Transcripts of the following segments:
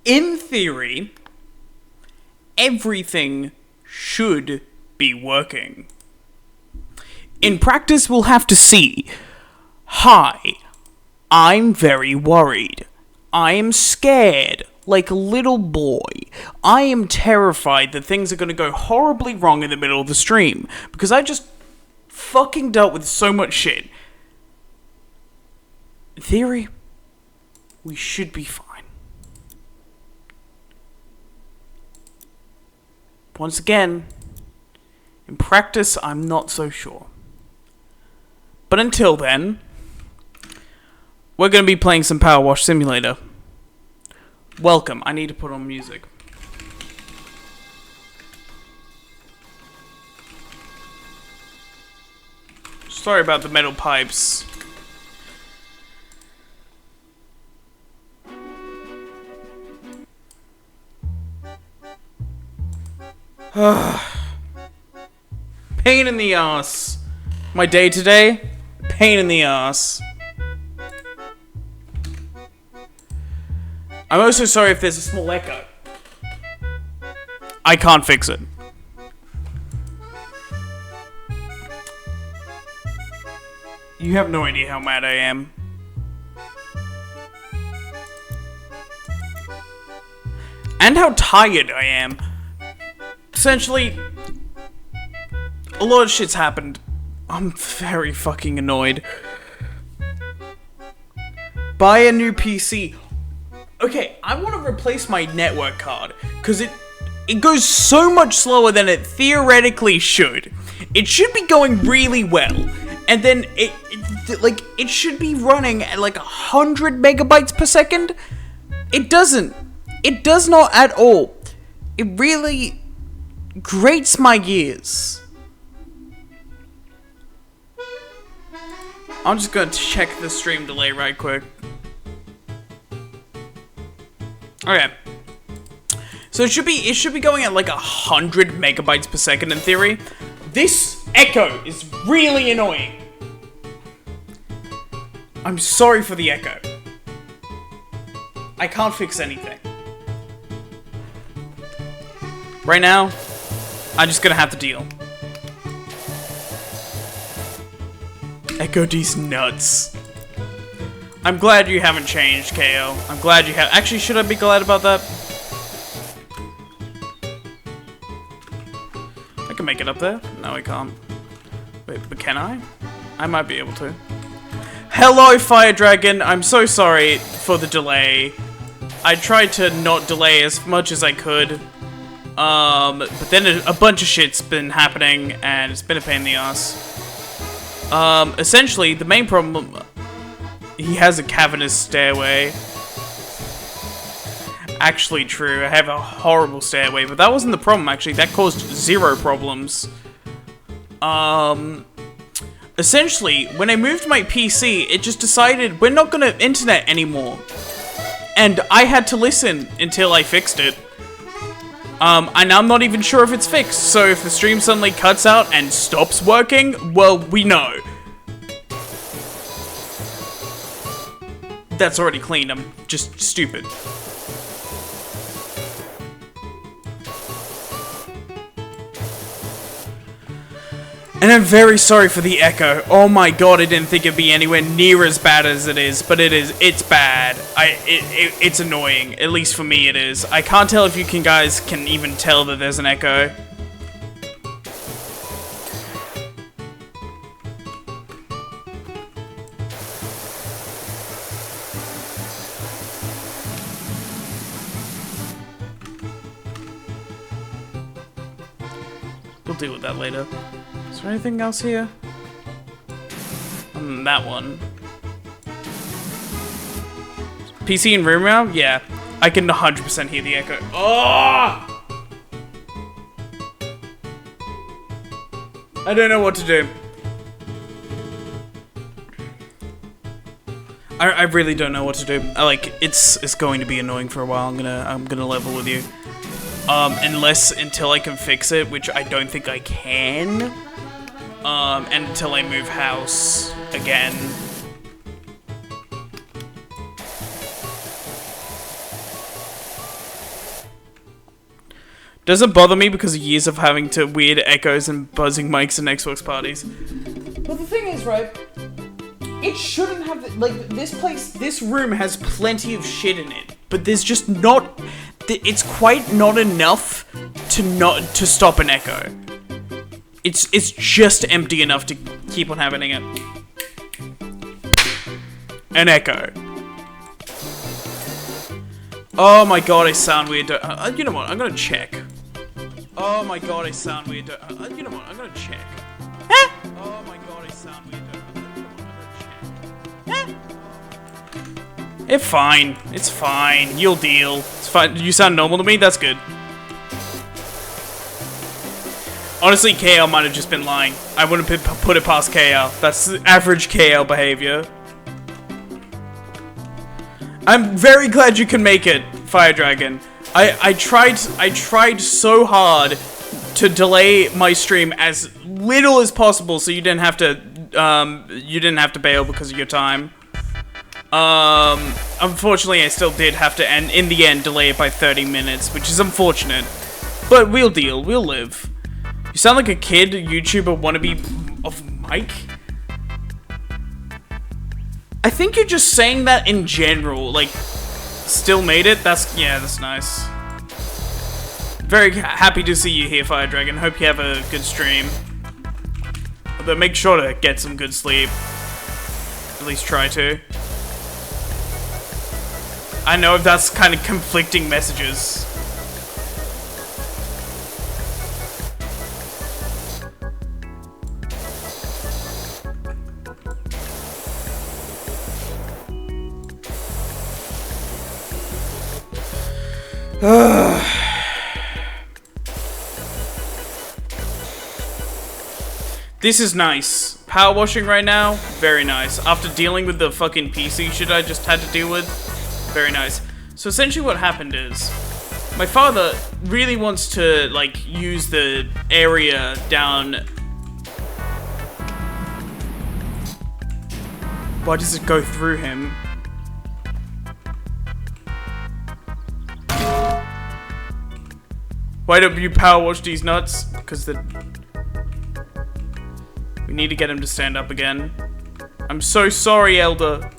In theory, everything should be working. In practice, we'll have to see. Hi, I'm very worried. I am scared, like a little boy. I am terrified that things are going to go horribly wrong in the middle of the stream, because I just fucking dealt with so much shit. In theory, we should be fine. Once again, in practice, I'm not so sure. But until then, we're going to be playing some Power Wash Simulator. Welcome. I need to put on music. Sorry about the metal pipes. Pain in the ass. My day today, pain in the ass. I'm also sorry if there's a small echo. I can't fix it. You have no idea how mad I am. And how tired I am. Essentially, a lot of shit's happened. I'm very fucking annoyed. Buy a new PC. Okay, I want to replace my network card, because it goes so much slower than it theoretically should. It should be going really well, and then it should be running at like 100 megabytes per second. It doesn't. It does not at all. It really grates my gears. I'm just going to check the stream delay right quick. Okay. So it should be going at like 100 megabytes per second in theory. This echo is really annoying. I'm sorry for the echo. I can't fix anything. Right now, I'm just gonna have to deal. Echo D's nuts. I'm glad you haven't changed, KO. I'm glad you have. Actually, should I be glad about that? I can make it up there. No, I can't. Wait, but can I? I might be able to. Hello, Fire Dragon. I'm so sorry for the delay. I tried to not delay as much as I could. But then a bunch of shit's been happening, and it's been a pain in the ass. Essentially, the main problem... He has a cavernous stairway. Actually true, I have a horrible stairway, but that wasn't the problem, actually. That caused 0 problems. Essentially, when I moved my PC, it just decided we're not gonna internet anymore. And I had to listen until I fixed it. And I'm not even sure if it's fixed, so if the stream suddenly cuts out and stops working, well, we know. That's already clean, I'm just stupid. And I'm very sorry for the echo. Oh my god, I didn't think it'd be anywhere near as bad as it is, but it's bad. It's annoying. At least for me it is. I can't tell if you guys can even tell that there's an echo. We'll deal with that later. Is there anything else here? That one. PC and room now? Yeah. I can 100% hear the echo. Oh! I don't know what to do. I really don't know what to do. It's going to be annoying for a while. I'm gonna level with you. Until I can fix it, which I don't think I can. And until I move house again. Doesn't bother me because of years of having to weird echoes and buzzing mics and Xbox parties. But the thing is, right, it shouldn't have, like, this room has plenty of shit in it, but there's just not, it's quite not enough to stop an echo. It's just empty enough to keep on having it. An echo. Oh my god, I sound weird. You know what? I'm gonna check. Oh my god, I sound weird. You know what? I'm gonna check. Oh my god, I sound weird. You know what? I'm gonna check. It's fine. It's fine. You'll deal. It's fine. You sound normal to me? That's good. Honestly, KL might have just been lying. I wouldn't put it past KL. That's average KL behavior. I'm very glad you can make it, Fire Dragon. I tried so hard to delay my stream as little as possible so you didn't have to bail because of your time. Unfortunately I still did have to in the end delay it by 30 minutes, which is unfortunate. But we'll deal, we'll live. You sound like a kid YouTuber wannabe of Mike. I think you're just saying that in general, like, still made it? Yeah, that's nice. Very happy to see you here, Fire Dragon. Hope you have a good stream. But make sure to get some good sleep. At least try to. I know that's kind of conflicting messages. This is nice. Power washing right now, very nice. After dealing with the fucking PC shit I just had to deal with, very nice. So essentially what happened is, my father really wants to, like, use the area down... Why does it go through him? Why don't you power wash these nuts? Because we need to get him to stand up again. I'm so sorry, Elder.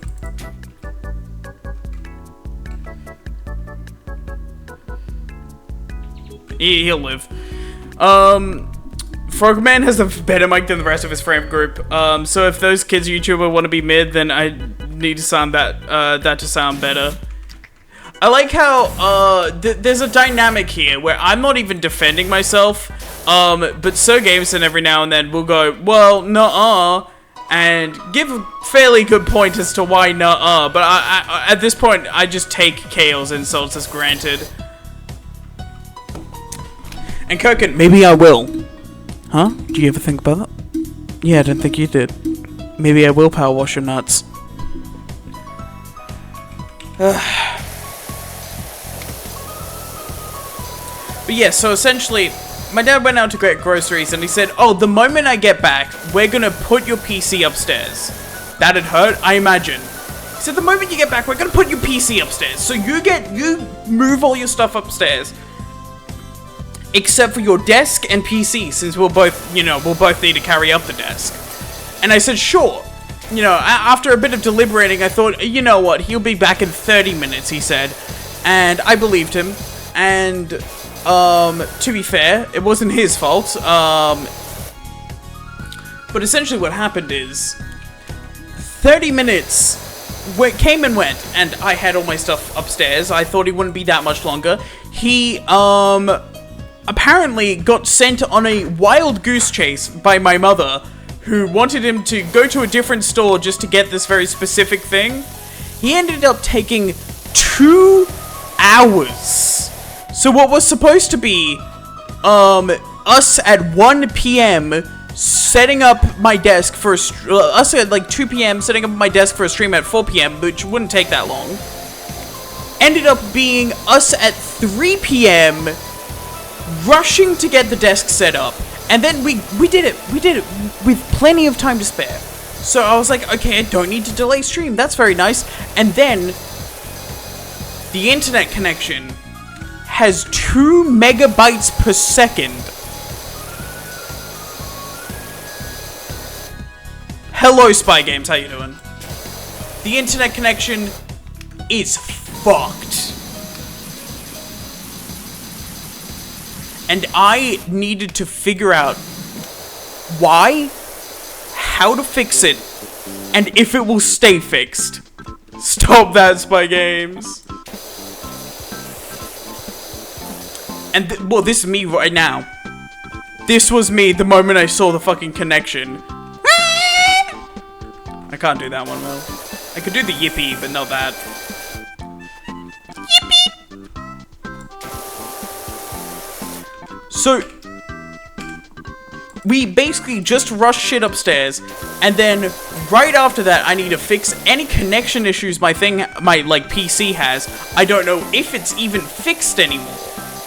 He'll live. Frogman has a better mic than the rest of his friend group. So if those kids YouTuber want to be mid, then I need to sound that to sound better. I like how, there's a dynamic here where I'm not even defending myself, but Sir Gameson every now and then will go, well, nuh-uh, and give a fairly good point as to why nuh-uh, but I at this point, I just take KL's insults as granted. And Kirkin, maybe I will. Huh? Do you ever think about that? Yeah, I didn't think you did. Maybe I will power wash your nuts. But yeah, so essentially, my dad went out to get groceries and he said, oh, the moment I get back, we're gonna put your PC upstairs. That'd hurt, I imagine. He said, the moment you get back, we're gonna put your PC upstairs. So you move all your stuff upstairs. Except for your desk and PC, since we'll both need to carry up the desk. And I said, sure. You know, after a bit of deliberating, I thought, you know what, he'll be back in 30 minutes, he said. And I believed him. And, to be fair, it wasn't his fault. But essentially what happened is, 30 minutes came and went, and I had all my stuff upstairs. I thought he wouldn't be that much longer. He, apparently got sent on a wild goose chase by my mother, who wanted him to go to a different store just to get this very specific thing. He ended up taking 2 hours. So what was supposed to be, us at 1 PM setting up my desk for us at like 2 PM setting up my desk for a stream at 4 PM, which wouldn't take that long, ended up being us at 3 PM rushing to get the desk set up, and then we did it with plenty of time to spare. So I was like, okay, I don't need to delay stream, that's very nice. And then the internet connection has 2 megabytes per second. Hello, Spy Games, how you doing? The internet connection is fucked. And I needed to figure out why, how to fix it, and if it will stay fixed. Stop that, Spy Games. And well, this is me right now. This was me the moment I saw the fucking connection. I can't do that one though. I could do the yippee, but not that. Yippee! So, we basically just rushed shit upstairs, and then right after that, I need to fix any connection issues my PC has. I don't know if it's even fixed anymore.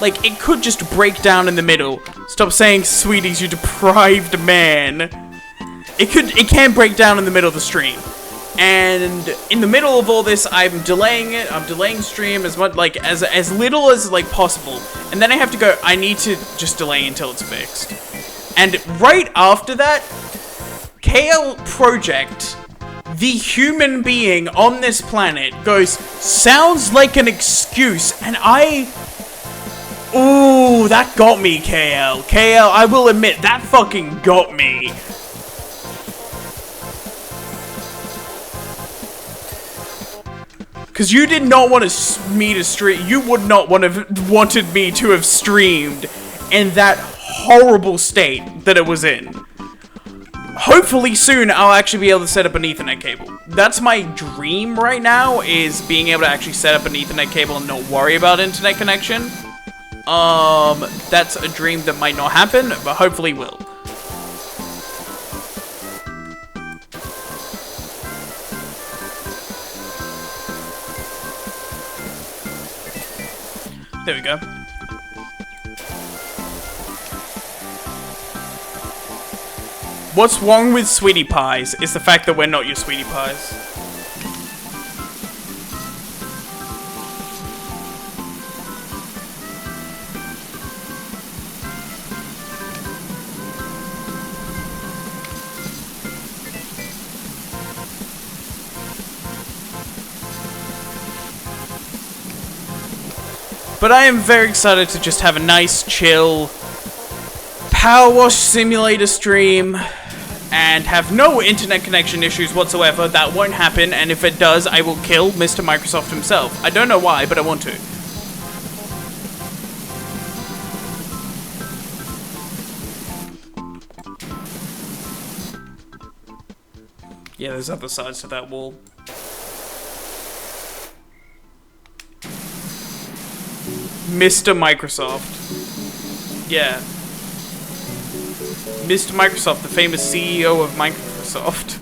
Like, it could just break down in the middle. Stop saying, sweeties, you deprived man. It can break down in the middle of the stream. And in the middle of all this, I'm delaying it. I'm delaying stream as much, like, as little as, like, possible. And then I have to go, I need to just delay until it's fixed. And right after that, KL Project, the human being on this planet, goes, sounds like an excuse. And ooh, that got me, KL. KL, I will admit, that fucking got me. Because you did not want me to stream. You would not wanted me to have streamed in that horrible state that it was in. Hopefully soon I'll actually be able to set up an Ethernet cable. That's my dream right now, is being able to actually set up an Ethernet cable and not worry about internet connection. That's a dream that might not happen, but hopefully will. There we go. What's wrong with sweetie pies is the fact that we're not your sweetie pies. But I am very excited to just have a nice, chill, Power Wash Simulator stream, and have no internet connection issues whatsoever. That won't happen, and if it does, I will kill Mr. Microsoft himself. I don't know why, but I want to. Yeah, there's other sides to that wall. Mr. Microsoft. Yeah. Mr. Microsoft, the famous CEO of Microsoft.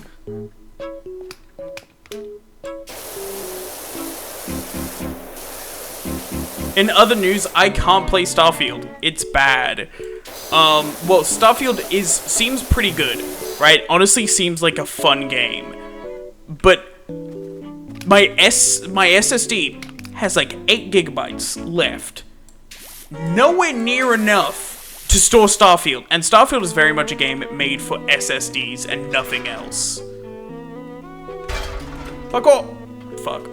In other news, I can't play Starfield. It's bad. Well, Starfield seems pretty good, right? Honestly, seems like a fun game. But my SSD has like 8 gigabytes left. Nowhere near enough to store Starfield. And Starfield is very much a game made for SSDs and nothing else. Fuck off. Fuck.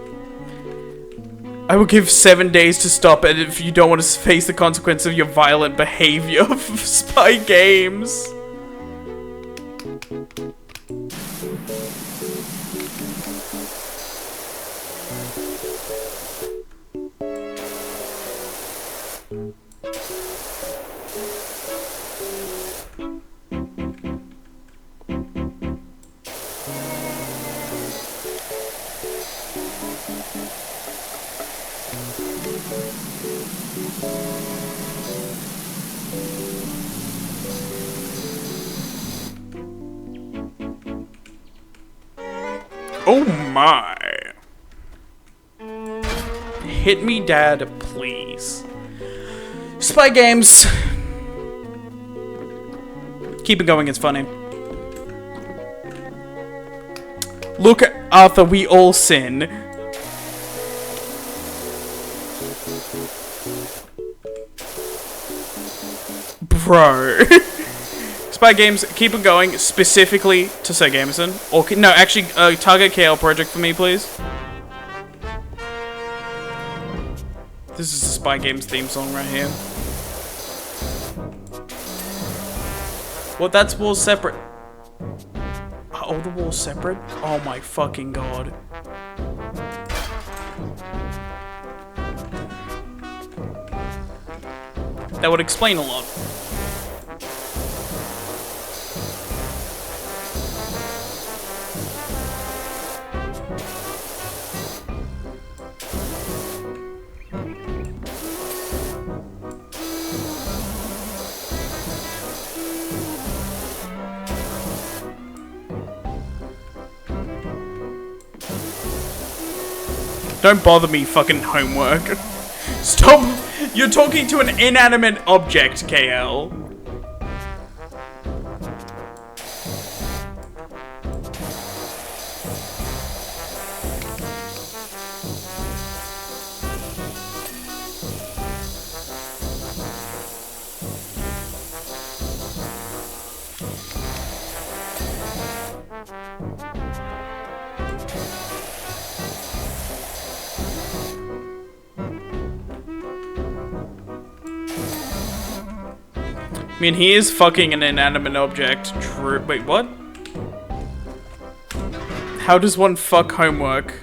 I will give 7 days to stop it if you don't want to face the consequence of your violent behavior of Spy Games. Oh my. Hit me, Dad, please. Spy Games. Keep it going, it's funny. Look, Arthur, we all sin. Bro. Spy Games, keep it going, specifically to Sir Gamerson. Or, no, actually, target KL project for me, please. This is the Spy Games theme song right here. What, that's walls separate? Are all the walls separate? Oh my fucking god. That would explain a lot. Don't bother me, fucking homework. Stop! You're talking to an inanimate object, KL. I mean, he is fucking an inanimate object. True. Wait, what? How does one fuck homework?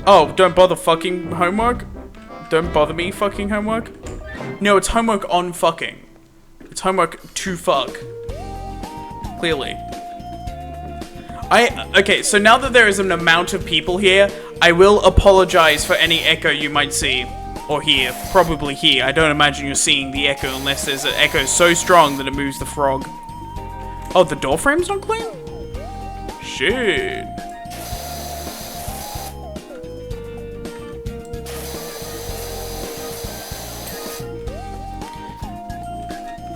Oh, don't bother fucking homework? Don't bother me fucking homework? No, it's homework on fucking. It's homework to fuck. Clearly. Okay, so now that there is an amount of people here, I will apologize for any echo you might see. Or hear. Probably here. I don't imagine you're seeing the echo unless there's an echo so strong that it moves the frog. Oh, the door frame's not clean? Shit.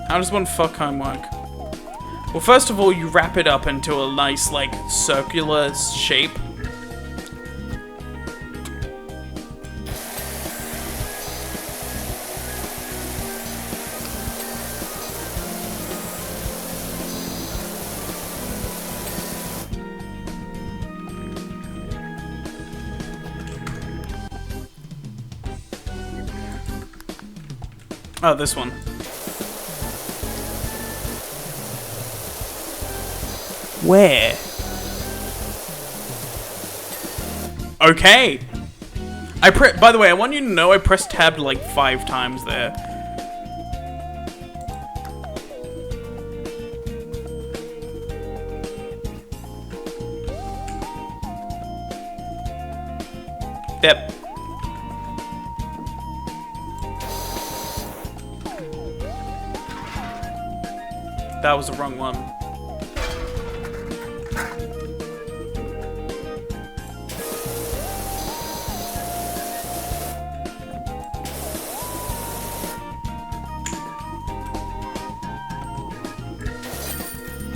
How does one fuck homework? Well, first of all, you wrap it up into a nice, like, circular shape. Oh, this one. Where? Okay. By the way, I want you to know I pressed tab like 5 times there. Yep. That was the wrong one.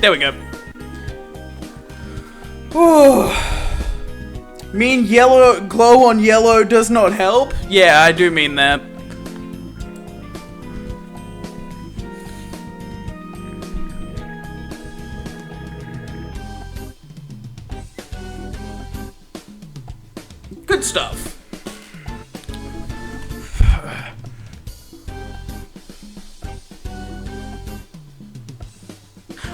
There we go. Mean yellow glow on yellow does not help? Yeah, I do mean that. Good stuff.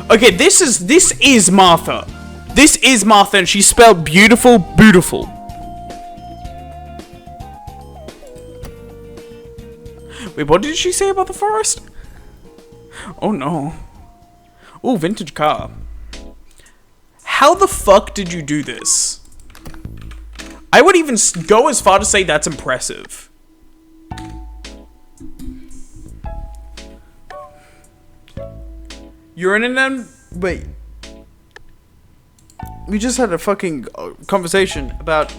Okay, this is Martha. This is Martha, and she spelled beautiful, beautiful. Wait, what did she say about the forest? Oh no. Oh, vintage car. How the fuck did you do this? I would even go as far to say that's impressive. You're in an wait. We just had a fucking conversation about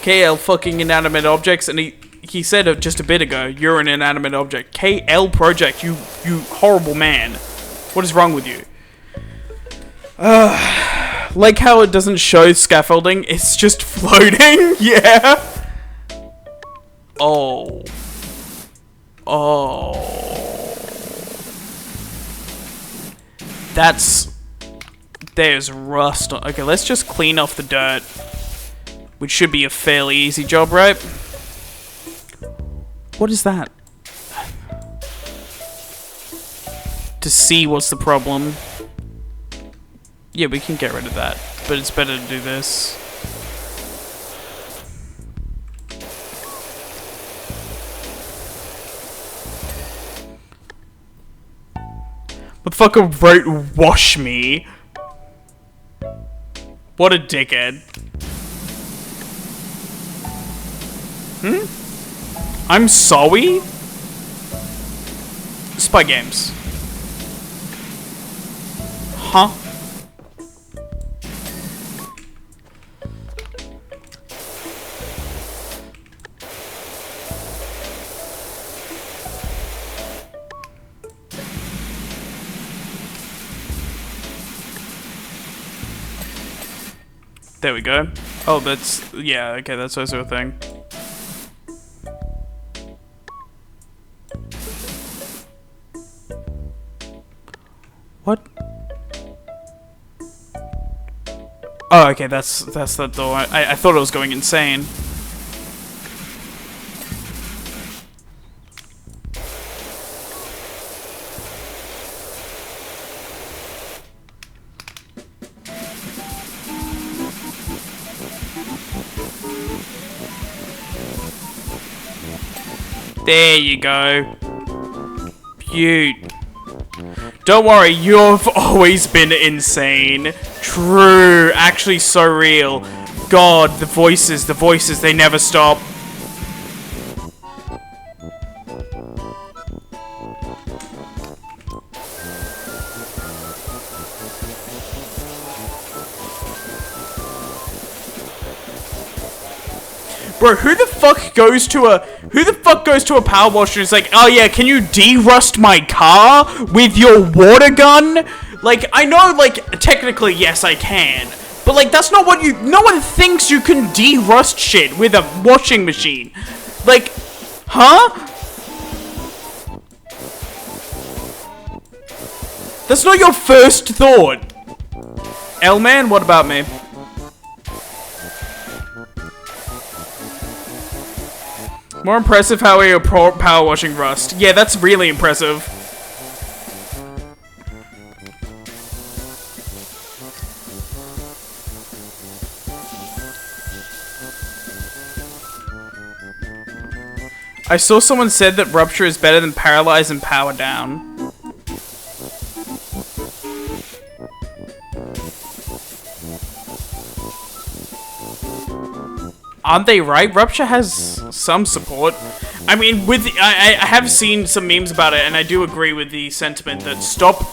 KL fucking inanimate objects, and he said it just a bit ago. You're an inanimate object. KL project, you horrible man. What is wrong with you? Like how it doesn't show scaffolding, it's just floating. Yeah. Oh, Oh. There's rust on. Okay, let's just clean off the dirt. Which should be a fairly easy job, right? What is that? To see what's the problem. Yeah, we can get rid of that. But it's better to do this. Motherfucker wrote wash me. What a dickhead. I'm sorry? Spy games. Huh? There we go. Oh, that's... yeah, okay, that's also a thing. What? Oh, okay, that's that door. I thought it was going insane. There you go. Beaut. Don't worry, you've always been insane. True, actually so real. God, the voices, they never stop. Bro, who the fuck goes to a power washer and is like, oh yeah, can you de-rust my car with your water gun? Like, I know, like, technically, yes, I can. But, like, that's not what no one thinks you can de-rust shit with a washing machine. Like, huh? That's not your first thought. L-Man, what about me? More impressive how you're power washing rust. Yeah, that's really impressive. I saw someone said that rupture is better than paralyze and power down. Aren't they right? Rupture has some support. I mean, I have seen some memes about it, and I do agree with the sentiment that stop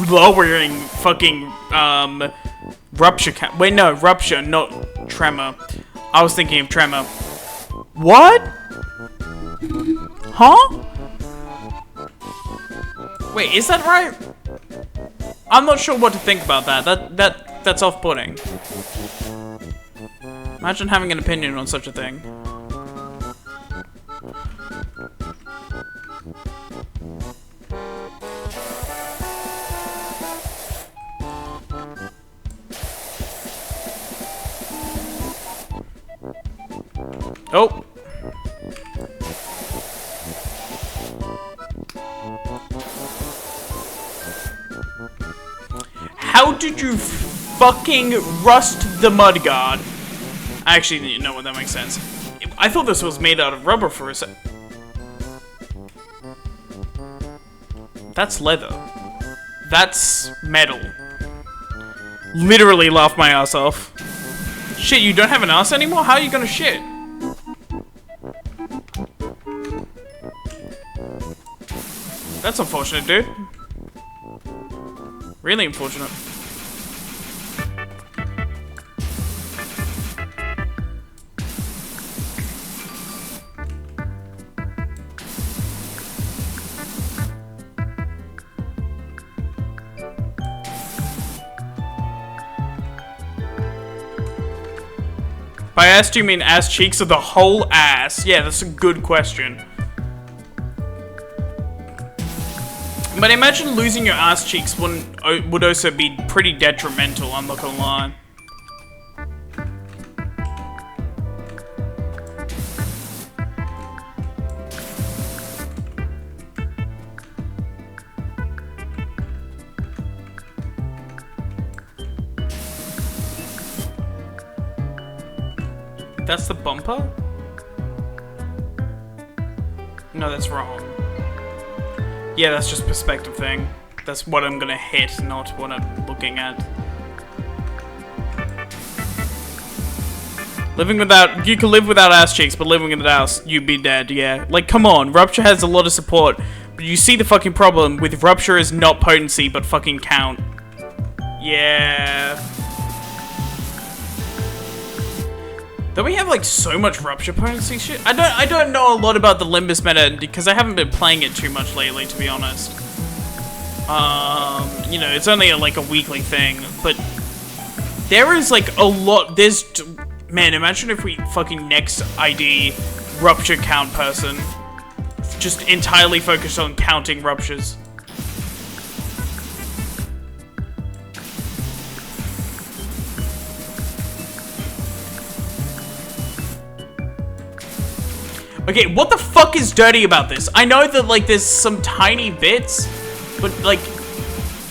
lowering fucking rupture count. Wait, no, rupture, not tremor. I was thinking of tremor. What? Huh? Wait, is that right? I'm not sure what to think about that. That's off-putting. Imagine having an opinion on such a thing. Oh! How did you fucking rust the mudguard? Actually, you know what, that makes sense. I thought this was made out of rubber for a sec. That's leather. That's metal. Literally laughed my ass off. Shit, you don't have an ass anymore? How are you gonna shit? That's unfortunate, dude. Really unfortunate. By ass, do you mean ass cheeks or the whole ass? Yeah, that's a good question. But imagine losing your ass cheeks would also be pretty detrimental, I'm not gonna lie. That's the bumper? No, that's wrong. Yeah, that's just perspective thing. That's what I'm gonna hit, not what I'm looking at. Living without... You can live without ass cheeks, but living without you'd be dead, yeah. Like, come on, Rupture has a lot of support. But you see the fucking problem with Rupture is not potency, but fucking count. Yeah... Don't we have like so much Rupture potency shit? I don't know a lot about the Limbus meta because I haven't been playing it too much lately, to be honest. You know, it's only like a weekly thing, but there is like a lot. Man, imagine if we fucking next ID Rupture count person, just entirely focused on counting Ruptures. Okay, what the fuck is dirty about this? I know that, like, there's some tiny bits, but, like,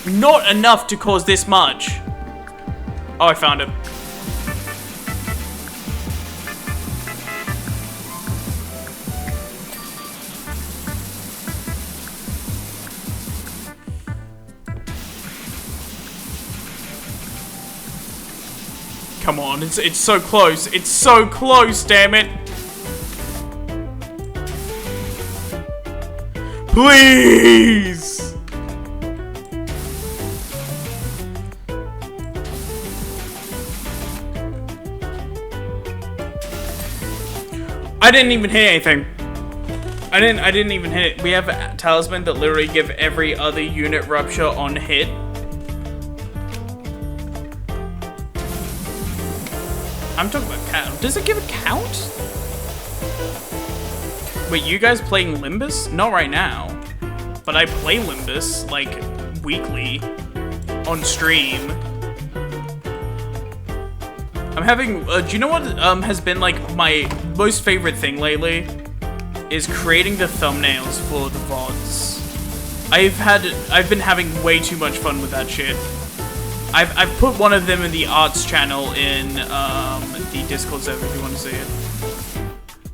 not enough to cause this much. Oh, I found it. Come on, it's so close. It's so close, damn it. Please! I didn't even hit anything. I didn't even hit it. We have a talisman that literally give every other unit Rupture on hit. I'm talking about count. Does it give a count? Wait, you guys playing Limbus? Not right now. But I play Limbus, like, weekly. On stream. I'm having... do you know what has been, like, my most favorite thing lately? Is creating the thumbnails for the VODs. I've been having way too much fun with that shit. I've put one of them in the arts channel in, the Discord server if you want to see it.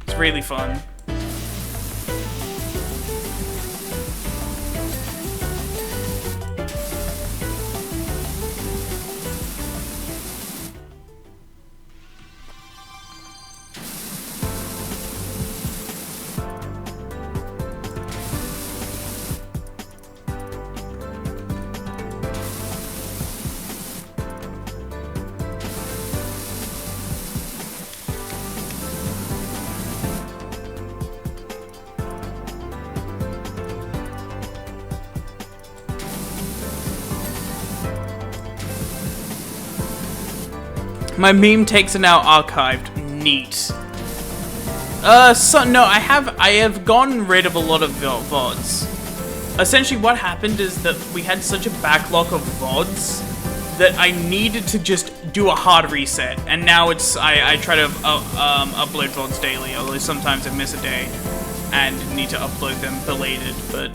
It's really fun. My meme takes are now archived. Neat. No, I have gotten rid of a lot of VODs. Essentially, what happened is that we had such a backlog of VODs that I needed to just do a hard reset, and now I try to upload VODs daily, although sometimes I miss a day and need to upload them belated, but...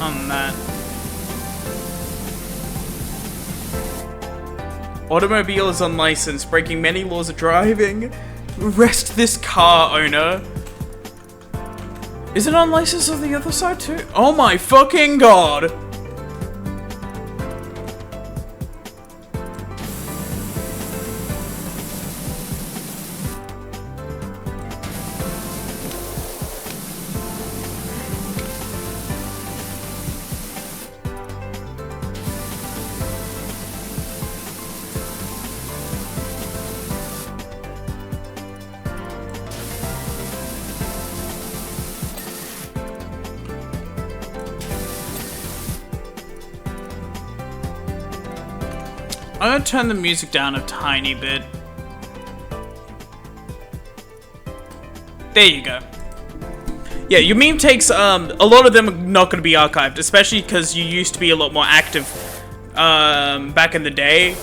on that. Automobile is unlicensed, breaking many laws of driving. Arrest this car owner. Is it unlicensed on the other side too? Oh my fucking god! I'm gonna turn the music down a tiny bit. There you go. Yeah, your meme takes, a lot of them are not going to be archived, especially because you used to be a lot more active, back in the day,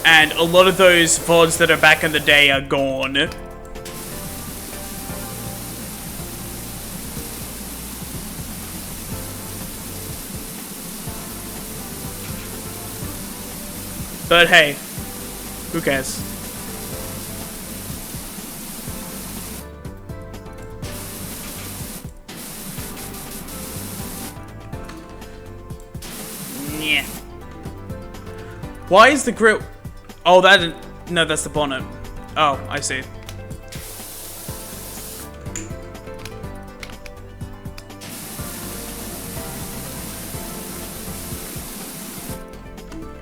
and a lot of those VODs that are back in the day are gone. But hey, who cares? Yeah. Why is the grill? Oh, no, that's the bonnet. Oh, I see.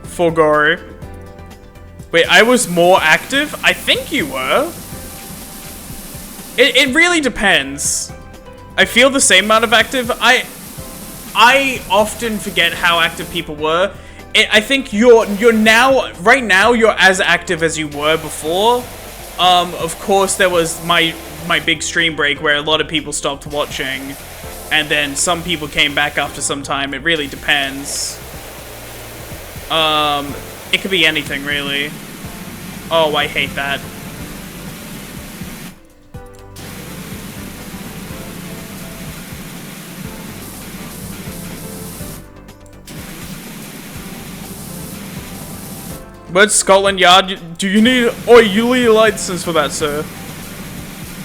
Forgo. Wait, I was more active? I think you were. It really depends. I feel the same amount of active. I often forget how active people were. I think you're now, right now, you're as active as you were before. Of course, there was my big stream break where a lot of people stopped watching, and then some people came back after some time. It really depends. It could be anything, really. Oh, I hate that. But Scotland Yard, do you need a license for that, sir?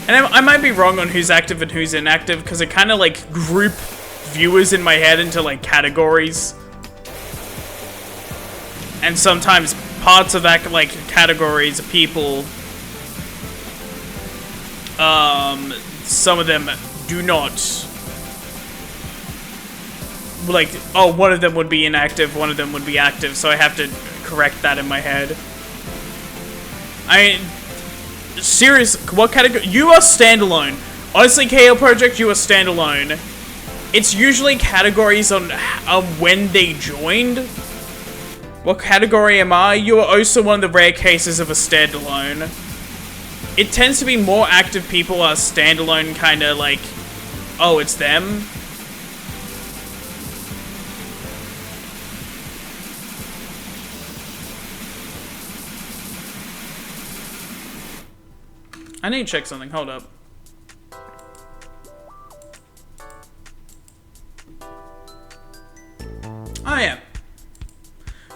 And I might be wrong on who's active and who's inactive, because it kind of like group viewers in my head into like categories. And sometimes parts of that like categories of people, some of them do not. Like, oh, one of them would be inactive, one of them would be active, so I have to correct that in my head. I mean, serious, what category? You are standalone. Honestly, KL Project, you are standalone. It's usually categories on when they joined. What category am I? You are also one of the rare cases of a standalone. It tends to be more active people are standalone, kind of like, oh, it's them. I need to check something, hold up. Oh yeah.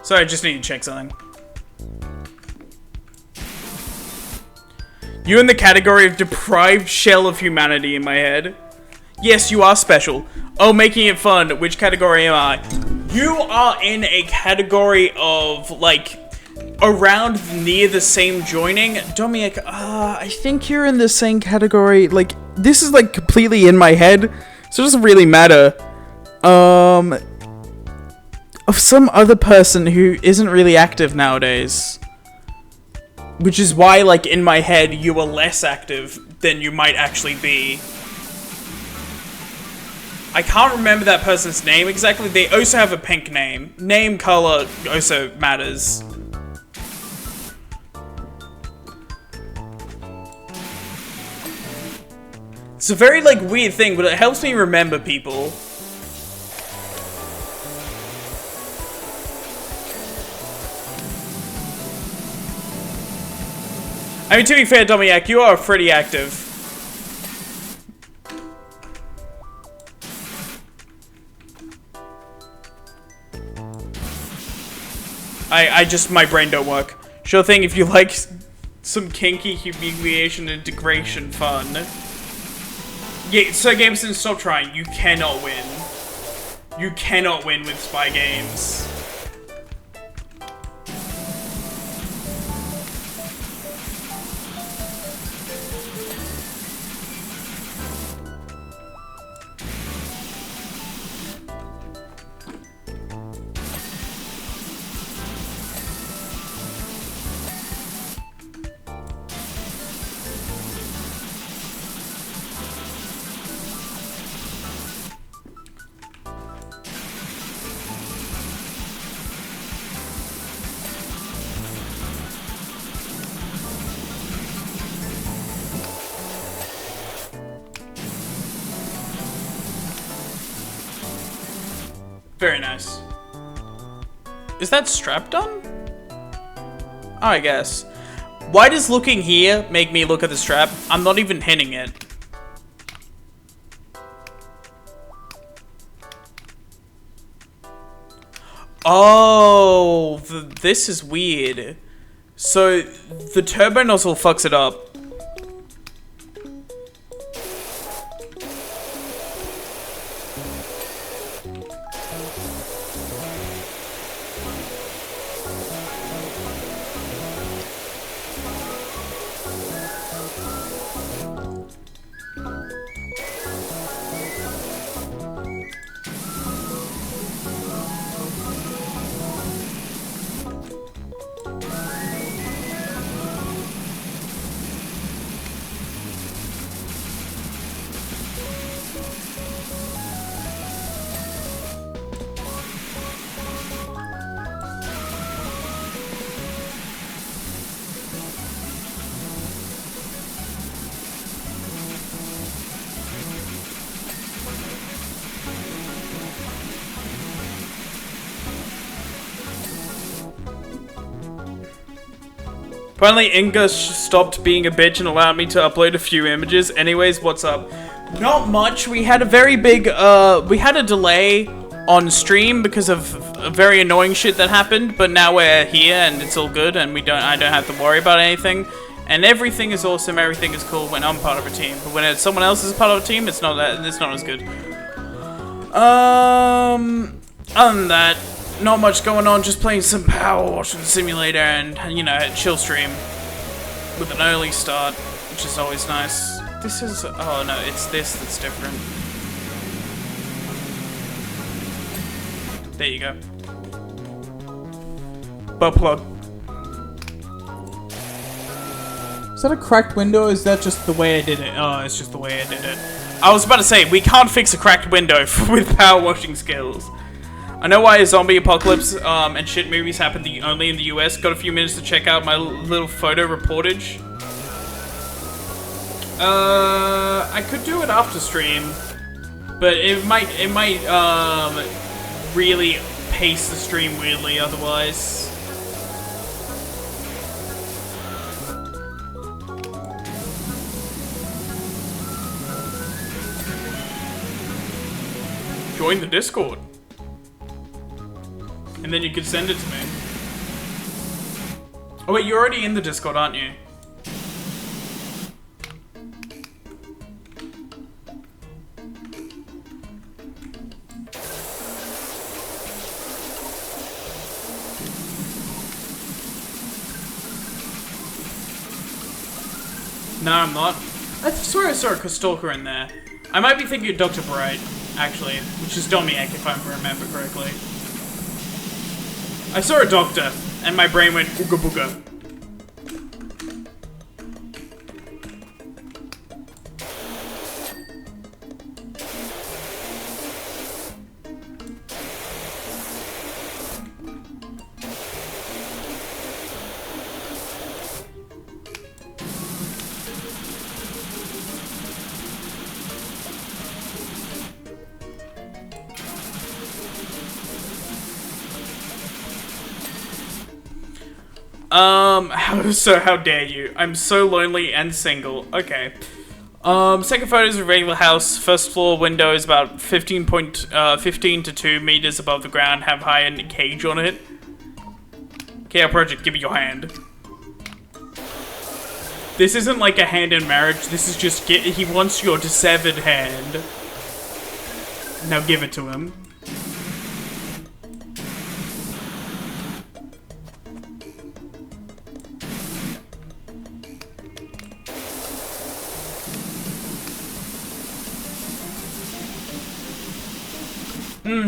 Sorry, I just need to check something. You in the category of deprived shell of humanity in my head. Yes, you are special. Oh, making it fun. Which category am I? You are in a category of, like, around near the same joining. Dominic, I think you're in the same category. Like, this is, like, completely in my head, so it doesn't really matter. Of some other person who isn't really active nowadays. Which is why, like, in my head, you are less active than you might actually be. I can't remember that person's name exactly. They also have a pink name. Name, color also matters. It's a very, like, weird thing, but it helps me remember people. I mean, to be fair, Dominic, you are pretty active. My brain don't work. Sure thing if you like some kinky humiliation integration fun. Yeah, so Gameson, stop trying. You cannot win. You cannot win with spy games. Very nice. Is that strap done? Oh, I guess. Why does looking here make me look at the strap? I'm not even hitting it. Oh, this is weird. So, the turbo nozzle fucks it up. Finally, Inga stopped being a bitch and allowed me to upload a few images. Anyways, what's up? Not much. We had a very big, we had a delay on stream because of very annoying shit that happened, but now we're here and it's all good and I don't have to worry about anything. And everything is awesome, everything is cool when I'm part of a team. But when someone else is part of a team, it's not as good. Other than that, not much going on, just playing some Power Washing Simulator and, you know, chill stream with an early start, which is always nice. This is, oh no, it's this that's different. There you go. Butt plug. Is that a cracked window or is that just the way I did it? Oh, it's just the way I did it. I was about to say, we can't fix a cracked window with power washing skills. I know why a zombie apocalypse and shit movies happen only in the US. Got a few minutes to check out my little photo reportage. I could do it after stream, but it might really pace the stream weirdly otherwise. Join the Discord. And then you could send it to me. Oh wait, you're already in the Discord, aren't you? No, I'm not. I swear I saw a stalker in there. I might be thinking of Dr. Bright, actually, which is Domiak if I remember correctly. I saw a doctor, and my brain went booga booga. How dare you? I'm so lonely and single. Okay. Second photo is a regular house. First floor window is about 15 to 2 meters above the ground. Have high end cage on it. KL Project, give me your hand. This isn't like a hand in marriage. This is just he wants your dissevered hand. Now give it to him.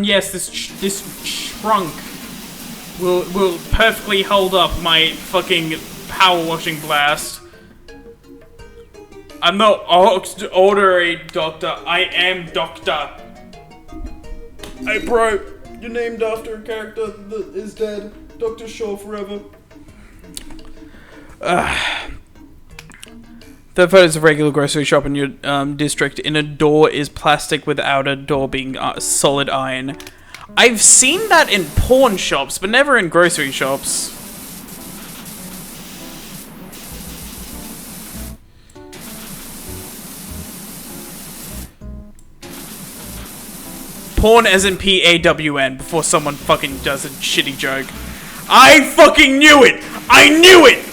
Yes, this trunk will perfectly hold up my fucking power washing blast. I'm not ordinary doctor. I am doctor. Hey, bro, you're named after a character that is dead. Dr. Shaw forever. The photos of regular grocery shop in your district. In a door is plastic with outer door being solid iron. I've seen that in pawn shops, but never in grocery shops. Pawn as in P-A-W-N, before someone fucking does a shitty joke. I fucking knew it! I knew it!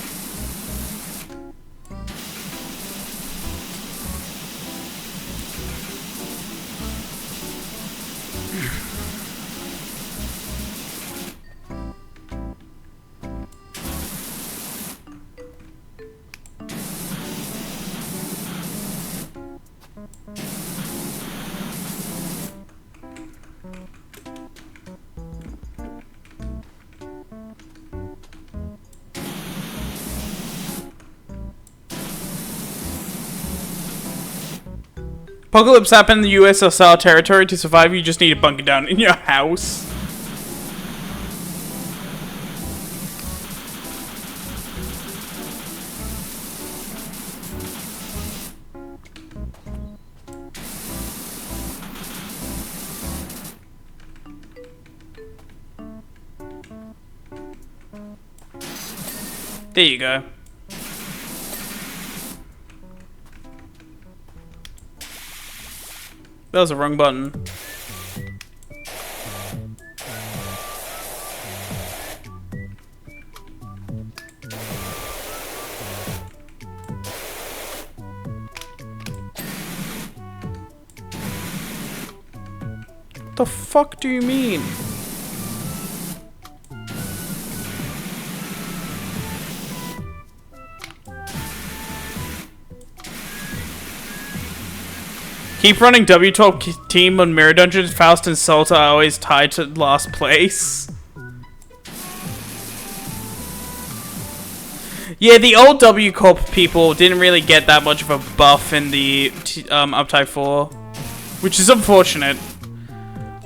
Apocalypse happened in the USSR territory. To survive, you just need to bunker down in your house. There you go. That was the wrong button. The fuck do you mean? Keep running W12 team on Mirror Dungeons. Faust and Salta are always tied to last place. Yeah, the old W Corp people didn't really get that much of a buff in the Uptide 4, which is unfortunate.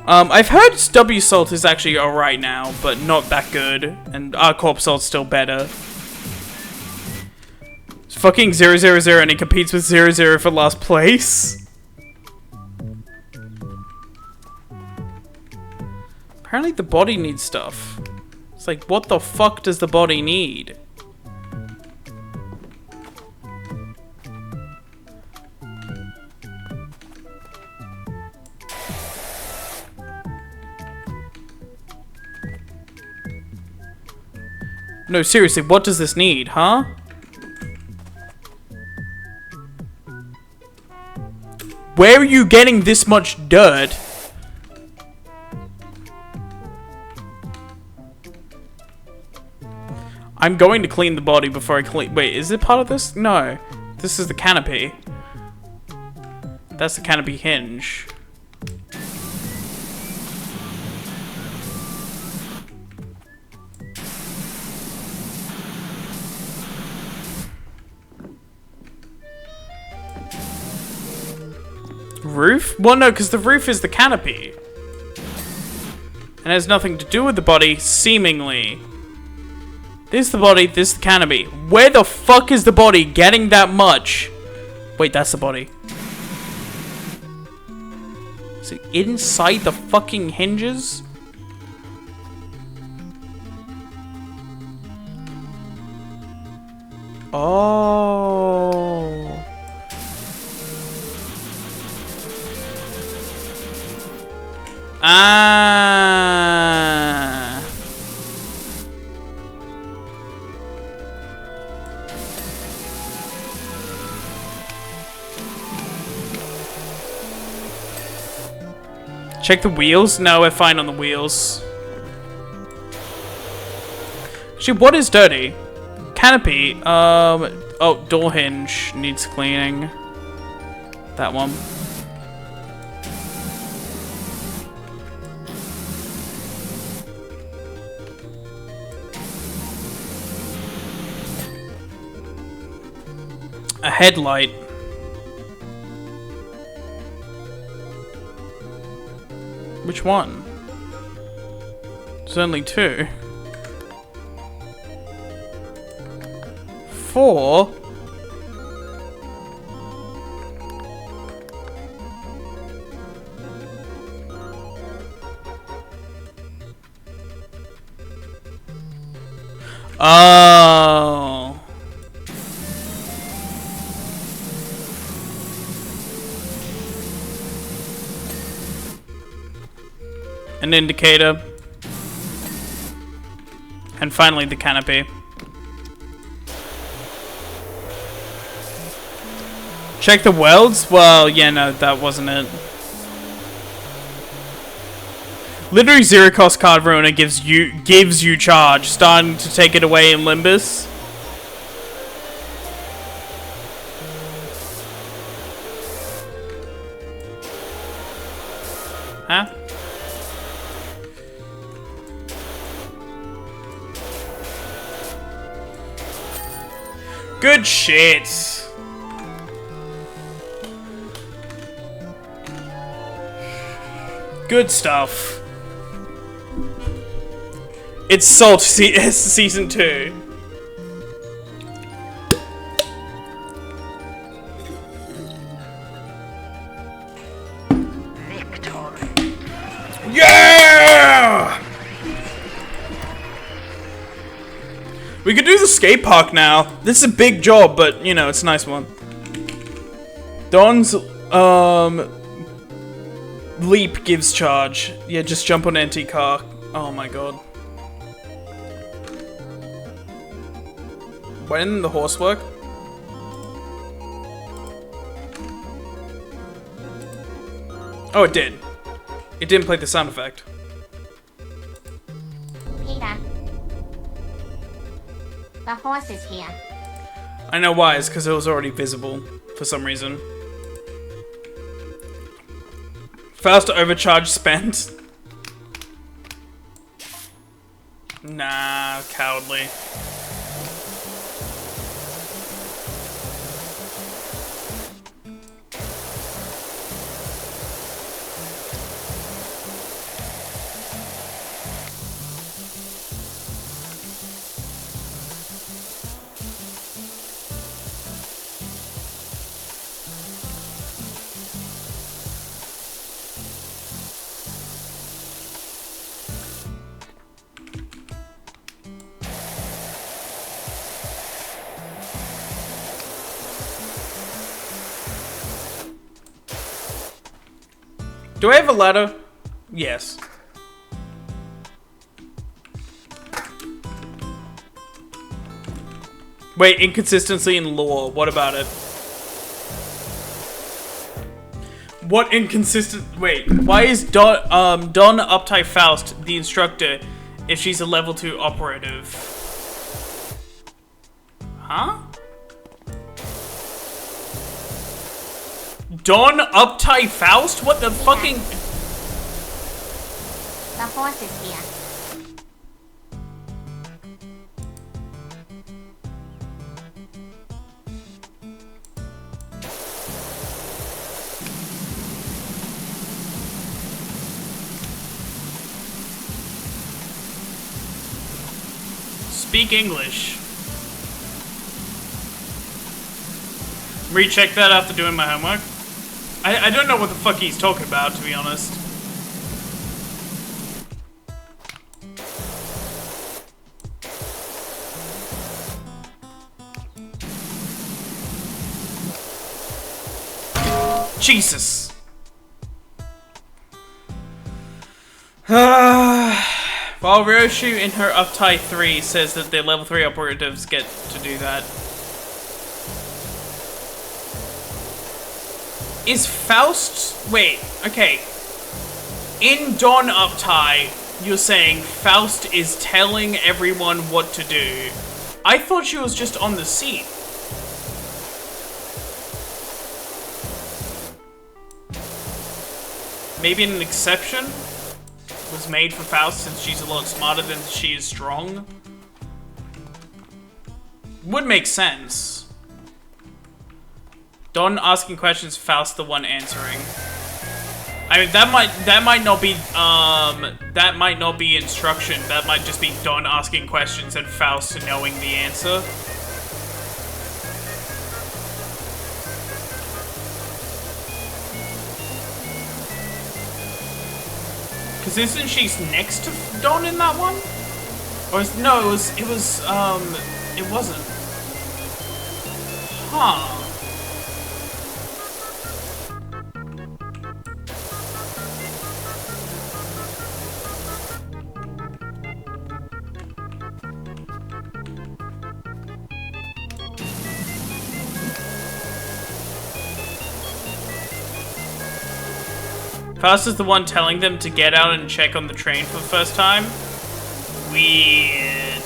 I've heard W Salt is actually alright now, but not that good, and our Corp Salt's still better. It's fucking 000 and it competes with 00 for last place. Apparently the body needs stuff. It's like, what the fuck does the body need? No, seriously, what does this need, huh? Where are you getting this much dirt? I'm going to clean the body before I clean... Wait, is it part of this? No. This is the canopy. That's the canopy hinge. Roof? Well, no, because the roof is the canopy. And has nothing to do with the body, seemingly. This is the body, this is the canopy. Where the fuck is the body getting that much? Wait, that's the body. Is it inside the fucking hinges? Oh. Ah. Check the wheels? No, we're fine on the wheels. Actually, what is dirty? Canopy. Oh, door hinge needs cleaning. That one. A headlight. Which one? There's only two. 4? Oh. An indicator. And finally the canopy. Check the welds? Well, yeah, no, that wasn't it. Literally zero cost card ruiner gives you charge, starting to take it away in Limbus. Huh? Good shit. Good stuff. It's Salt Season 2. Victory. Yeah! We could do the skate park now. This is a big job, but, you know, it's a nice one. Don's, leap gives charge. Yeah, just jump on empty car. Oh my god. Why didn't the horse work? Oh, it did. It didn't play the sound effect. Peter, the horse is here. I know why, it's because it was already visible for some reason. Fast overcharge spent. Nah, cowardly. Do I have a ladder? Yes. Wait, inconsistency in lore. What about it? What inconsistent? Wait, why is Don Uptight Faust the instructor if she's a level 2 operative? Huh? Don Uptight Faust? What the fucking... The horse is here. Speak English. Recheck that after doing my homework. I don't know what the fuck he's talking about, to be honest. Jesus. While Ryoshu in her Uptie 3 says that their level 3 operatives get to do that. Is Faust... Wait, okay. In Don Uptie, you're saying Faust is telling everyone what to do. I thought she was just on the seat. Maybe an exception was made for Faust since she's a lot smarter than she is strong? Would make sense. Don asking questions, Faust the one answering. I mean, that might not be instruction. That might just be Don asking questions and Faust knowing the answer. Because isn't she next to Don in that one? Or no, it wasn't. Huh. Faust is the one telling them to get out and check on the train for the first time? Weird.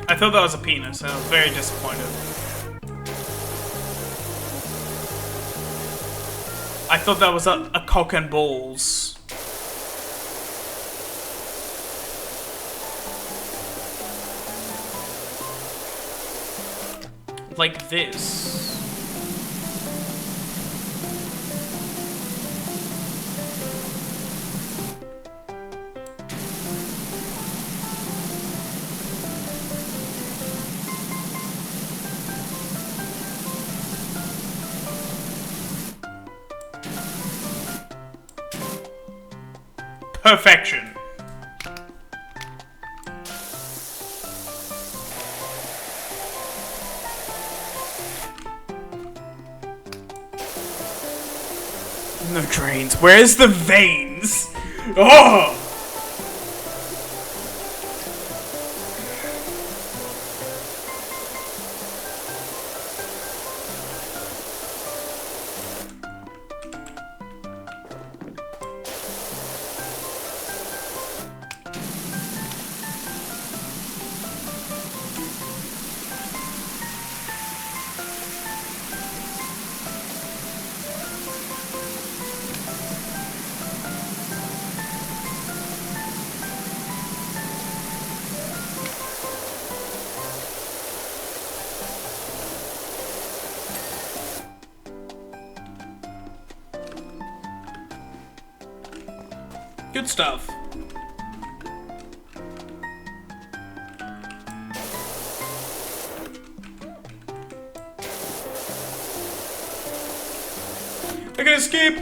I thought that was a penis, and I was very disappointed. I thought that was a cock and balls. Like this. Perfection. No trains. Where's the veins? Oh! Good stuff. I can escape!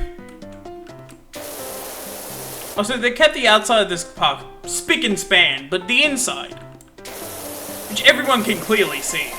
Also, they kept the outside of this park spick and span, but the inside, which everyone can clearly see.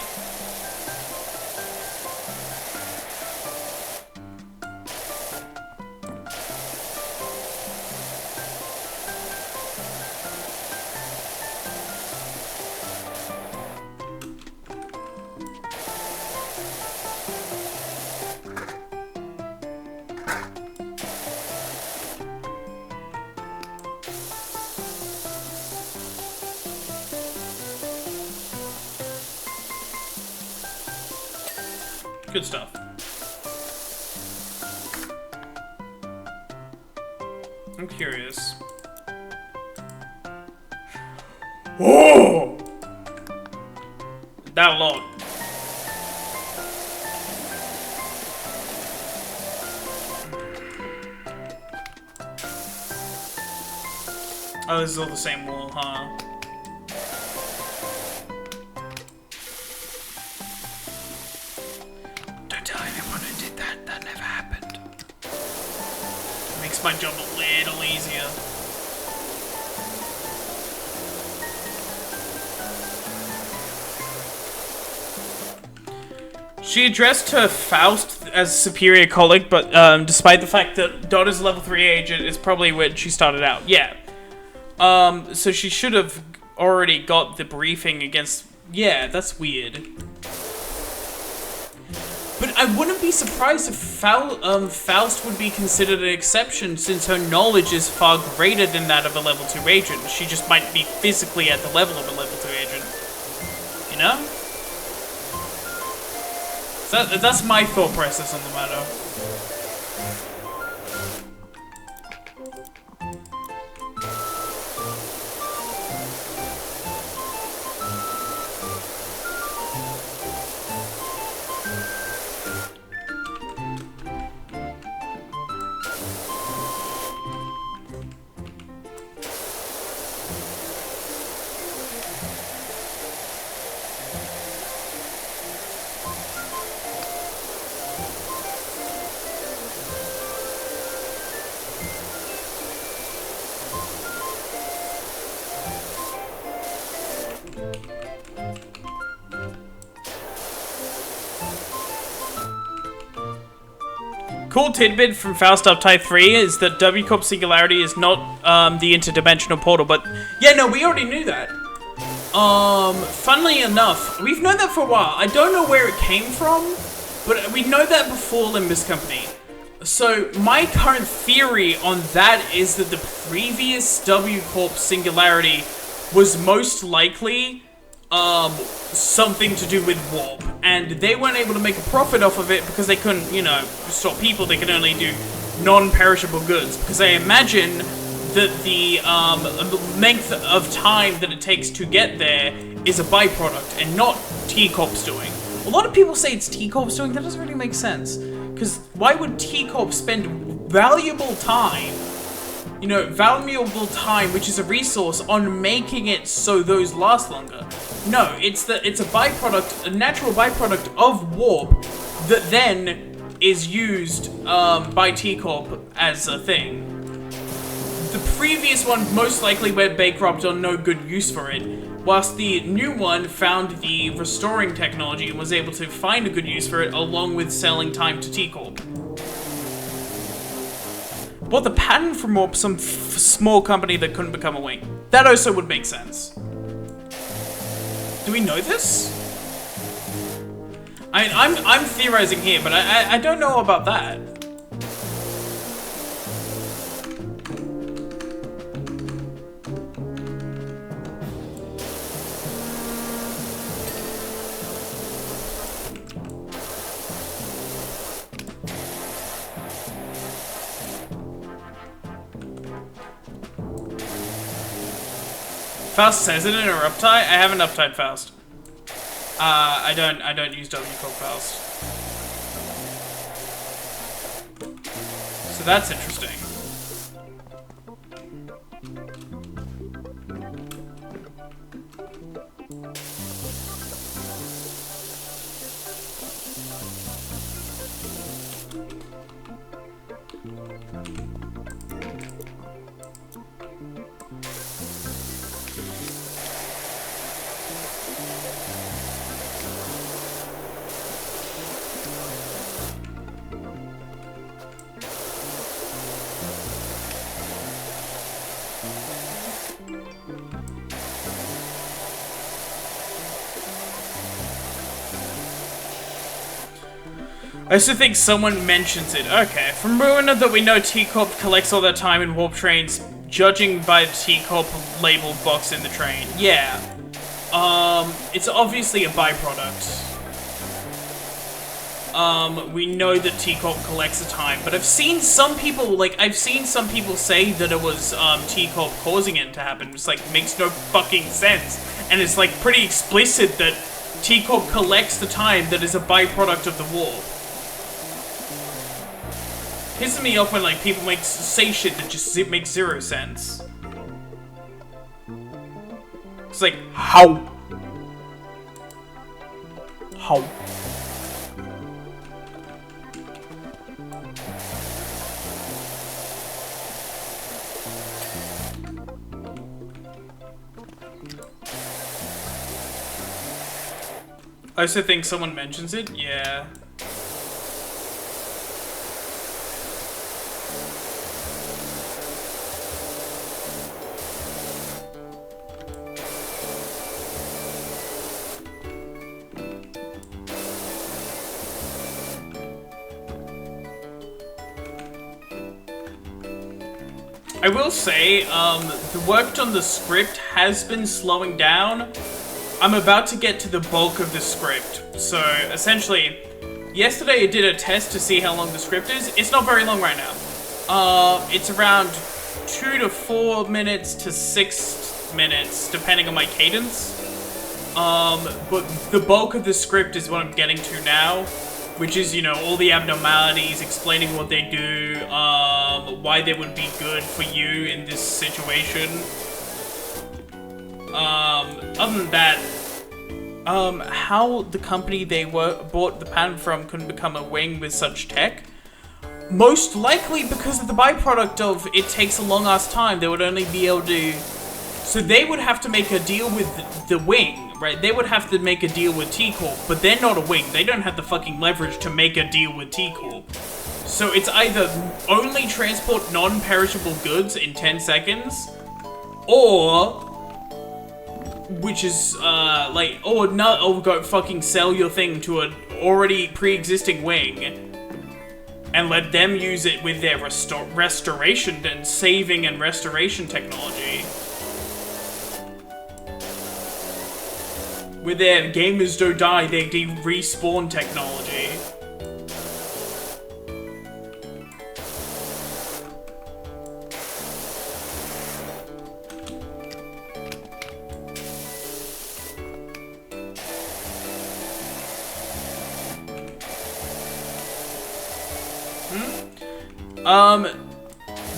Good stuff. I'm curious. Oh! That lot. Oh, this is all the same wall, huh? Don't tell anyone who did that. That never happened. Makes my job a little easier. She addressed her Faust as superior colleague, but despite the fact that Dot is a level 3 agent, is probably when she started out. Yeah. So she should have already got the briefing against... Yeah, that's weird. But I wouldn't be surprised if Faust would be considered an exception, since her knowledge is far greater than that of a level 2 agent. She just might be physically at the level of a level 2 agent. You know? So that's my thought process on the matter. Cool tidbit from Faust Uptide 3 is that W Corp Singularity is not the interdimensional portal, but yeah, no, we already knew that. Funnily enough, we've known that for a while. I don't know where it came from, but we know that before Limbus Company. So my current theory on that is that the previous W Corp Singularity was most likely something to do with warp, and they weren't able to make a profit off of it because they couldn't, you know, stop people. They could only do non-perishable goods, because I imagine that the length of time that it takes to get there is a byproduct and not T-Corp's doing. A lot of people say it's T-Corp's doing. That doesn't really make sense, because why would T-Corp spend valuable time, you know, which is a resource, on making it so those last longer? No, it's a byproduct, a natural byproduct of warp that then is used by T-Corp as a thing. The previous one most likely went bankrupt on no good use for it, whilst the new one found the restoring technology and was able to find a good use for it, along with selling time to T-Corp. Bought the patent from warp, some small company that couldn't become a wing. That also would make sense. Do we know this? I'm theorizing here, but I don't know about that. Faust says it in her uptide? I have an uptide Faust. I don't use W Corp Faust. So that's interesting. I also think someone mentions it. Okay, from Ruiner that we know T-Corp collects all their time in warp trains, judging by the T-Corp labeled box in the train. Yeah. It's obviously a byproduct. We know that T-Corp collects the time, but I've seen some people say that it was, T-Corp causing it to happen. It's like, makes no fucking sense. And it's like pretty explicit that T-Corp collects the time that is a byproduct of the warp. Pisses me off when, like, people say shit that just makes zero sense. It's like, how? How? I also think someone mentions it, yeah. I will say, the work on the script has been slowing down. I'm about to get to the bulk of the script. So, essentially, yesterday I did a test to see how long the script is. It's not very long right now. It's around 2 to 4 minutes to 6 minutes, depending on my cadence. But the bulk of the script is what I'm getting to now, which is, you know, all the abnormalities, explaining what they do, why they would be good for you in this situation. Other than that, how the company they bought the patent from couldn't become a wing with such tech? Most likely because of the byproduct of it takes a long-ass time. They would only be able to... So they would have to make a deal with the wing, right? They would have to make a deal with T-Corp, but they're not a wing. They don't have the fucking leverage to make a deal with T-Corp. So it's either only transport non-perishable goods in 10 seconds, or... Which is, or go fucking sell your thing to an already pre-existing wing, and let them use it with their restoration and saving and restoration technology. With their gamers don't die, they respawn technology.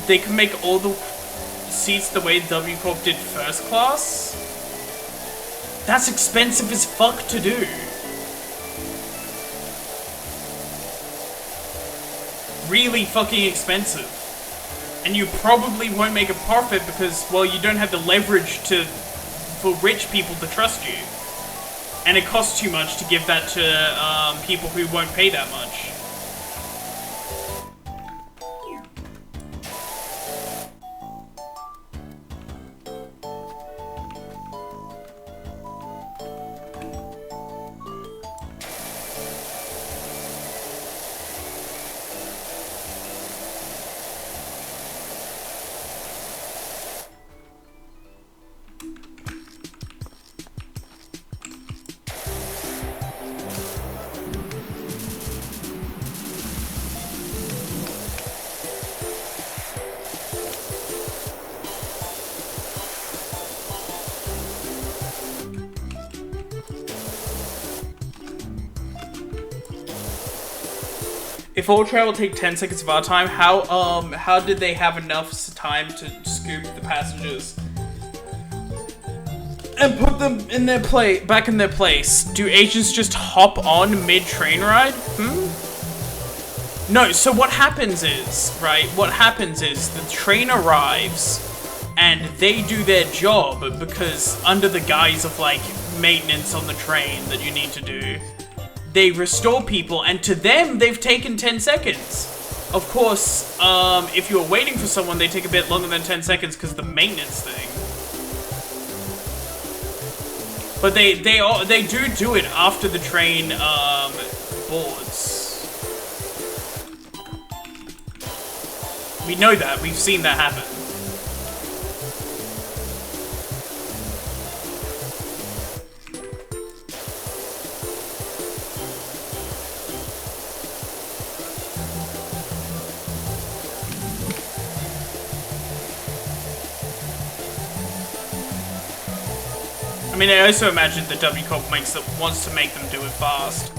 They can make all the seats the way W Corp did first class. That's expensive as fuck to do. Really fucking expensive. And you probably won't make a profit because, well, you don't have the leverage for rich people to trust you. And it costs too much to give that to people who won't pay that much. If all travel take 10 seconds of our time, how did they have enough time to scoop the passengers and put them in their back in their place? Do agents just hop on mid-train ride? No, so what happens is, right, the train arrives and they do their job because under the guise of, like, maintenance on the train that you need to do, they restore people, and to them, they've taken 10 seconds. Of course, if you're waiting for someone, they take a bit longer than 10 seconds because of the maintenance thing. But they do it after the train, boards. We know that. We've seen that happen. I mean, I also imagine that W Corp wants to make them do it fast.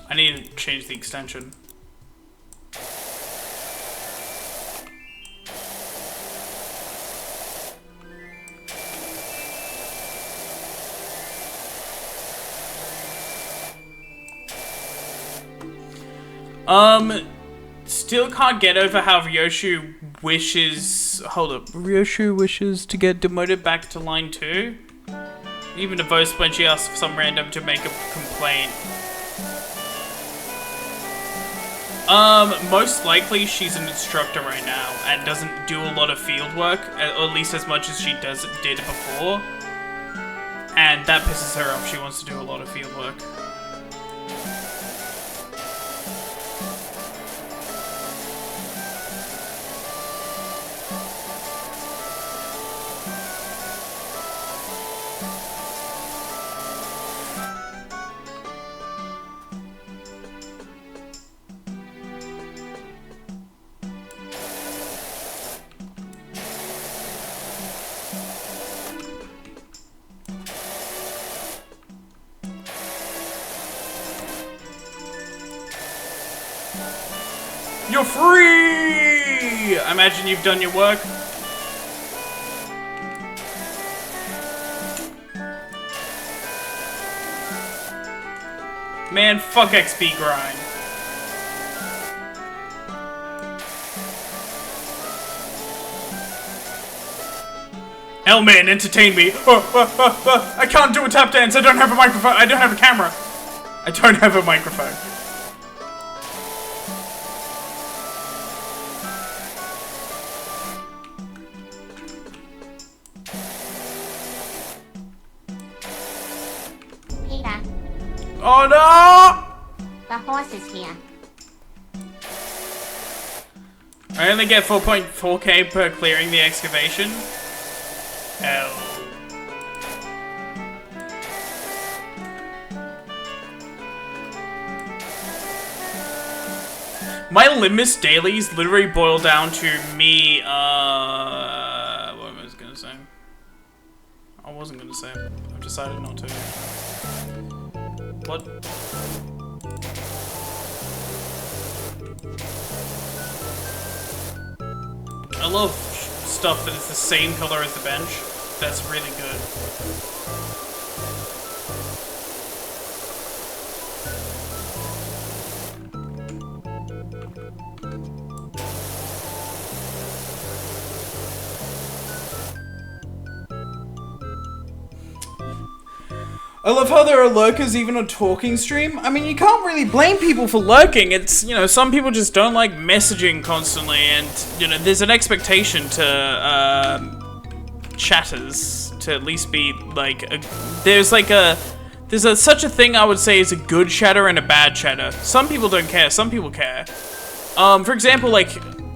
I need to change the extension. still can't get over how Ryoshu wishes... Hold up. Ryoshu wishes to get demoted back to line 2? Even a voice when she asks some random to make a complaint. Most likely she's an instructor right now and doesn't do a lot of field work, or at least as much as she did before. And that pisses her off. She wants to do a lot of field work. You're free! I imagine you've done your work. Man, fuck XP grind. L-Man, entertain me. I can't do a tap dance. I don't have a microphone. I don't have a camera. I don't have a microphone. Oh no! The horse is here. I only get 4.4k per clearing the excavation. Hell. My limits dailies literally boil down to me, what am I gonna say? I wasn't gonna say it. I've decided not to. What? I love stuff that is the same color as the bench. That's really good. I love how there are lurkers even on talking stream. I mean, you can't really blame people for lurking. It's, you know, some people just don't like messaging constantly, and, you know, there's an expectation to, chatters to at least be, like, there's such a thing I would say is a good chatter and a bad chatter. Some people don't care, some people care. For example, like,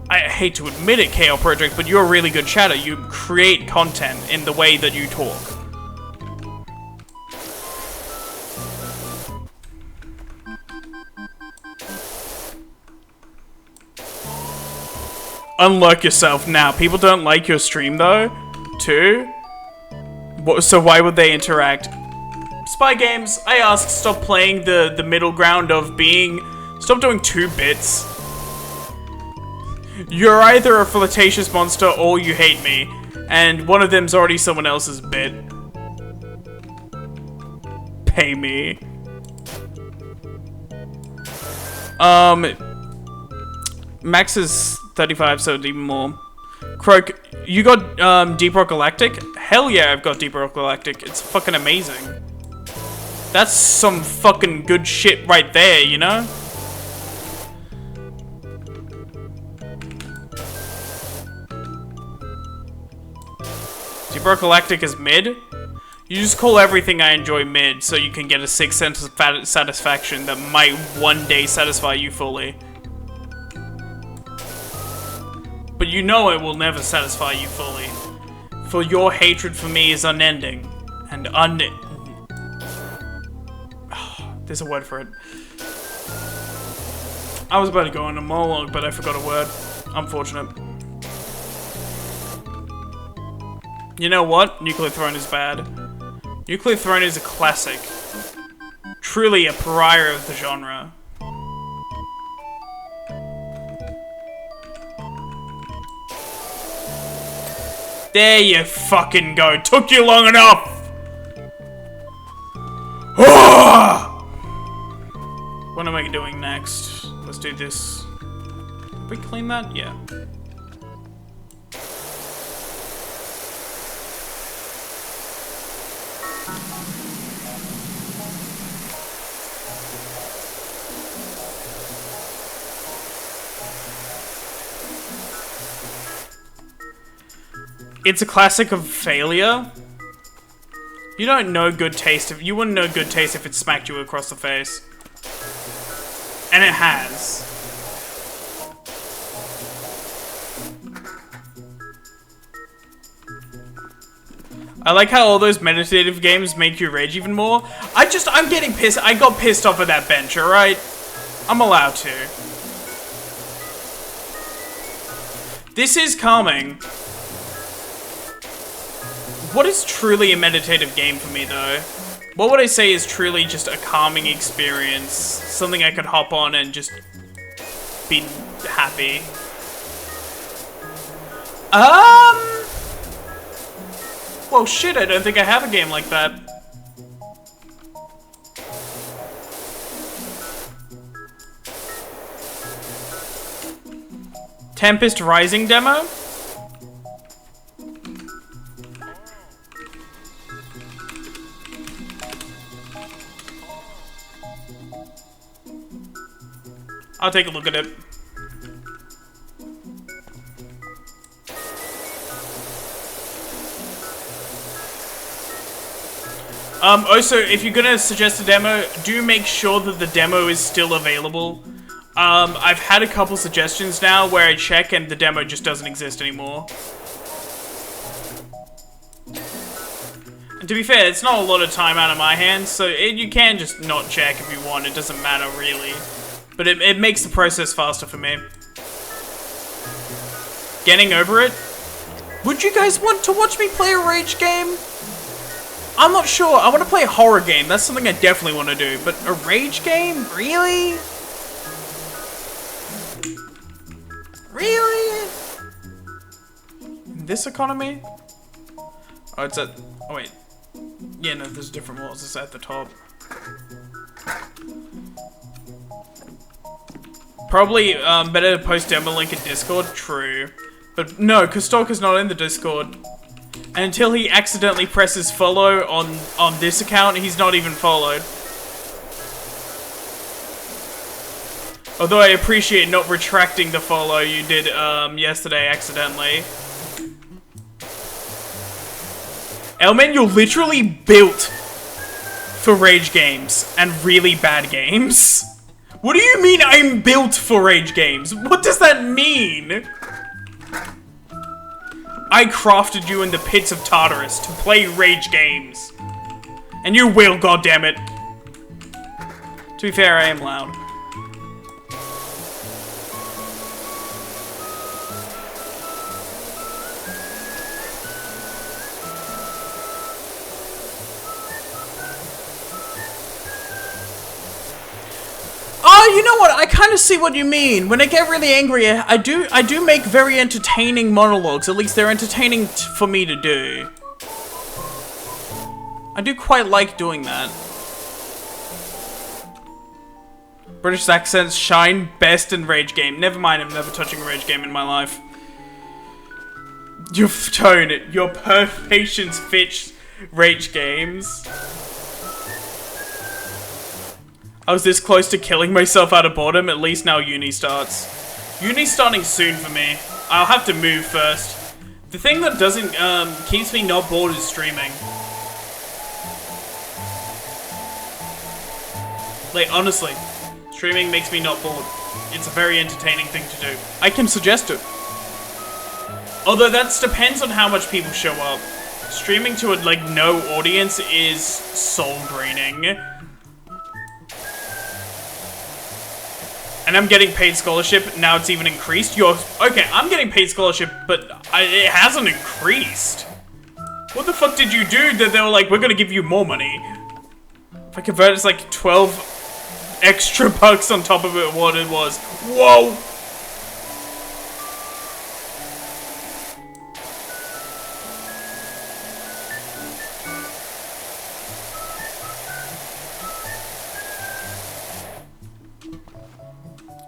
I hate to admit it, KL Project, but you're a really good chatter. You create content in the way that you talk. Unlock yourself now. People don't like your stream though, too. So why would they interact? Spy Games, I ask, stop playing the middle ground of being... Stop doing 2 bits. You're either a flirtatious monster or you hate me. And one of them's already someone else's bit. Pay me. Max is 35, so even more. Croak, you got Deep Rock Galactic? Hell yeah, I've got Deep Rock Galactic. It's fucking amazing. That's some fucking good shit right there, you know? Deep Rock Galactic is mid? You just call everything I enjoy mid, so you can get a 6th sense of satisfaction that might one day satisfy you fully. But you know it will never satisfy you fully. For your hatred for me is unending. And there's a word for it. I was about to go on a monologue, but I forgot a word. Unfortunate. You know what? Nuclear Throne is bad. Nuclear Throne is a classic. Truly a pariah of the genre. There you fucking go. Took you long enough. What am I doing next? Let's do this. we clean that? Yeah. It's a classic of failure. You don't know good taste if you wouldn't know good taste if it smacked you across the face. And it has. I like how all those meditative games make you rage even more. I'm getting pissed. I got pissed off at that bench, alright? I'm allowed to. This is calming. What is truly a meditative game for me, though? What would I say is truly just a calming experience? Something I could hop on and just be happy. Well, shit, I don't think I have a game like that. Tempest Rising demo? I'll take a look at it. Also, if you're gonna suggest a demo, do make sure that the demo is still available. I've had a couple suggestions now where I check and the demo just doesn't exist anymore. And to be fair, it's not a lot of time out of my hands, so you can just not check if you want, it doesn't matter really. But it makes the process faster for me. Getting over it? Would you guys want to watch me play a rage game? I'm not sure. I want to play a horror game. That's something I definitely want to do. But a rage game? Really? Really? In this economy? Oh, it's at... Oh, wait. Yeah, no, there's different walls. It's at the top. Probably better to post demo link in Discord. True. But no, because Stalker's not in the Discord. And until he accidentally presses follow on this account, he's not even followed. Although I appreciate not retracting the follow you did yesterday accidentally. Elman, you're literally built for rage games and really bad games. What do you mean I'm built for rage games? What does that mean? I crafted you in the pits of Tartarus to play rage games. And you will, goddammit. To be fair, I am loud. Oh, you know what? I kind of see what you mean. When I get really angry, I do make very entertaining monologues. At least they're entertaining for me to do. I do quite like doing that. British accents shine best in rage game. Never mind, I'm never touching a rage game in my life. Your tone, your patience fits rage games. I was this close to killing myself out of boredom. At least now uni starts. Uni's starting soon for me. I'll have to move first. The thing that doesn't, keeps me not bored is streaming. Like, honestly, streaming makes me not bored. It's a very entertaining thing to do. I can suggest it. Although that depends on how much people show up. Streaming to a, like, no audience is soul-draining. And I'm getting paid scholarship, now it's even increased. Okay, I'm getting paid scholarship, but it hasn't increased. What the fuck did you do that they were like, we're gonna give you more money? If I convert, it's like 12 extra bucks on top of it, what it was. Whoa!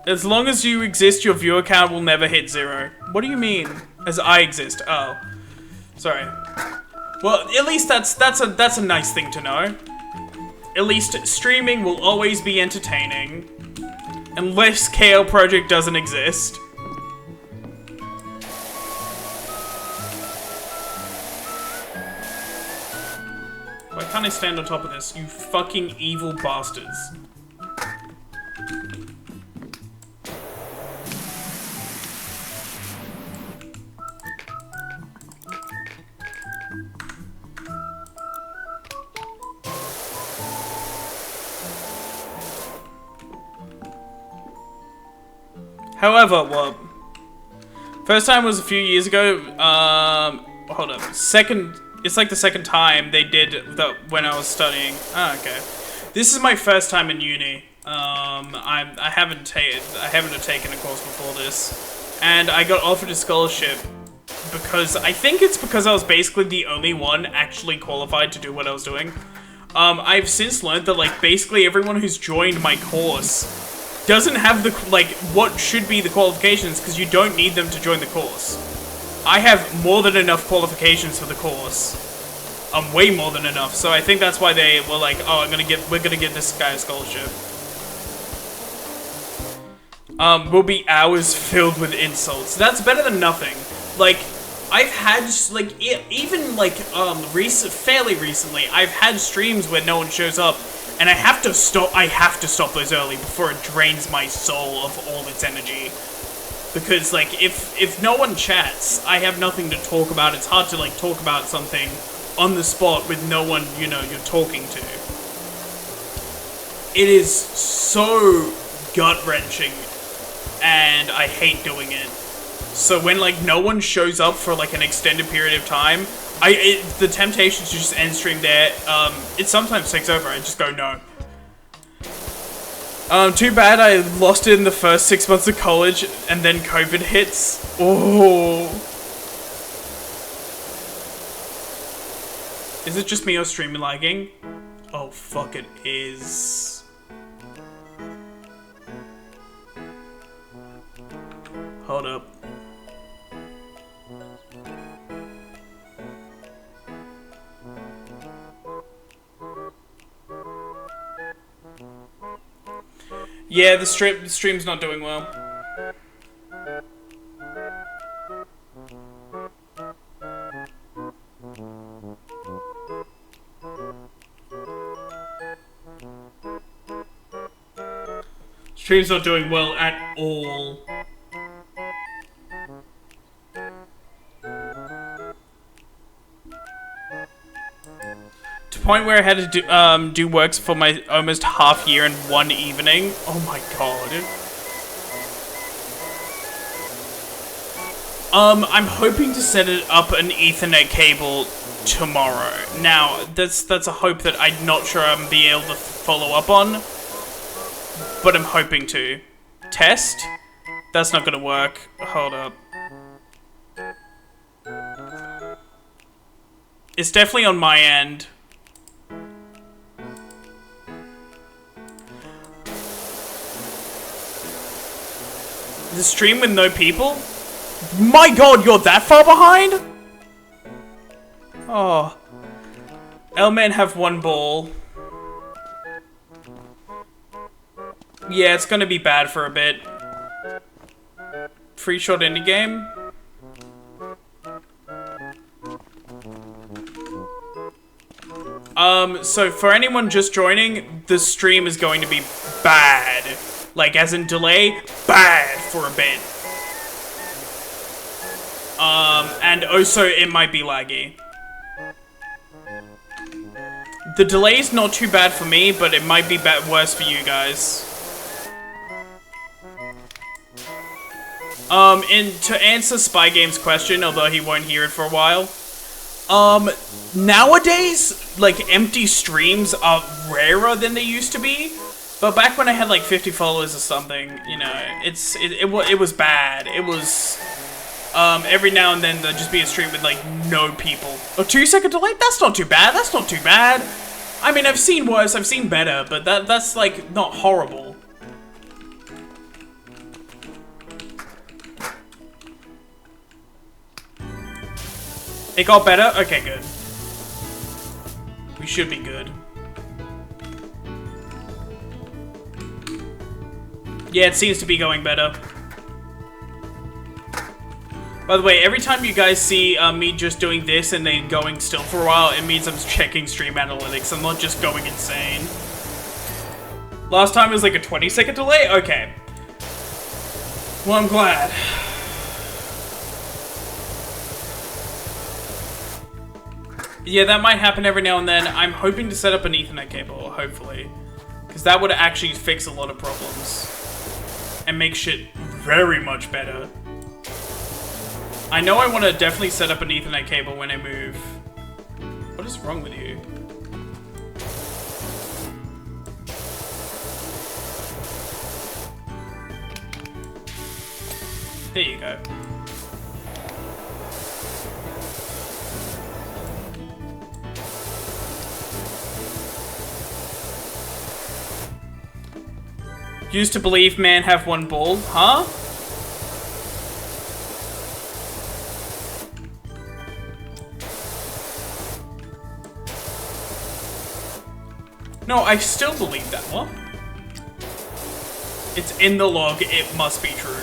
As long as you exist, your viewer count will never hit 0. What do you mean? As I exist? Oh. Sorry. Well, at least that's a nice thing to know. At least streaming will always be entertaining. Unless KL Project doesn't exist. Why can't I stand on top of this? You fucking evil bastards. However, well, first time was a few years ago. Hold up. It's like the second time they did that when I was studying. Ah, okay. This is my first time in uni. I haven't taken a course before this, and I got offered a scholarship because I think it's because I was basically the only one actually qualified to do what I was doing. I've since learned that like basically everyone who's joined my course doesn't have the, like, what should be the qualifications, because you don't need them to join the course. I have more than enough qualifications for the course. Way more than enough, so I think that's why they were like, oh, we're gonna give this guy a scholarship. Will be hours filled with insults. That's better than nothing. Like, I've had, like, even, like, fairly recently, I've had streams where no one shows up, and I have to stop those early before it drains my soul of all its energy. Because, like, if no one chats, I have nothing to talk about. It's hard to, like, talk about something on the spot with no one, you know, you're talking to. It is so gut-wrenching, and I hate doing it. So when, like, no one shows up for, like, an extended period of time, the temptation to just end stream there, it sometimes takes over. I just go, no. Too bad I lost it in the first 6 months of college, and then COVID hits. Oh. Is it just me or stream lagging? Oh, fuck, it is. Hold up. Yeah, the stream's not doing well. Stream's not doing well at all. To the point where I had to do works for my almost half year in one evening. Oh my god. I'm hoping to set it up an Ethernet cable tomorrow. Now, that's a hope that I'm not sure I'm be able to follow up on, but I'm hoping to. Test? That's not gonna work. Hold up. It's definitely on my end. The stream with no people? My god, you're that far behind? Oh. L-men have one ball. Yeah, it's gonna be bad for a bit. Free short indie game? So for anyone just joining, the stream is going to be bad. Like, as in delay, bad for a bit. And also it might be laggy. The delay's not too bad for me, but it might be worse for you guys. To answer Spy Game's question, although he won't hear it for a while, nowadays, like, empty streams are rarer than they used to be. But back when I had like 50 followers or something, you know, it was bad. It was, every now and then there'd just be a stream with like no people. A 2-second delay? That's not too bad. That's not too bad. I mean, I've seen worse, I've seen better, but that's like not horrible. It got better? Okay, good. We should be good. Yeah, it seems to be going better. By the way, every time you guys see me just doing this and then going still for a while, it means I'm checking stream analytics. I'm not just going insane. Last time it was like a 20-second delay? Okay. Well, I'm glad. Yeah, that might happen every now and then. I'm hoping to set up an Ethernet cable, hopefully. Because that would actually fix a lot of problems. And make shit very much better. I know I want to definitely set up an Ethernet cable when I move. What is wrong with you? There you go. Used to believe man have one ball, huh? No, I still believe that one. It's in the log, it must be true.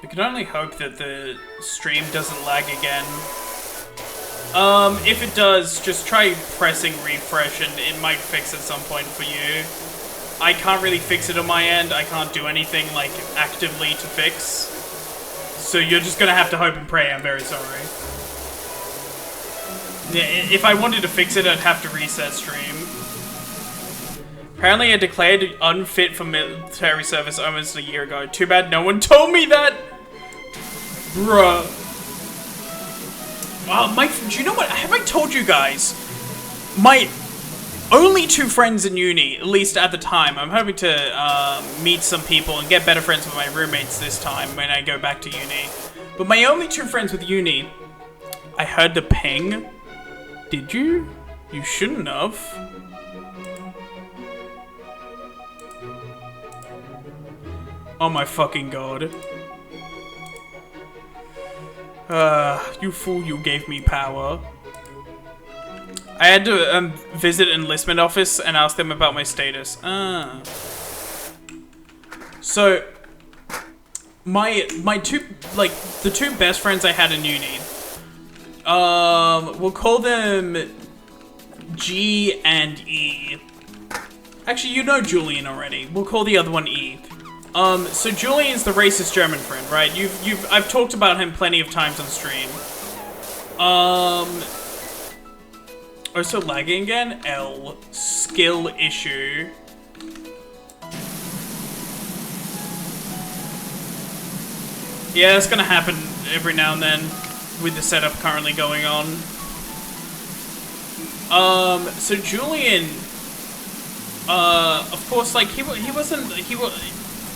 We can only hope that the stream doesn't lag again. If it does, just try pressing refresh and it might fix at some point for you. I can't really fix it on my end. I can't do anything, like, actively to fix. So you're just gonna have to hope and pray. I'm very sorry. Yeah, if I wanted to fix it, I'd have to reset stream. Apparently I declared unfit for military service almost a year ago. Too bad no one told me that! Bruh. Do you know what? Have I told you guys? My only two friends in uni, at least at the time, I'm hoping to meet some people and get better friends with my roommates this time when I go back to uni. But my only two friends with uni, I heard the ping. Did you? You shouldn't have. Oh my fucking god. You fool, you gave me power. I had to visit enlistment office and ask them about my status. So my two, like, the two best friends I had in uni, we'll call them G and E. Actually, you know Julian already. We'll call the other one E. So Julian's the racist German friend, right? I've talked about him plenty of times on stream. Oh, so lagging again? L. Skill issue. Yeah, it's gonna happen every now and then with the setup currently going on. So Julian, of course, like,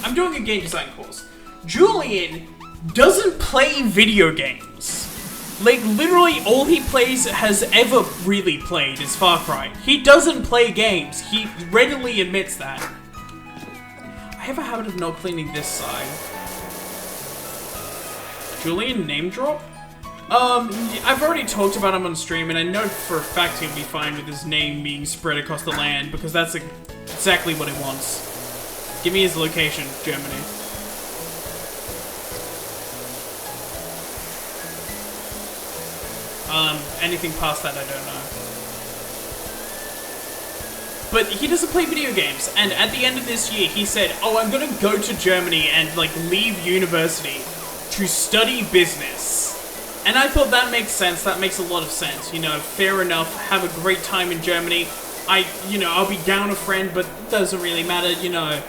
I'm doing a game design course. Julian doesn't play video games. Like, literally all he has ever really played is Far Cry. He doesn't play games. He readily admits that. I have a habit of not cleaning this side. Julian name drop? I've already talked about him on stream, and I know for a fact he'll be fine with his name being spread across the land, because that's exactly what he wants. Give me his location, Germany. Anything past that, I don't know. But he doesn't play video games, and at the end of this year, he said, oh, I'm gonna go to Germany and, like, leave university to study business. And I thought that makes sense, that makes a lot of sense. You know, fair enough, have a great time in Germany. I'll be down a friend, but it doesn't really matter, you know.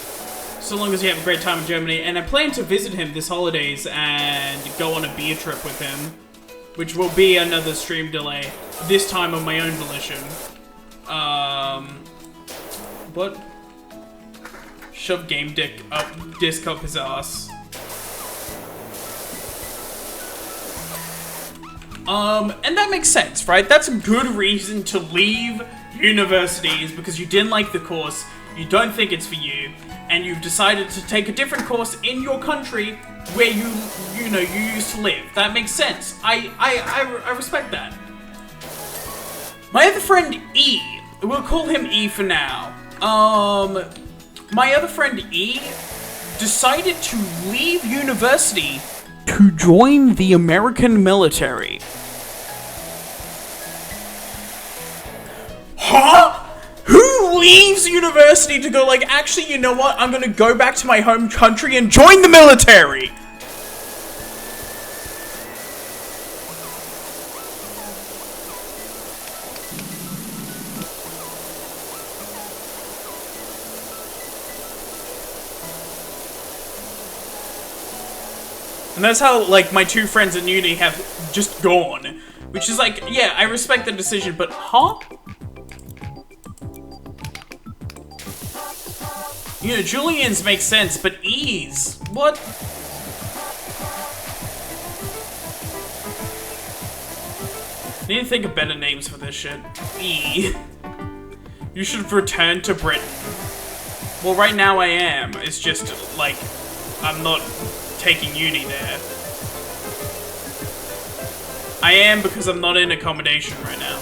So long as you have a great time in Germany. And I plan to visit him this holidays and go on a beer trip with him. Which will be another stream delay. This time on my own volition. What? Shove game disc up his ass. And that makes sense, right? That's a good reason to leave universities because you didn't like the course, you don't think it's for you, and you've decided to take a different course in your country where you used to live. That makes sense. I respect that. My other friend E, we'll call him E for now. My other friend E decided to leave university to join the American military. Huh? Who leaves university to go like, actually, you know what? I'm gonna go back to my home country and join the military. And that's how, like, my two friends in uni have just gone. Which is like, yeah, I respect the decision, but huh? You know, Julian's makes sense, but E's? What? I need to think of better names for this shit. E. You should return to Britain. Well, right now I am. It's just, like, I'm not taking uni there. I am because I'm not in accommodation right now.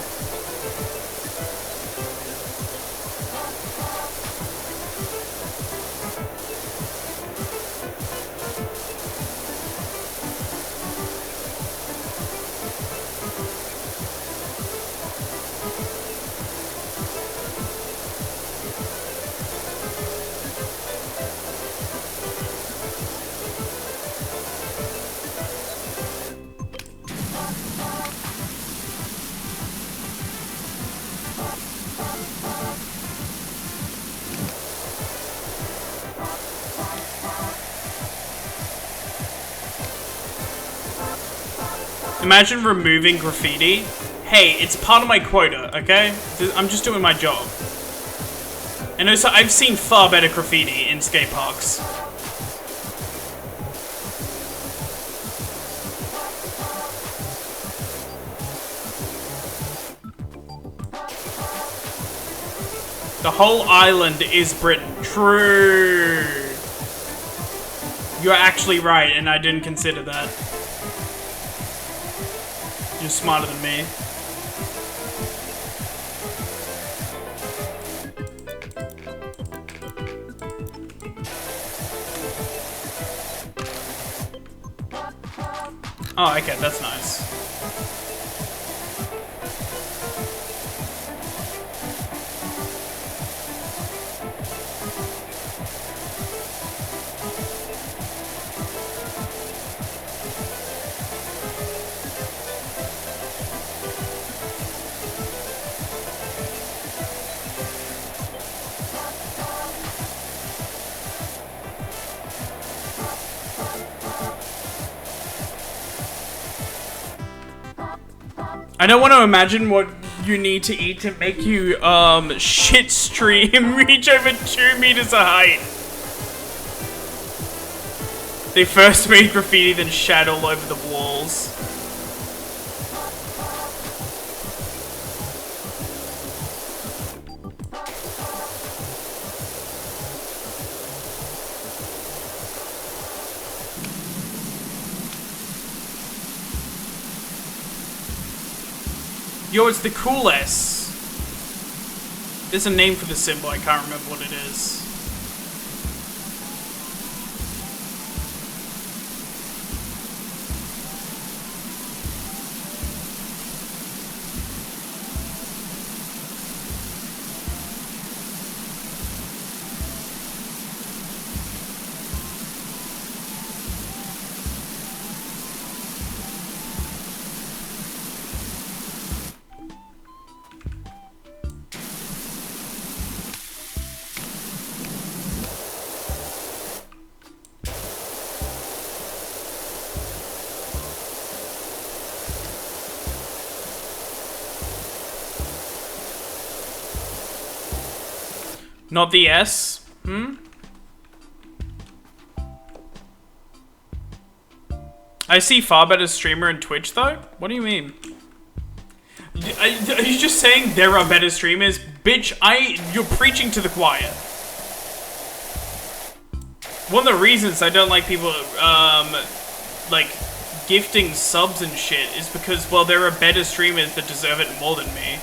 Imagine removing graffiti. Hey, it's part of my quota, okay? I'm just doing my job. And also, I've seen far better graffiti in skate parks. The whole island is Britain. True. You're actually right, and I didn't consider that. You're smarter than me. Oh, okay, that's nice. I don't want to imagine what you need to eat to make you, shit stream reach over 2 meters of height. They first made graffiti, then shat all over the walls. Yo, it's the cool S. There's a name for the symbol, I can't remember what it is. Not the S? I see far better streamer in Twitch though? What do you mean? Are you just saying there are better streamers? Bitch, you're preaching to the choir. One of the reasons I don't like people, like, gifting subs and shit is because, well, there are better streamers that deserve it more than me.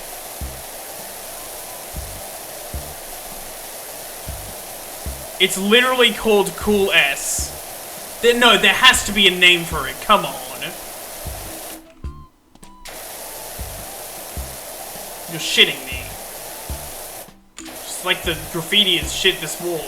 It's literally called Cool S. No, there has to be a name for it. Come on. You're shitting me. Just like the graffiti has shit this wall.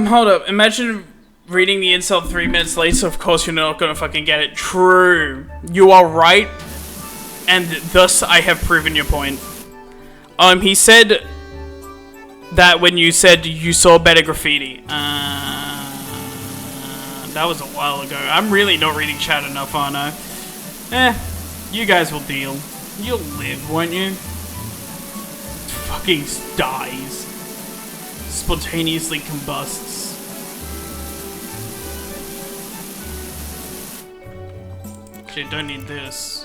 Hold up. Imagine reading the insult 3 minutes late, so of course you're not gonna fucking get it. True. You are right, and thus I have proven your point. He said that when you said you saw better graffiti. That was a while ago. I'm really not reading chat enough, aren't I? You guys will deal. You'll live, won't you? Fucking dies. Spontaneously combusts. Shit, don't need this.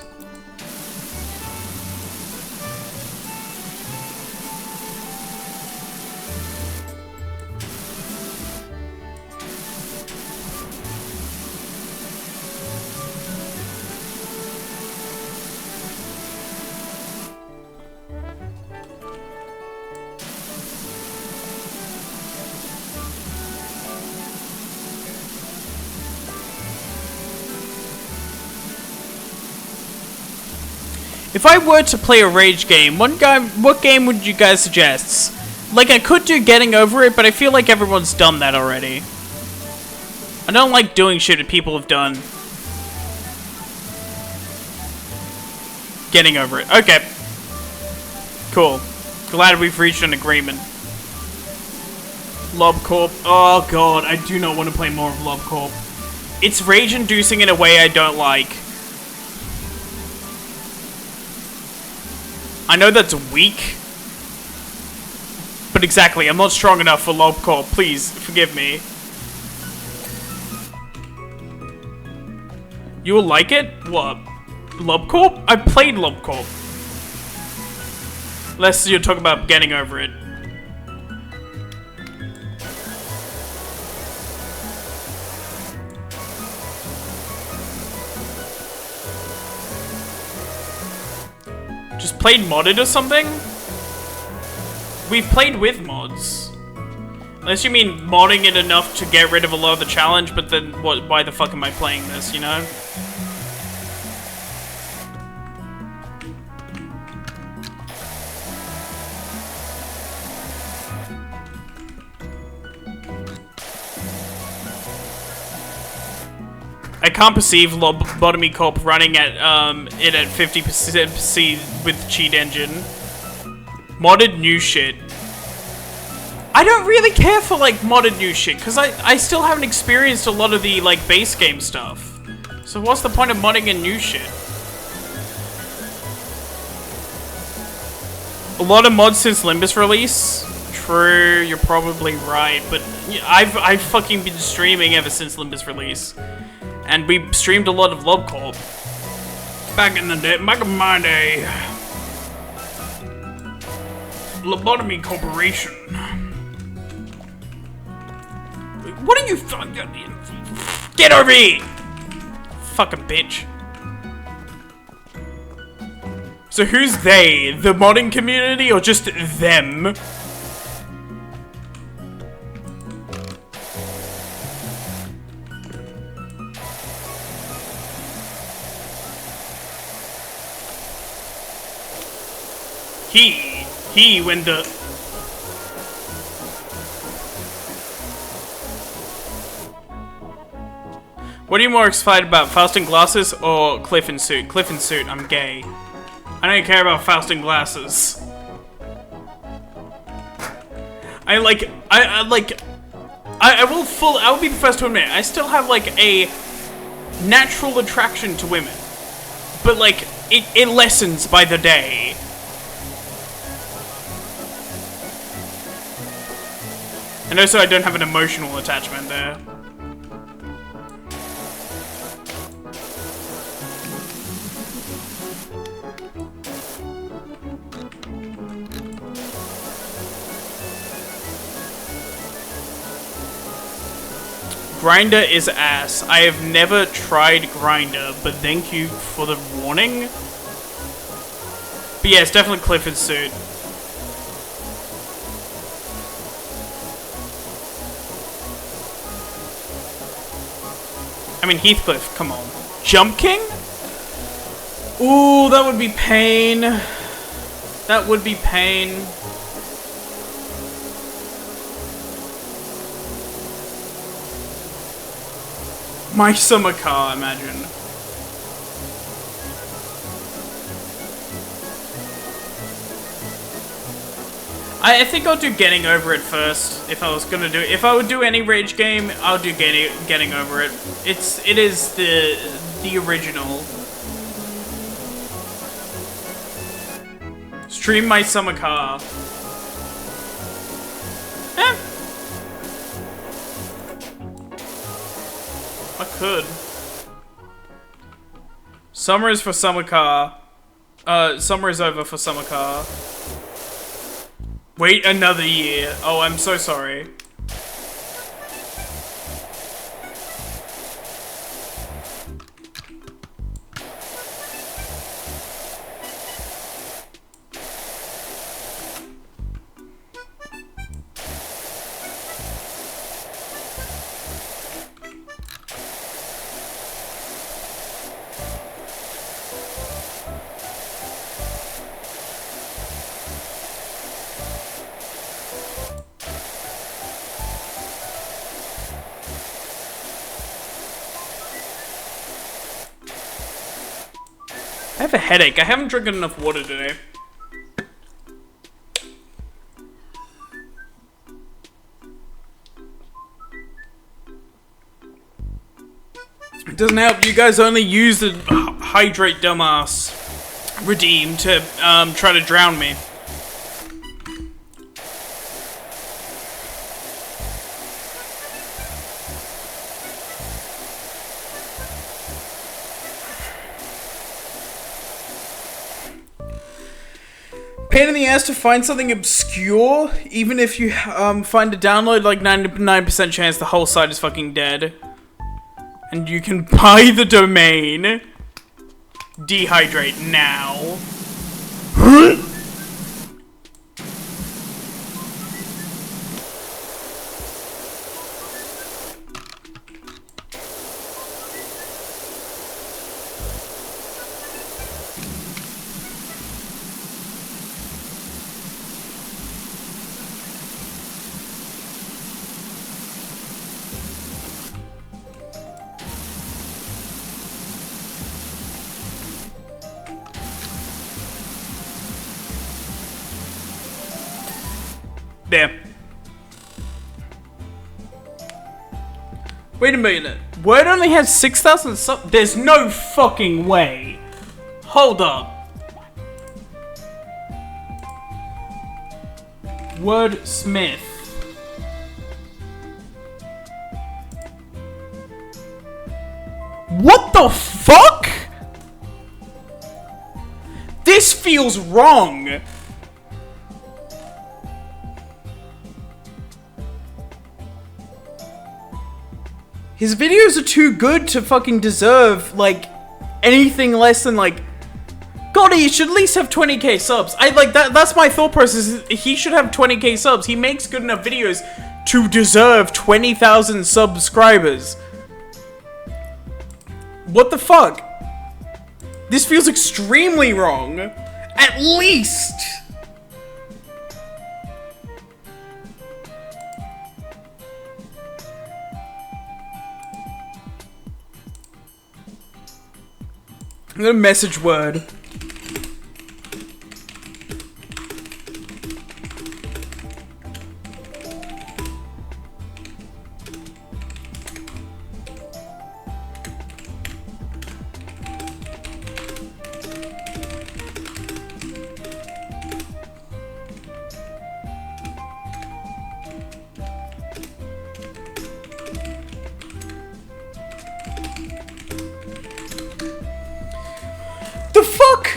If I were to play a rage game, what game would you guys suggest? Like, I could do Getting Over It, but I feel like everyone's done that already. I don't like doing shit that people have done. Getting Over It. Okay. Cool. Glad we've reached an agreement. Lob Corp. Oh god, I do not want to play more of Lob Corp. It's rage-inducing in a way I don't like. I know that's weak, but exactly, I'm not strong enough for Lob Corp. Please, forgive me. You will like it? What? Lob Corp? I played Lob Corp. Unless you're talking about Getting Over It. Just played modded or something? We've played with mods. Unless you mean modding it enough to get rid of a lot of the challenge, but then what? Why the fuck am I playing this, you know? I can't perceive Lobotomy Corp running at it at 50% with cheat engine. Modded new shit. I don't really care for like modded new shit because I still haven't experienced a lot of the like base game stuff. So what's the point of modding in new shit? A lot of mods since Limbus release. True, you're probably right, but I've fucking been streaming ever since Limbus release. And we streamed a lot of Lob Corp. Back in my day. Lobotomy Corporation. What are you get over here! Fucking bitch. So who's they? The modding community or just them? He He when the... What are you more excited about, Faust in glasses or Cliff in suit? Cliff in suit, I'm gay. I don't care about Faust in glasses. I will be the first to admit, I still have like a natural attraction to women. But like, it lessens by the day. And also I don't have an emotional attachment there. Grinder is ass. I have never tried Grinder, but thank you for the warning. But yeah, it's definitely Clifford's suit. I mean, Heathcliff, come on. Jump King? Ooh, that would be pain. That would be pain. My summer car, imagine. I think I'll do Getting Over It first. If I was gonna do, if I would do any rage game, I'll do Getting Over It. It is the original. Stream my summer car. I could. Summer is for summer car. Summer is over for summer car. Wait another year. Oh, I'm so sorry. I have a headache. I haven't drinking enough water today. It doesn't help. You guys only use the hydrate dumbass redeem to try to drown me. Pain in the ass to find something obscure, even if you find a download, like 99% chance the whole site is fucking dead. And you can buy the domain. Dehydrate now. There. Wait a minute. Word only has 6,000 subs. There's no fucking way. Hold up. Word Smith. What the fuck? This feels wrong. His videos are too good to fucking deserve, like, anything less than, like... God, he should at least have 20k subs. That's my thought process. He should have 20k subs. He makes good enough videos to deserve 20,000 subscribers. What the fuck? This feels extremely wrong. At least. I'm gonna message Word. The fuck?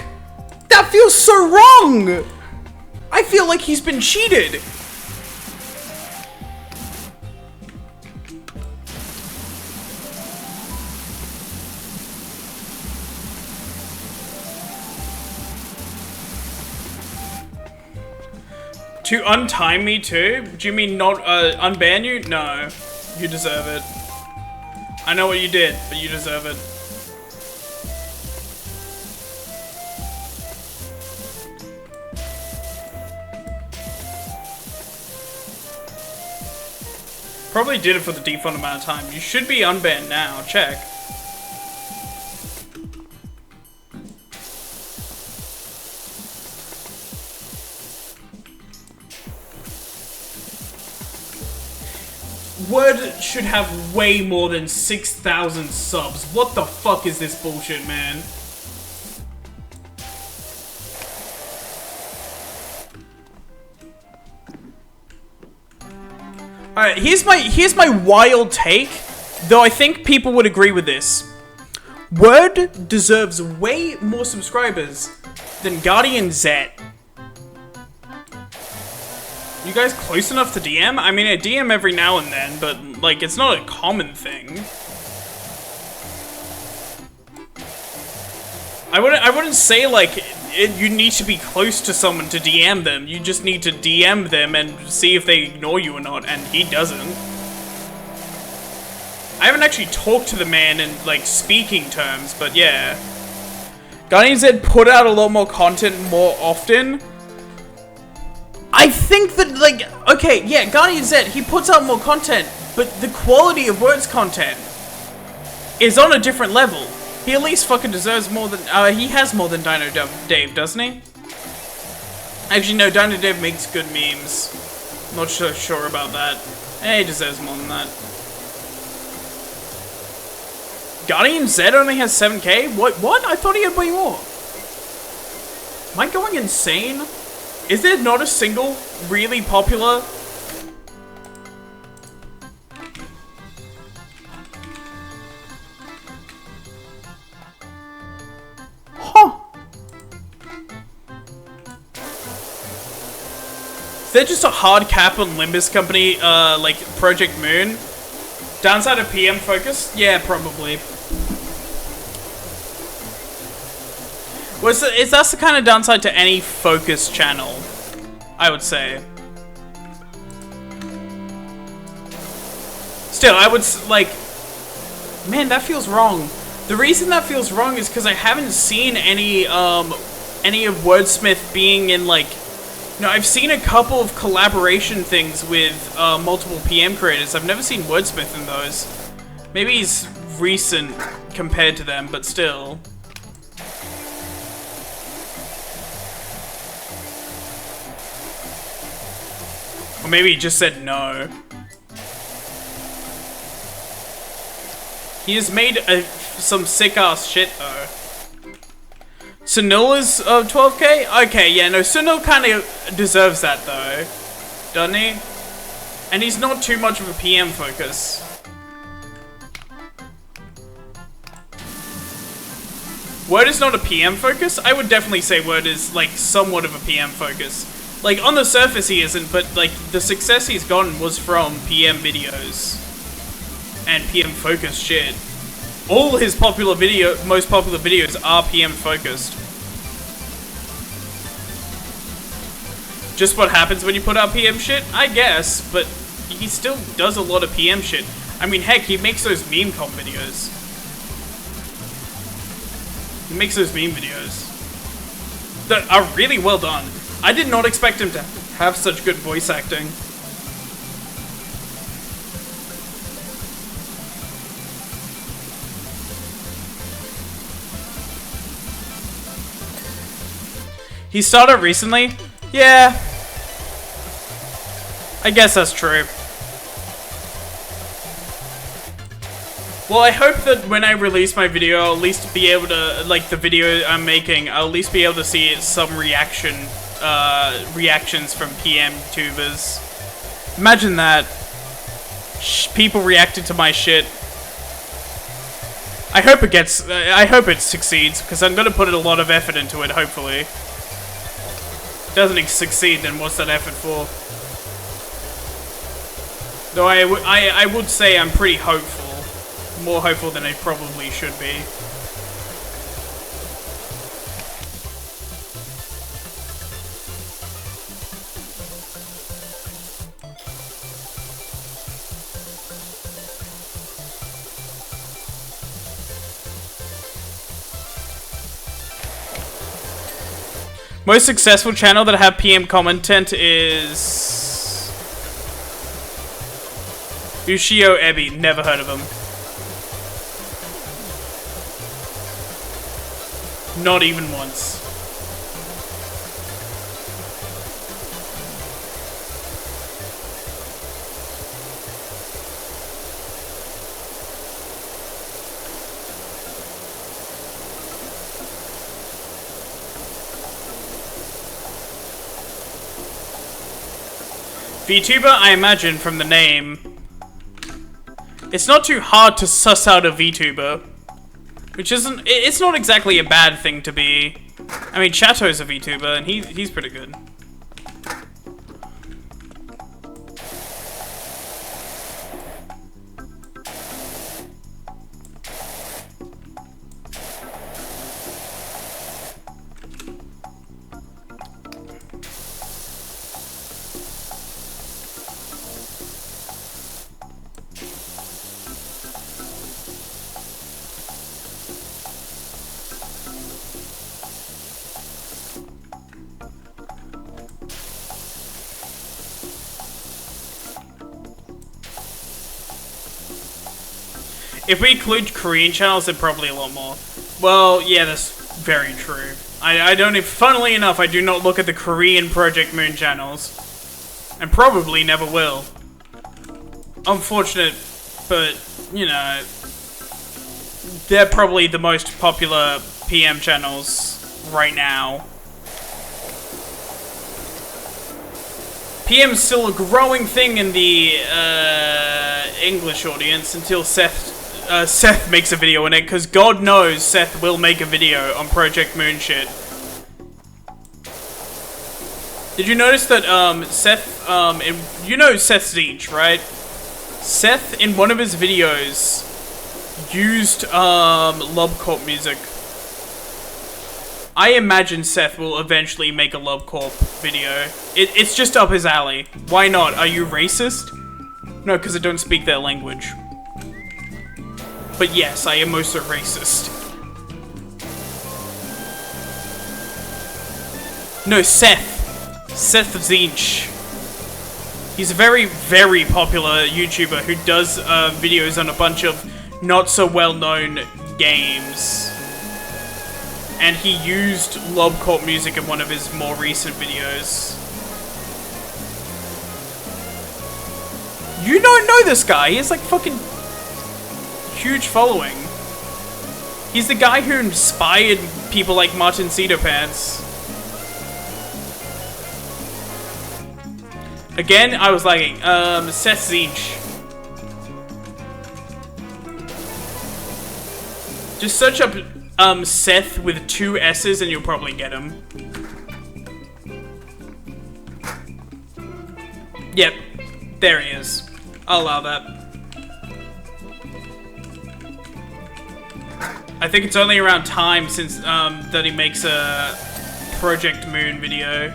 That feels so wrong! I feel like he's been cheated. To untime me too? Do you mean not unban you? No. You deserve it. I know what you did, but you deserve it. Probably did it for the default amount of time. You should be unbanned now. Check. Word should have way more than 6,000 subs. What the fuck is this bullshit, man? Alright, here's my wild take, though I think people would agree with this. Word deserves way more subscribers than Guardian Z. You guys close enough to DM? I mean, I DM every now and then, but, like, it's not a common thing. I wouldn't say, like, you need to be close to someone to DM them. You just need to DM them and see if they ignore you or not, and he doesn't. I haven't actually talked to the man in, like, speaking terms, but yeah. Guardian Z put out a lot more content more often. I think that, like, okay, yeah, Guardian Z, he puts out more content, but the quality of Word's content is on a different level. He at least fucking deserves more than, he has more than Dino Dave, doesn't he? Actually, no, Dino Dave makes good memes. Not so sure about that. He deserves more than that. Guardian Z only has 7k? What? I thought he had way more. Am I going insane? Is there not a single really popular? Huh. Is there just a hard cap on Limbus Company, like Project Moon? Downside of PM focus? Yeah, probably. Well, that's the kind of downside to any focus channel, I would say. Still, I would, like... Man, that feels wrong. The reason that feels wrong is because I haven't seen any of Wordsmith being in, like... You know, I've seen a couple of collaboration things with multiple PM creators. I've never seen Wordsmith in those. Maybe he's recent compared to them, but still... Or maybe he just said no. He has made some sick-ass shit, though. Sunil is 12k? Okay, yeah, no, Sunil kind of deserves that, though. Doesn't he? And he's not too much of a PM focus. Word is not a PM focus? I would definitely say Word is, like, somewhat of a PM focus. Like, on the surface he isn't, but, like, the success he's gotten was from PM videos. And PM focused shit. All his most popular videos are PM focused. Just what happens when you put out PM shit? I guess, but he still does a lot of PM shit. I mean, heck, he makes those meme comp videos. He makes those meme videos that are really well done. I did not expect him to have such good voice acting. He started recently? Yeah. I guess that's true. Well, I hope that when I release my video, I'll at least be able to, like the video I'm making, I'll at least be able to see some reactions from PM tubers. Imagine that. People reacted to my shit. I hope it succeeds, because I'm gonna put a lot of effort into it, hopefully. If it doesn't succeed, then what's that effort for? Though I would say I'm pretty hopeful. More hopeful than I probably should be. Most successful channel that have PM content is Ushio Ebi. Never heard of him. Not even once. VTuber, I imagine from the name. It's not too hard to suss out a VTuber. Which isn't, it's not exactly a bad thing to be. I mean, Chato's a VTuber, and he's pretty good. If we include Korean channels, then probably a lot more. Well, yeah, that's very true. I don't, funnily enough, I do not look at the Korean Project Moon channels. And probably never will. Unfortunate, but, you know, they're probably the most popular PM channels right now. PM's still a growing thing in the English audience until Seth makes a video on it, because God knows Seth will make a video on Project Moon shit. Did you notice that Seth, you know Seth Zinch, right? Seth, in one of his videos, used Lobcorp music. I imagine Seth will eventually make a Lobcorp video. It's just up his alley. Why not? Are you racist? No, because I don't speak their language. But yes, I am also racist. No, Seth. Seth Zinch. He's a very, very popular YouTuber who does videos on a bunch of not so well-known games. And he used Lobcorp music in one of his more recent videos. You don't know this guy. He has like fucking huge following. He's the guy who inspired people like Martin Pants. Again, I was lagging. Seth Zinch. Just search up Seth with 2 S's and you'll probably get him. Yep, there he is. I'll allow that. I think it's only around time since that he makes a Project Moon video.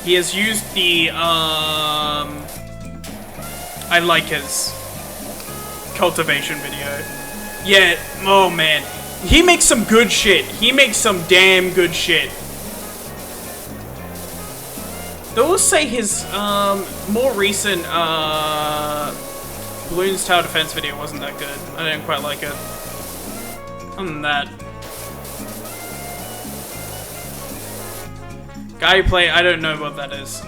He has used the I like his cultivation video. Yeah, oh man. He makes some good shit. He makes some damn good shit. Though we'll say his more recent Bloons Tower Defense video wasn't that good. I didn't quite like it. Other than that. Guy play, I don't know what that is.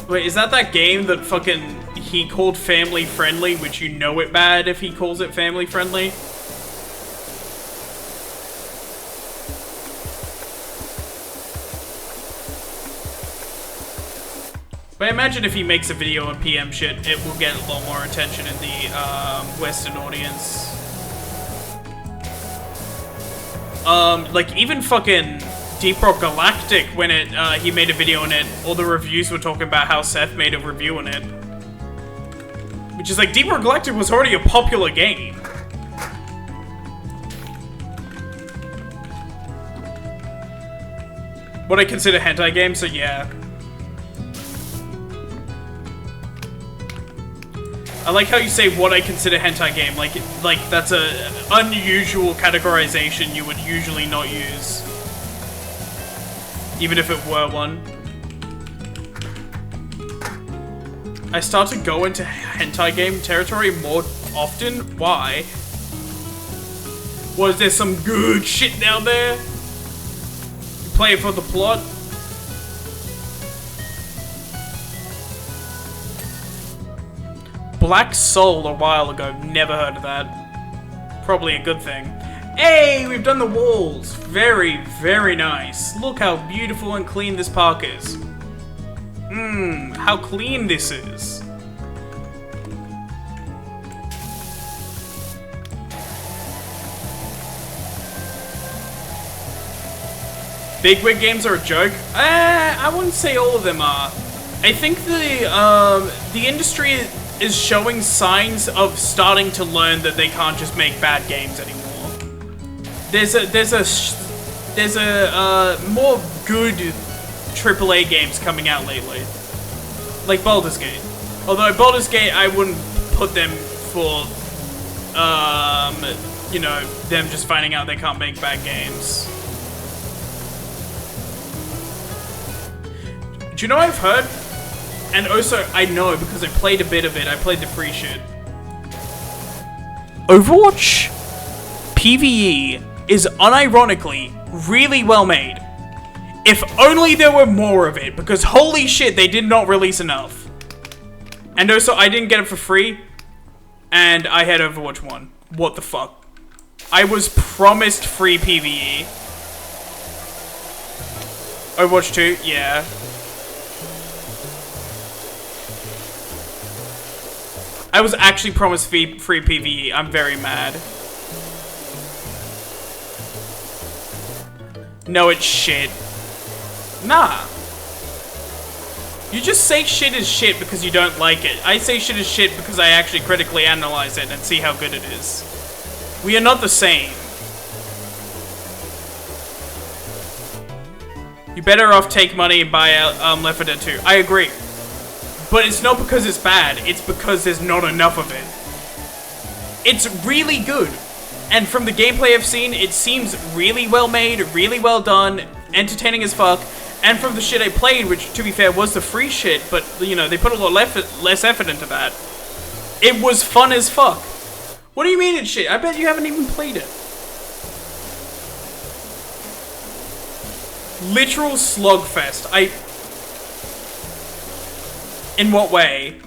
Wait, is that game that fucking he called family friendly, which you know it bad if he calls it family friendly? But imagine if he makes a video on PM shit, it will get a lot more attention in the Western audience. Like even fucking Deep Rock Galactic, when he made a video on it, all the reviews were talking about how Seth made a review on it. Which is like, Deep Rock Galactic was already a popular game. What I consider hentai game, so yeah. I like how you say what I consider hentai game, like that's a unusual categorization you would usually not use. Even if it were one. I start to go into hentai game territory more often. Why? Was there some good shit down there? You play it for the plot? Black Soul a while ago. Never heard of that. Probably a good thing. Hey, we've done the walls. Very, very nice. Look how beautiful and clean this park is. How clean this is. Big Wig games are a joke? I wouldn't say all of them are. I think the industry is showing signs of starting to learn that they can't just make bad games anymore. There's a more good AAA games coming out lately, like Baldur's Gate. Although Baldur's Gate, I wouldn't put them for, you know, them just finding out they can't make bad games. Do you know what I've heard? And also, I know because I played a bit of it. I played the free shit. Overwatch PvE is unironically really well made. If only there were more of it, because holy shit, they did not release enough. And also, I didn't get it for free, and I had Overwatch 1. What the fuck? I was promised free PvE. Overwatch 2, yeah. I was actually promised free PvE. I'm very mad. No, it's shit. Nah. You just say shit is shit because you don't like it. I say shit is shit because I actually critically analyze it and see how good it is. We are not the same. You better off take money and buy out Left 4 Dead 2. I agree. But it's not because it's bad, it's because there's not enough of it. It's really good. And from the gameplay I've seen, it seems really well made, really well done, entertaining as fuck. And from the shit I played, which to be fair was the free shit, but you know, they put a lot less effort into that. It was fun as fuck. What do you mean it's shit? I bet you haven't even played it. Literal slugfest. In what way?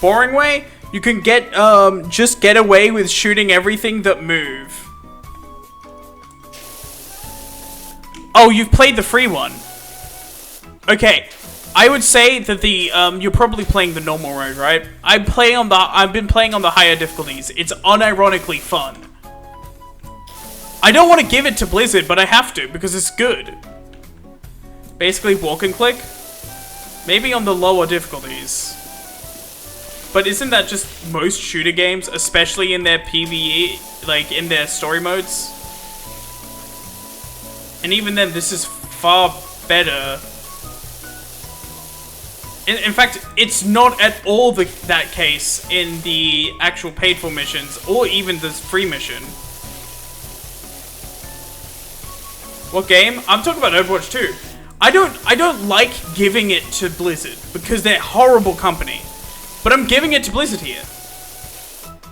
Boring way? You can get, just get away with shooting everything that move. Oh, you've played the free one. Okay, I would say that the, you're probably playing the normal mode, right? I've been playing on the higher difficulties. It's unironically fun. I don't want to give it to Blizzard, but I have to, because it's good. Basically, walk and click. Maybe on the lower difficulties. But isn't that just most shooter games, especially in their PvE, like in their story modes? And even then, this is far better In fact, it's not at all that case in the actual paid-for missions, or even the free mission. What game? I'm talking about Overwatch 2. I don't like giving it to Blizzard, because they're horrible company. But I'm giving it to Blizzard here.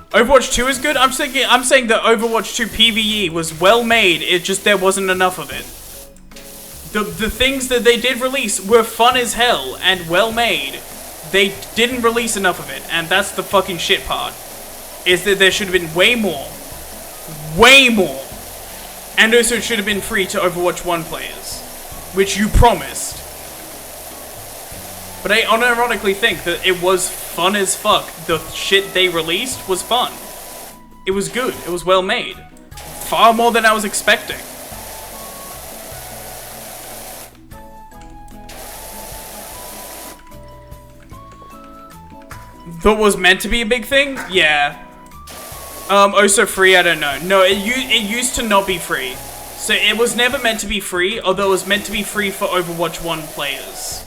Overwatch 2 is good? I'm saying that Overwatch 2 PvE was well made, it just there wasn't enough of it. The things that they did release were fun as hell and well made. They didn't release enough of it, and that's the fucking shit part. Is that there should have been way more. Way more. And also it should have been free to Overwatch 1 players. Which you promised. But I unironically think that it was fun as fuck. The shit they released was fun. It was good. It was well made. Far more than I was expecting. Thought was meant to be a big thing? Yeah. Also free, I don't know. No, it used to not be free. So it was never meant to be free, although it was meant to be free for Overwatch 1 players.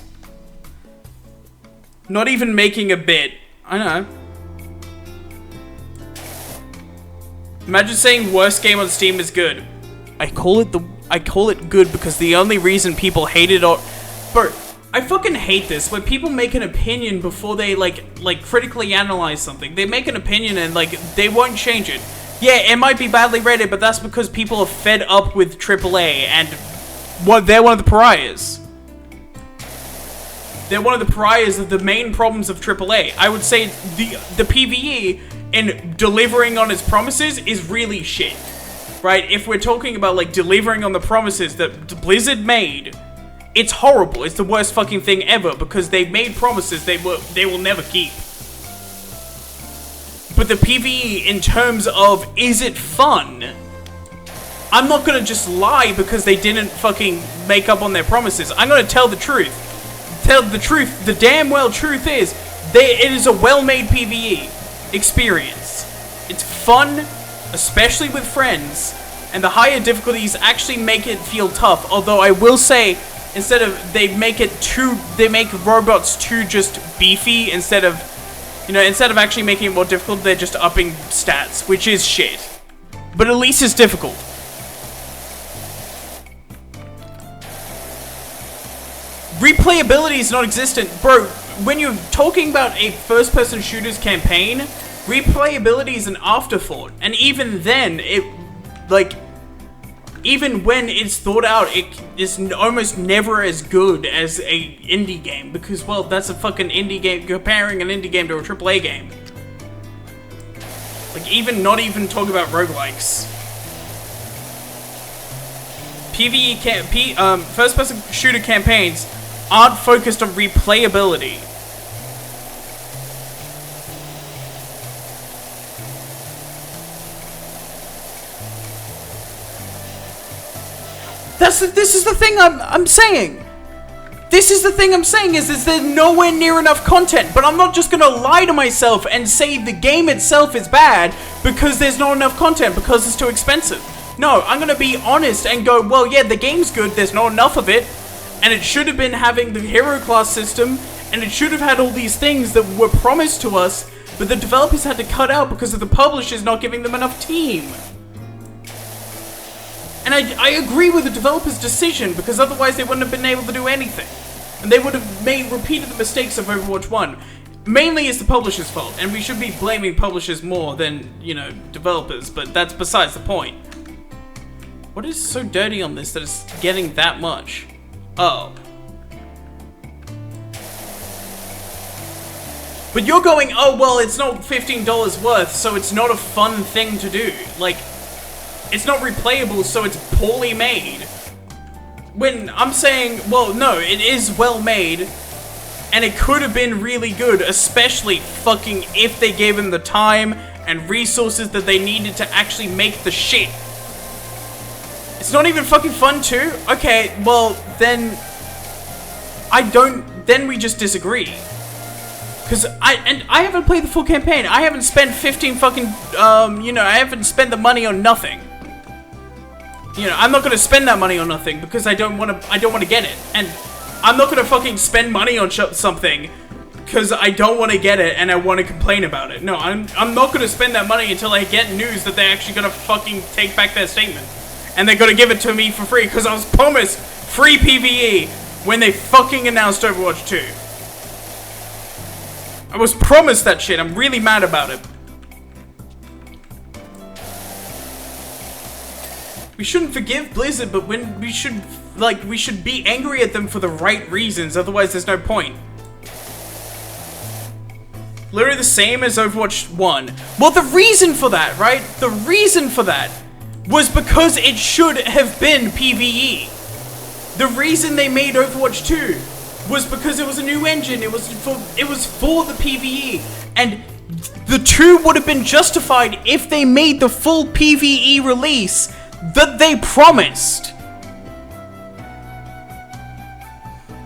Not even making a bit. I know. Imagine saying worst game on Steam is good. I call it good because the only reason people hate it or... Bro, I fucking hate this, when people make an opinion before they, like critically analyze something. They make an opinion and, they won't change it. Yeah, it might be badly rated, but that's because people are fed up with AAA, and they're one of the pariahs. They're one of the pariahs of the main problems of AAA. I would say the PvE in delivering on its promises is really shit. Right? If we're talking about, delivering on the promises that Blizzard made... It's horrible. It's the worst fucking thing ever because they made promises they will never keep. But the PvE in terms of is it fun? I'm not gonna just lie because they didn't fucking make up on their promises. I'm gonna tell the truth. Tell the truth. The damn well truth is it is a well-made PvE experience. It's fun, especially with friends, and the higher difficulties actually make it feel tough. Although I will say, instead of they make robots too just beefy instead of actually making it more difficult, they're just upping stats, which is shit. But at least it's difficult. Replayability is non-existent. Bro, when you're talking about a first-person shooter's campaign, replayability is an afterthought. And even then, even when it's thought out, it is almost never as good as a indie game. Because, well, that's a fucking indie game, comparing an indie game to a AAA game. Not even talking about roguelikes. First-person shooter campaigns aren't focused on replayability. This is the thing I'm saying. This is the thing I'm saying is there's nowhere near enough content, but I'm not just gonna lie to myself and say the game itself is bad because there's not enough content, because it's too expensive. No, I'm gonna be honest and go, well, yeah, the game's good, there's not enough of it, and it should have been having the hero class system, and it should have had all these things that were promised to us, but the developers had to cut out because of the publishers not giving them enough team. And I agree with the developers' decision, because otherwise they wouldn't have been able to do anything. And they would have repeated the mistakes of Overwatch 1. Mainly it's the publisher's fault, and we should be blaming publishers more than, developers, but that's besides the point. What is so dirty on this that it's getting that much? Oh. But you're going, oh, well, it's not $15 worth, so it's not a fun thing to do. It's not replayable, so it's poorly made. When I'm saying, well, no, it is well made, and it could have been really good, especially fucking if they gave them the time and resources that they needed to actually make the shit. It's not even fucking fun too? Okay, well, then then we just disagree. Because I haven't played the full campaign. I haven't spent 15 fucking, I haven't spent the money on nothing. I'm not gonna spend that money on nothing because I don't want to get it. And I'm not gonna fucking spend money on something because I don't want to get it and I want to complain about it. No, I'm not gonna spend that money until I get news that they're actually gonna fucking take back their statement. And they're gonna give it to me for free because I was promised free PvE when they fucking announced Overwatch 2. I was promised that shit. I'm really mad about it. We shouldn't forgive Blizzard, but when we should be angry at them for the right reasons, otherwise there's no point. Literally the same as Overwatch 1. Well, the reason for that, right? The reason for that was because it should have been PvE. The reason they made Overwatch 2 was because it was a new engine. It was for the PvE, and the 2 would have been justified if they made the full PvE release that they promised.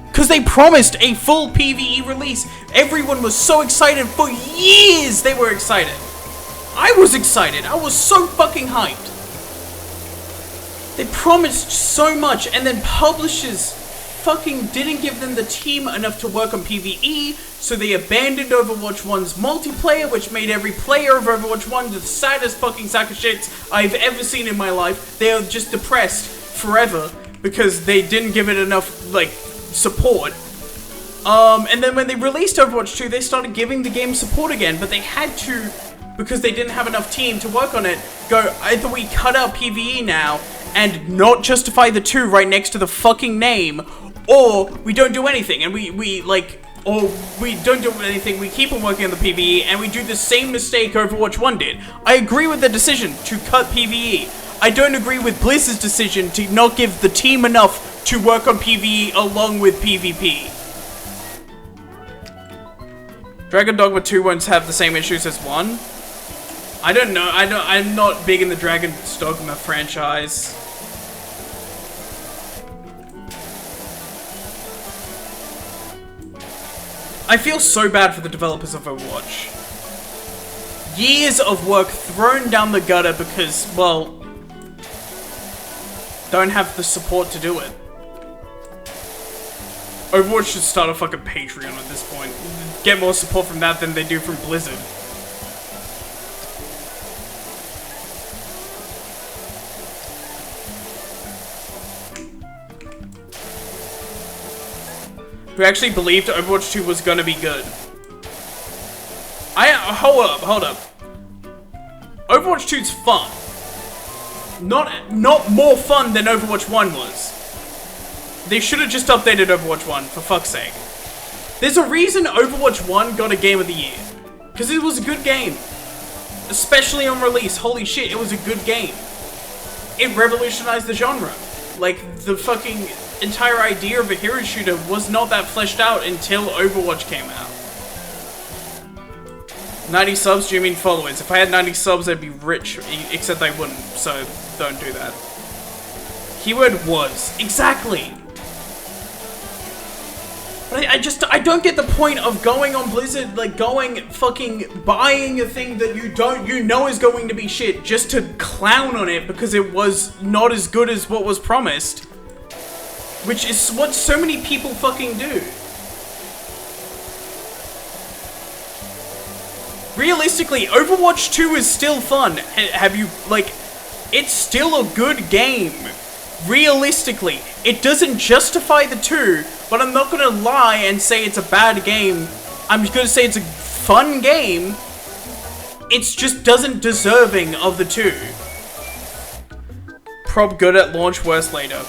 Because they promised a full PvE release. Everyone was so excited for years. They were excited. I was excited. I was so fucking hyped. They promised so much, and then publishers fucking didn't give them the team enough to work on PvE, so they abandoned Overwatch 1's multiplayer, which made every player of Overwatch 1 the saddest fucking sack of shits I've ever seen in my life. They are just depressed forever because they didn't give it enough, like, support. And then when they released Overwatch 2, they started giving the game support again, but they had to, because they didn't have enough team to work on it, go, either we cut out PvE now and not justify the 2 right next to the fucking name, or we don't do anything, and we don't do anything, we keep on working on the PvE, and we do the same mistake Overwatch 1 did. I agree with the decision to cut PvE. I don't agree with Blizzard's decision to not give the team enough to work on PvE along with PvP. Dragon Dogma 2 won't have the same issues as 1. I don't know, I'm not big in the Dragon Dogma franchise. I feel so bad for the developers of Overwatch. Years of work thrown down the gutter because, well, don't have the support to do it. Overwatch should start a fucking Patreon at this point. Get more support from that than they do from Blizzard. Who actually believed Overwatch 2 was gonna be good. Hold up. Overwatch 2's fun. Not more fun than Overwatch 1 was. They should have just updated Overwatch 1, for fuck's sake. There's a reason Overwatch 1 got a Game of the Year. Because it was a good game. Especially on release. Holy shit, it was a good game. It revolutionized the genre. Like, the fucking entire idea of a hero shooter was not that fleshed out until Overwatch came out. 90 subs, do you mean followers? If I had 90 subs, I'd be rich, except I wouldn't, so don't do that. Keyword was. Exactly! But I don't get the point of going on Blizzard, like, buying a thing that you know is going to be shit, just to clown on it because it was not as good as what was promised. Which is what so many people fucking do. Realistically, Overwatch 2 is still fun. Have you, like, it's still a good game. Realistically, it doesn't justify the 2, but I'm not gonna lie and say it's a bad game. I'm gonna say it's a fun game. It's just doesn't deserving of the 2. Prob good at launch, worse later.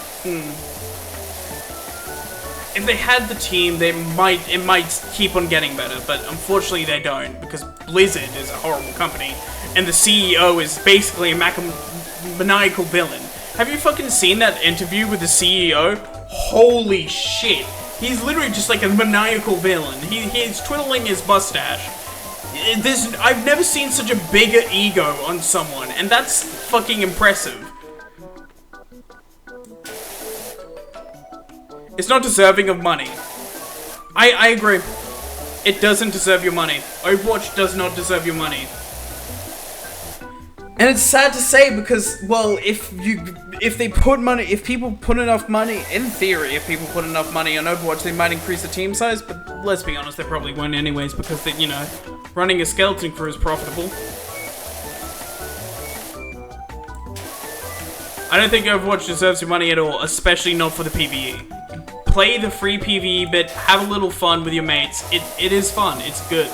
If they had the team, it might keep on getting better, but unfortunately they don't, because Blizzard is a horrible company, and the CEO is basically a maniacal villain. Have you fucking seen that interview with the CEO? Holy shit. He's literally just like a maniacal villain. He's twiddling his mustache. I've never seen such a bigger ego on someone, and that's fucking impressive. It's not deserving of money. I agree. It doesn't deserve your money. Overwatch does not deserve your money. And it's sad to say because, well, if people put enough money, in theory, if people put enough money on Overwatch, they might increase the team size, but let's be honest, they probably won't anyways, because, you know, running a skeleton crew is profitable. I don't think Overwatch deserves your money at all, especially not for the PvE. Play the free PvE bit, have a little fun with your mates. It is fun, it's good.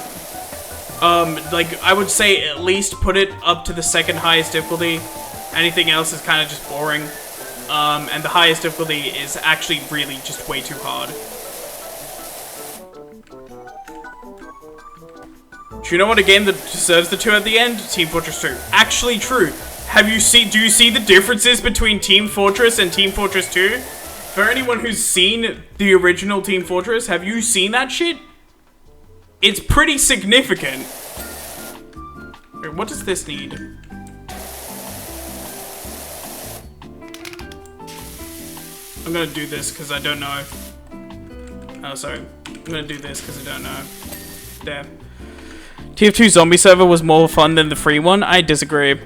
Like, I would say at least put it up to the second highest difficulty. Anything else is kind of just boring. And the highest difficulty is actually really just way too hard. Do you know what a game that deserves the 2 at the end? Team Fortress 2. Actually true. Do you see the differences between Team Fortress and Team Fortress 2? For anyone who's seen the original Team Fortress, have you seen that shit? It's pretty significant. Wait, what does this need? I'm gonna do this because I don't know. Oh, sorry. I'm gonna do this because I don't know. There. TF2 zombie server was more fun than the free one? I disagree.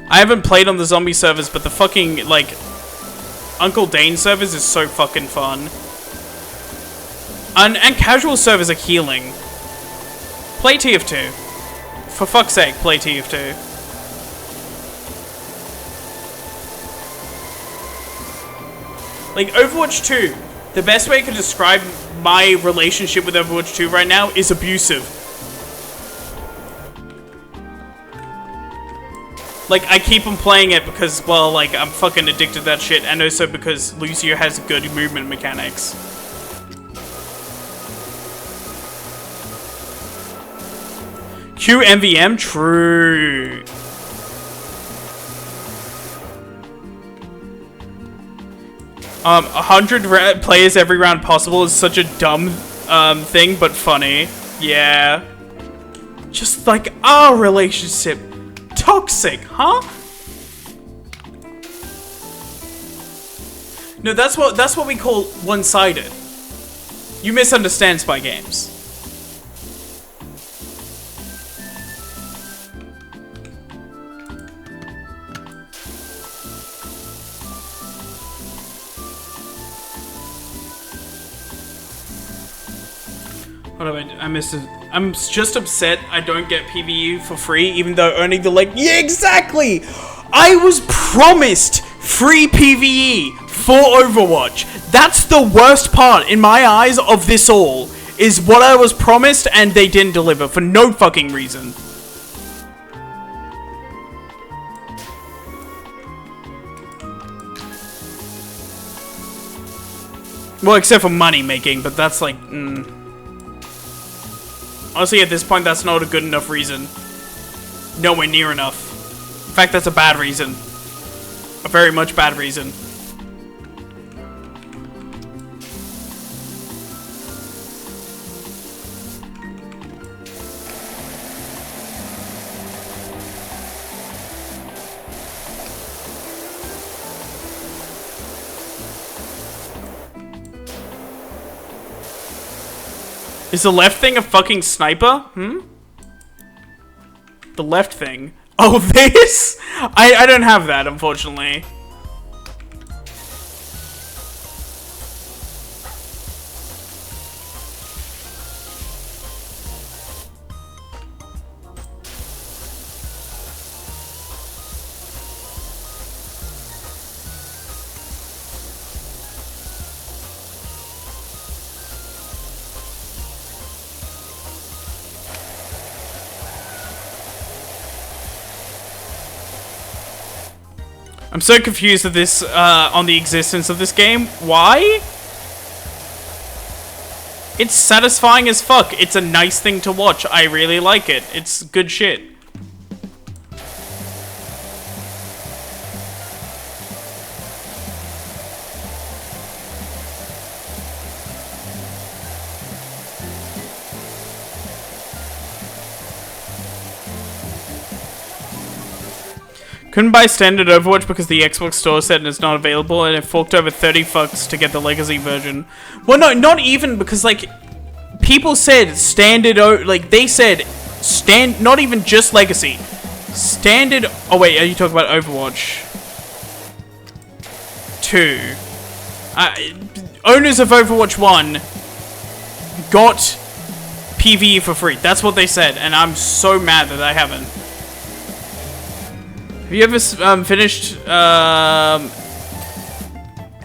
I haven't played on the zombie servers, but the fucking, like, Uncle Dane servers is so fucking fun. And casual servers are healing. Play TF2. For fuck's sake, play TF2. Like, Overwatch 2, the best way I could describe my relationship with Overwatch 2 right now is abusive. Like, I keep on playing it because, well, like, I'm fucking addicted to that shit, and also because Lucio has good movement mechanics. QMVM? True. Um, 100 players every round possible is such a dumb, thing, but funny. Yeah. Just like our relationship. Toxic, huh? No, that's what we call one-sided. You misunderstand Spy Games. What have I missed it. I'm just upset I don't get PvE for free, even though earning the yeah, exactly! I was promised free PvE for Overwatch. That's the worst part, in my eyes, of this all, is what I was promised and they didn't deliver for no fucking reason. Well, except for money making, but that's like, Honestly, at this point, that's not a good enough reason. Nowhere near enough. In fact, that's a bad reason. A very much bad reason. Is the left thing a fucking sniper? The left thing? Oh, this? I don't have that, unfortunately. I'm so confused with this, on the existence of this game. Why? It's satisfying as fuck. It's a nice thing to watch. I really like it. It's good shit. Couldn't buy standard Overwatch because the Xbox Store said it's not available, and it forked over 30 fucks to get the Legacy version. Well, no, not even, because, like, people said standard, like, they said not even just Legacy. Standard... Oh, wait, are you talking about Overwatch 2? Owners of Overwatch 1 got PvE for free. That's what they said, and I'm so mad that I haven't. Have you ever finished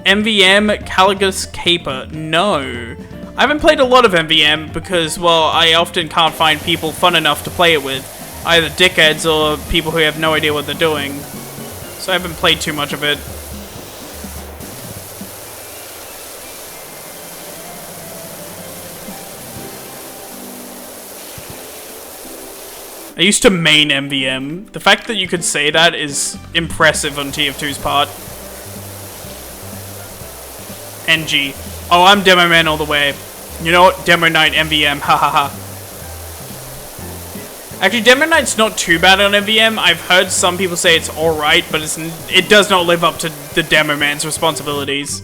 MVM Caligus Caper? No. I haven't played a lot of MVM because, well, I often can't find people fun enough to play it with. Either dickheads or people who have no idea what they're doing. So I haven't played too much of it. I used to main MVM. The fact that you could say that is impressive on TF2's part. NG. Oh, I'm Demo Man all the way. You know what? Demo Knight MVM. Hahaha. Actually, Demo Knight's not too bad on MVM. I've heard some people say it's alright, but it does not live up to the Demo Man's responsibilities.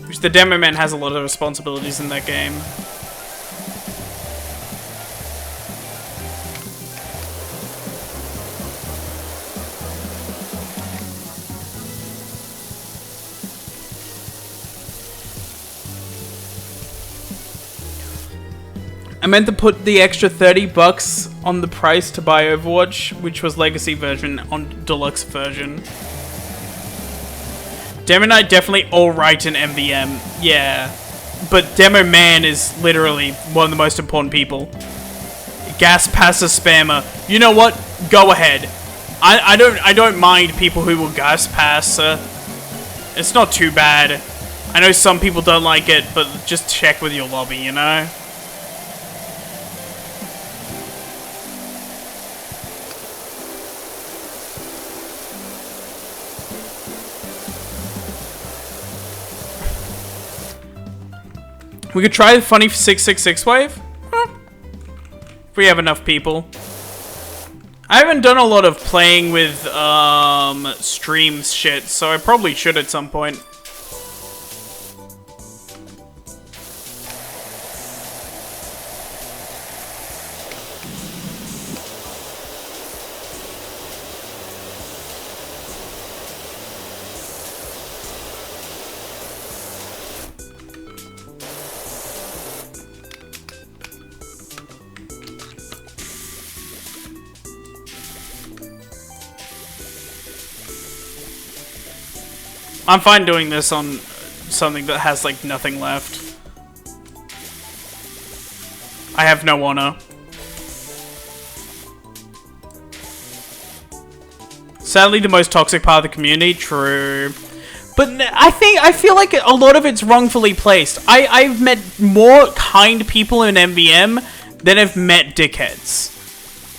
Which the Demo Man has a lot of responsibilities in that game. I meant to put the extra $30 on the price to buy Overwatch, which was Legacy version, on Deluxe version. Demo Knight definitely alright in MVM, yeah. But Demo Man is literally one of the most important people. Gas Passer Spammer. You know what? Go ahead. I don't mind people who will Gas Pass. It's not too bad. I know some people don't like it, but just check with your lobby, you know? We could try the funny 666 wave. If we have enough people. I haven't done a lot of playing with streams shit, so I probably should at some point. I'm fine doing this on something that has, like, nothing left. I have no honor. Sadly, the most toxic part of the community, true. But I feel like a lot of it's wrongfully placed. I've met more kind people in MVM than I've met dickheads.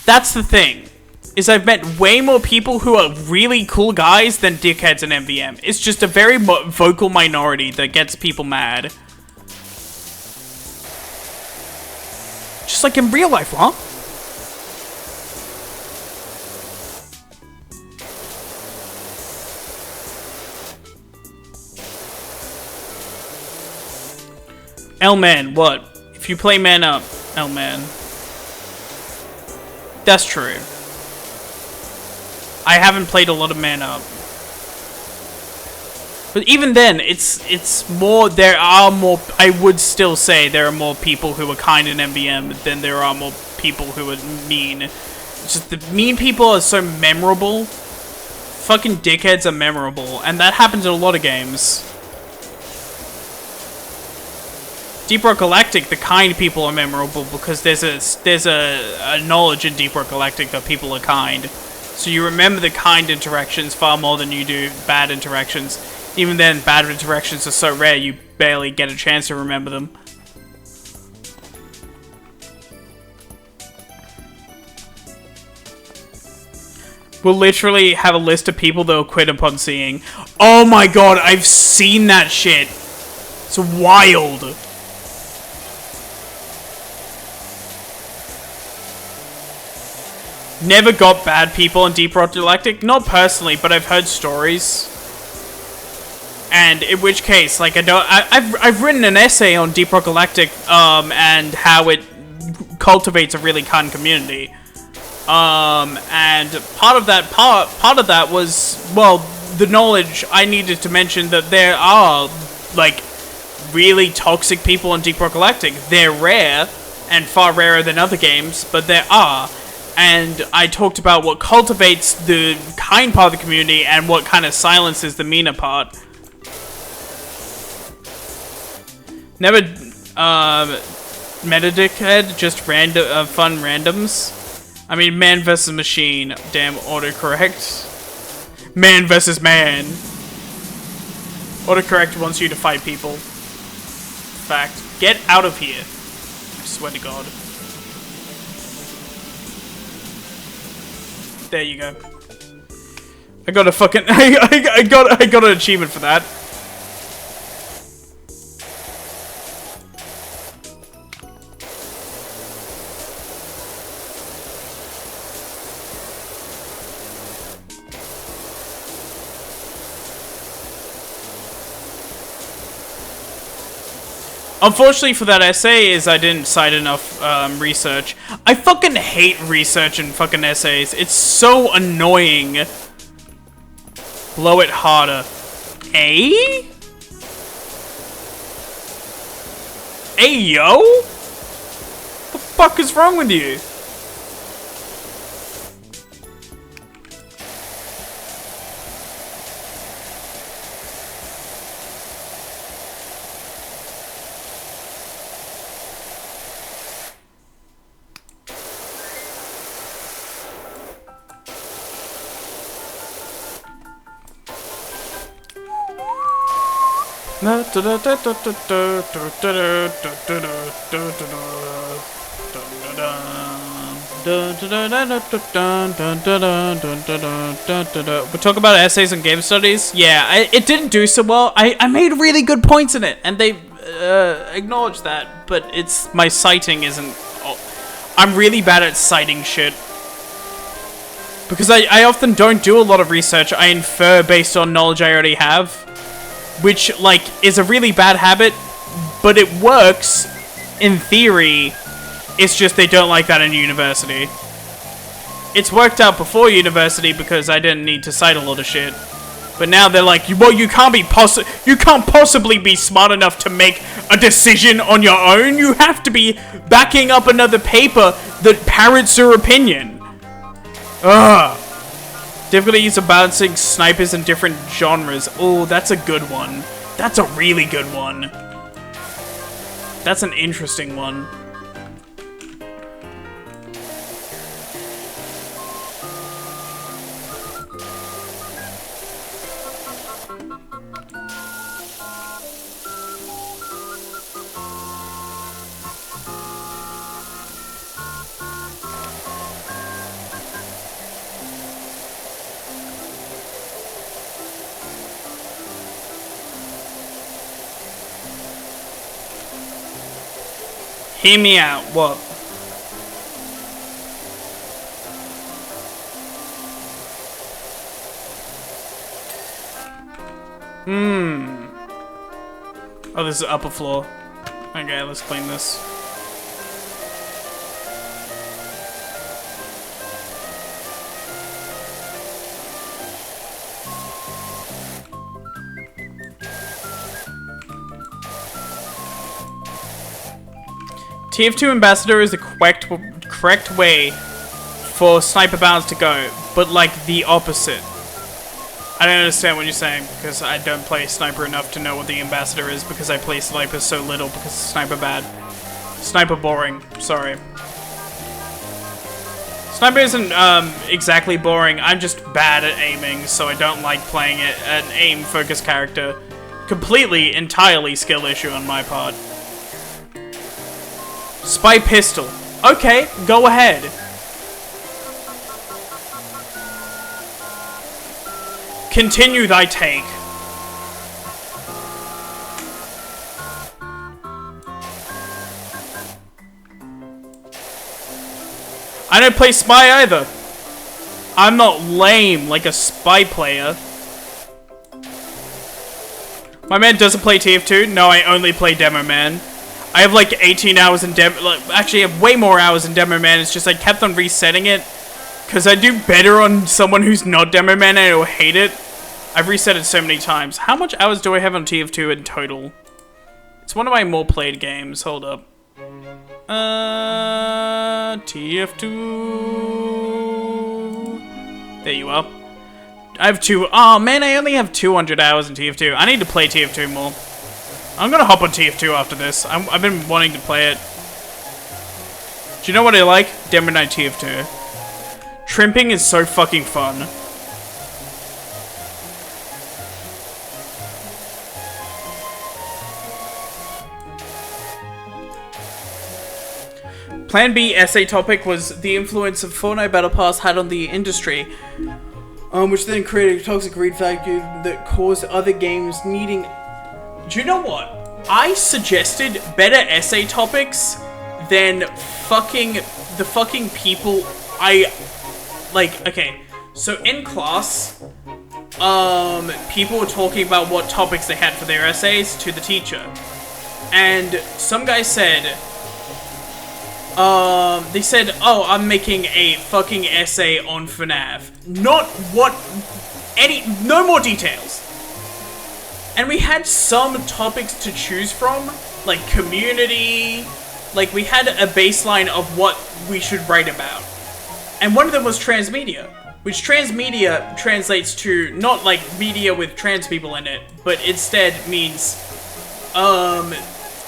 That's the thing. Is I've met way more people who are really cool guys than dickheads in MVM. It's just a very vocal minority that gets people mad. Just like in real life, huh? L-Man, what? If you play Man Up, L-Man. That's true. I haven't played a lot of Man Up. But even then, it's more, there are more, I would still say there are more people who are kind in MVM than there are more people who are mean. It's just the mean people are so memorable. Fucking dickheads are memorable, and that happens in a lot of games. Deep Rock Galactic, the kind people are memorable because there's a knowledge in Deep Rock Galactic that people are kind. So you remember the kind interactions far more than you do bad interactions. Even then, bad interactions are so rare you barely get a chance to remember them. We'll literally have a list of people that will quit upon seeing. Oh my god, I've seen that shit. It's wild. Never got bad people in Deep Rock Galactic. Not personally, but I've heard stories. And in which case, like, I've written an essay on Deep Rock Galactic, and how it cultivates a really kind community. And part of that was, well, the knowledge I needed to mention that there are, like, really toxic people in Deep Rock Galactic. They're rare, and far rarer than other games, but there are. And I talked about what cultivates the kind part of the community and what kind of silences the meaner part. Never, Metadickhead, just random, fun randoms. I mean, man versus machine. Damn, autocorrect. Man versus man. Autocorrect wants you to fight people. Fact. Get out of here. I swear to God. There you go. I got a fucking... I got an achievement for that. Unfortunately for that essay is I didn't cite enough research. I fucking hate research in fucking essays. It's so annoying. Blow it harder. Eh? Hey, yo? What the fuck is wrong with you? We talk about essays and game studies. Yeah, it didn't do so well. I made really good points in it, and they acknowledged that. But it's my citing isn't. I'm really bad at citing shit because I often don't do a lot of research. I infer based on knowledge I already have, which like is a really bad habit, but it works in theory. It's just they don't like that in university. It's worked out before university because I didn't need to cite a lot of shit. But now they're like, well, you can't possibly be smart enough to make a decision on your own. You have to be backing up another paper that parrots your opinion. Ugh. Difficulties of balancing snipers in different genres. Oh, that's a good one. That's a really good one. That's an interesting one. Hear me out, what? Oh, this is the upper floor. Okay, let's clean this. TF2 Ambassador is the correct way for sniper balance to go, but like the opposite. I don't understand what you're saying, because I don't play sniper enough to know what the ambassador is, because I play sniper so little, because sniper bad. Sniper boring, sorry. Sniper isn't exactly boring, I'm just bad at aiming, so I don't like playing it an aim-focused character. Completely, entirely skill issue on my part. Spy pistol. Okay, go ahead. Continue thy take. I don't play spy either. I'm not lame like a spy player. My man doesn't play TF2. No, I only play Demo Man. I have like 18 hours in Demo, actually I have way more hours in Demo Man, it's just I kept on resetting it Because I do better on someone who's not Demo Man and I'll hate it. I've reset it so many times. How much hours do I have on TF2 in total? It's one of my more played games. Hold up. TF2. There you are. I have 2. Oh man, I only have 200 hours in TF2. I need to play TF2 more. I'm gonna hop on TF2 after this. I've been wanting to play it. Do you know what I like? Demo Night TF2. Trimping is so fucking fun. Plan B essay topic was the influence of Fortnite Battle Pass had on the industry, which then created a toxic greed factor that caused other games needing... Do you know what? I suggested better essay topics than the fucking people I... Like, okay, so in class, people were talking about what topics they had for their essays to the teacher. And some guy said... they said, oh, I'm making a fucking essay on FNAF. Not what... No more details. And we had some topics to choose from, like community, like we had a baseline of what we should write about. And one of them was transmedia, which transmedia translates to not like media with trans people in it, but instead means,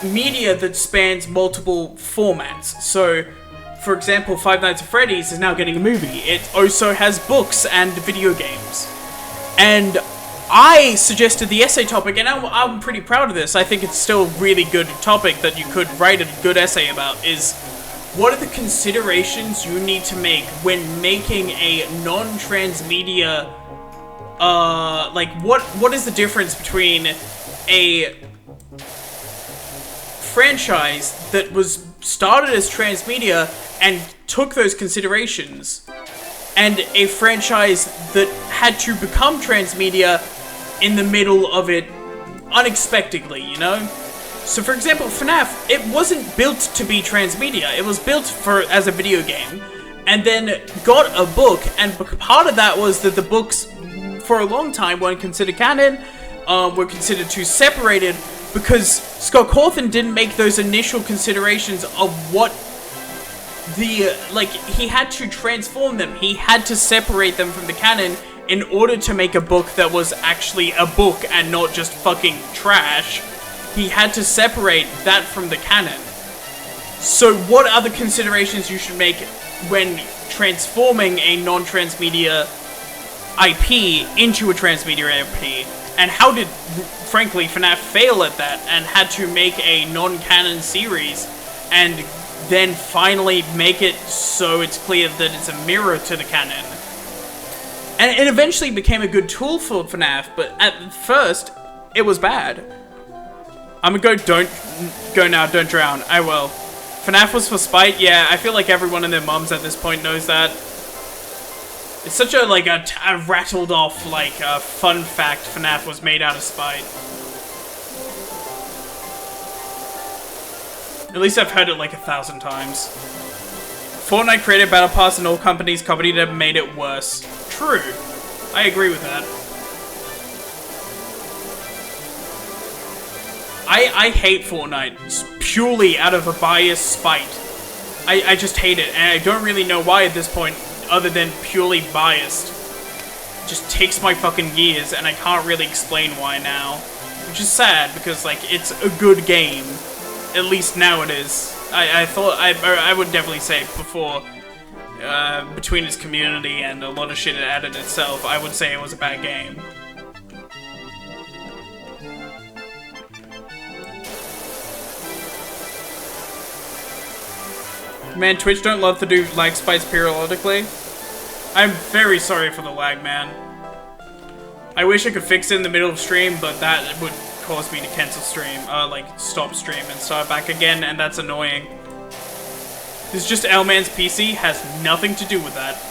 media that spans multiple formats. So, for example, Five Nights at Freddy's is now getting a movie. It also has books and video games. And I suggested the essay topic, and I'm pretty proud of this. I think it's still a really good topic that you could write a good essay about, is what are the considerations you need to make when making a non-transmedia, like, what is the difference between a franchise that was started as transmedia and took those considerations, and a franchise that had to become transmedia in the middle of it unexpectedly, you know? So for example, FNAF, it wasn't built to be transmedia, it was built as a video game, and then got a book, and part of that was that the books, for a long time, weren't considered canon, were considered too separated, because Scott Cawthon didn't make those initial considerations of what the, like, he had to transform them, he had to separate them from the canon in order to make a book that was actually a book and not just fucking trash. He had to separate that from the canon. So what are the considerations you should make when transforming a non-transmedia IP into a transmedia IP? And how did, frankly, FNAF fail at that and had to make a non-canon series and then finally make it so it's clear that it's a mirror to the canon? And it eventually became a good tool for FNAF, but at first, it was bad. I'm gonna don't drown. I will. FNAF was for spite? Yeah, I feel like everyone and their mums at this point knows that. It's such a, like, a rattled off, like, fun fact FNAF was made out of spite. At least I've heard it like 1,000 times. Fortnite created Battle Pass and all companies copied it and made it worse. True. I agree with that. I hate Fortnite purely out of a biased spite. I just hate it, and I don't really know why at this point, other than purely biased. It just takes my fucking gears, and I can't really explain why now. Which is sad, because, like, it's a good game. At least now it is. I thought, I would definitely say before, between its community and a lot of shit it added itself, I would say it was a bad game. Man, Twitch don't love to do lag spikes periodically. I'm very sorry for the lag, man. I wish I could fix it in the middle of stream, but that would cause me to cancel stream, like, stop stream and start back again, and that's annoying. This is just L-Man's PC, has nothing to do with that.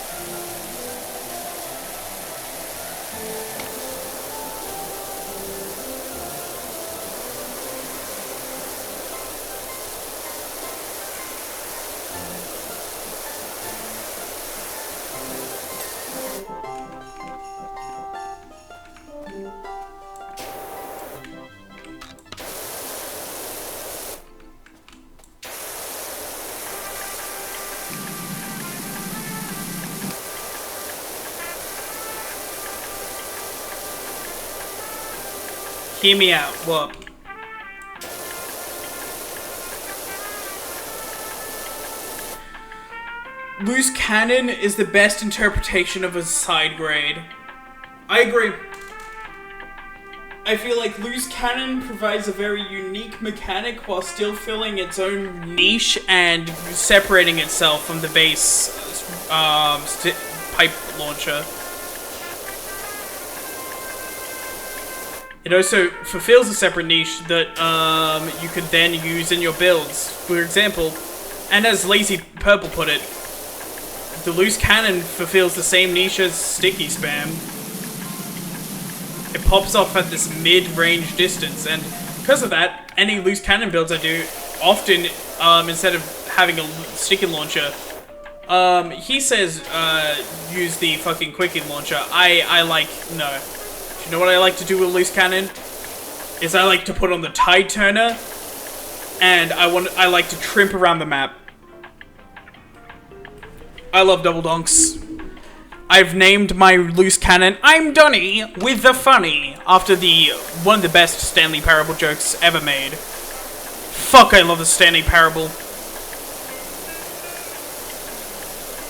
Hear me out. What? Loose cannon is the best interpretation of a side grade. I agree. I feel like loose cannon provides a very unique mechanic while still filling its own niche and separating itself from the base pipe launcher. It also fulfills a separate niche that you could then use in your builds. For example, and as Lazy Purple put it, the loose cannon fulfills the same niche as sticky spam. It pops off at this mid-range distance, and because of that, any loose cannon builds I do, often, instead of having a sticky launcher, he says, use the fucking quickie launcher. I like, no. Do you know what I like to do with loose cannon? Is I like to put on the tide turner, and I like to trimp around the map. I love double donks. I've named my loose cannon I'm Donny with the funny after one of the best Stanley Parable jokes ever made. Fuck, I love the Stanley Parable.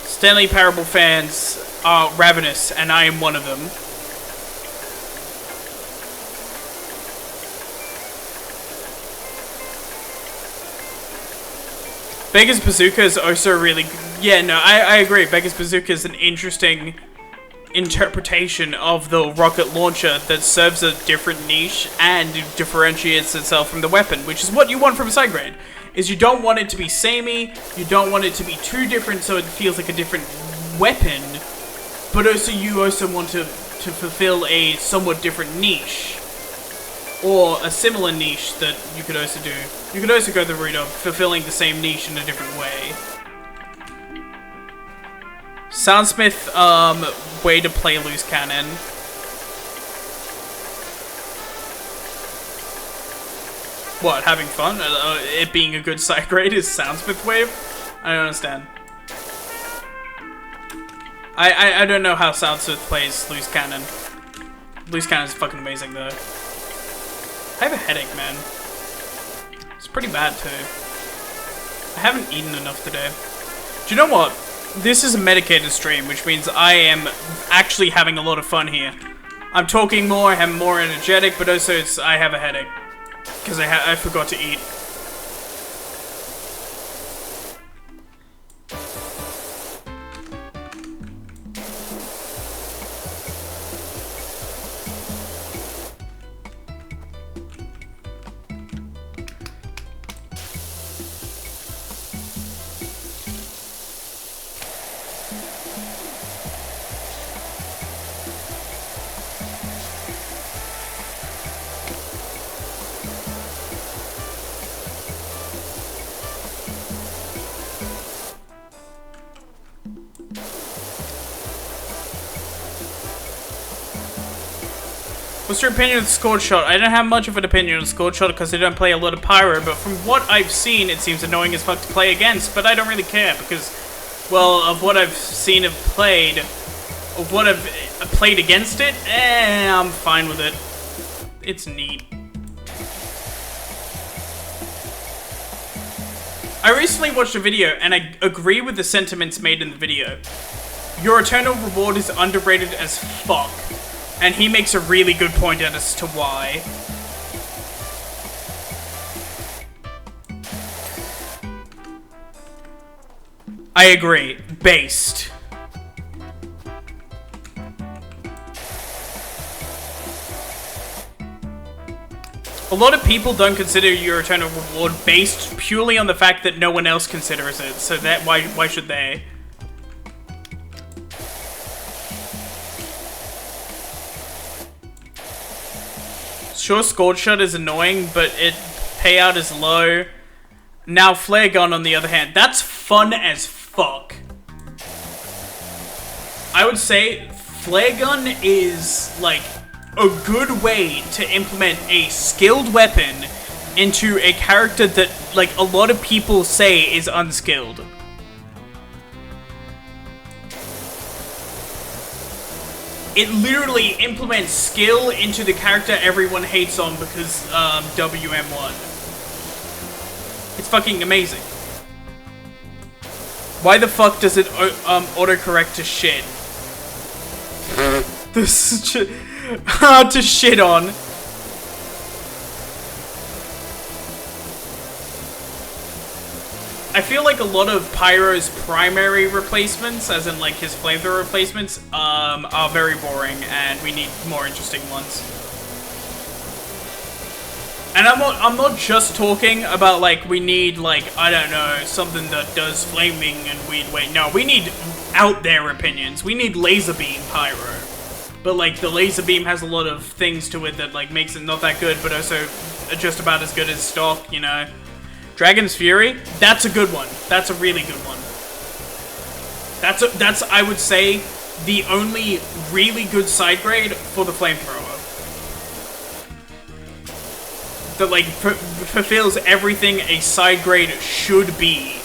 Stanley Parable fans are ravenous, and I am one of them. Beggar's Bazooka is also really... Yeah, no, I agree. Beggar's Bazooka is an interesting interpretation of the rocket launcher that serves a different niche and differentiates itself from the weapon, which is what you want from a side grade. Is you don't want it to be samey, you don't want it to be too different so it feels like a different weapon, but also you also want to fulfill a somewhat different niche. Or a similar niche that you could also do. You could also go the route of fulfilling the same niche in a different way. Soundsmith, way to play loose cannon. What, having fun? It being a good side grade is Soundsmith wave? I don't understand. I don't know how Soundsmith plays loose cannon. Loose cannon is fucking amazing though. I have a headache, man. It's pretty bad, too. I haven't eaten enough today. Do you know what? This is a medicated stream, which means I am actually having a lot of fun here. I'm talking more, I'm more energetic, but also I have a headache. Because I forgot to eat. What's your opinion of the scored shot? I don't have much of an opinion of the scored shot because I don't play a lot of Pyro, but from what I've seen, it seems annoying as fuck to play against, but I don't really care because, well, of what I've seen of played, of what I've played against it, I'm fine with it. It's neat. I recently watched a video, and I agree with the sentiments made in the video. Your eternal reward is underrated as fuck. And he makes a really good point as to why. I agree. Based. A lot of people don't consider your eternal reward based purely on the fact that no one else considers it. So that why should they? Sure, scored shot is annoying, but payout is low. Now, flare gun, on the other hand, that's fun as fuck. I would say flare gun is, like, a good way to implement a skilled weapon into a character that, like, a lot of people say is unskilled. it literally implements skill into the character everyone hates on because WM1. It's fucking amazing. Why the fuck does it autocorrect to shit? This is just hard to shit on. I feel like a lot of Pyro's primary replacements, as in like his flamethrower replacements, are very boring, and we need more interesting ones. And I'm not just talking about like we need like, I don't know, something that does flaming and weird way. No, we need out there opinions. We need laser beam Pyro. But like the laser beam has a lot of things to it that like makes it not that good, but also just about as good as stock, you know. Dragon's Fury, that's a good one. That's a really good one. That's I would say the only really good side grade for the flamethrower. That like fulfills everything a side grade should be.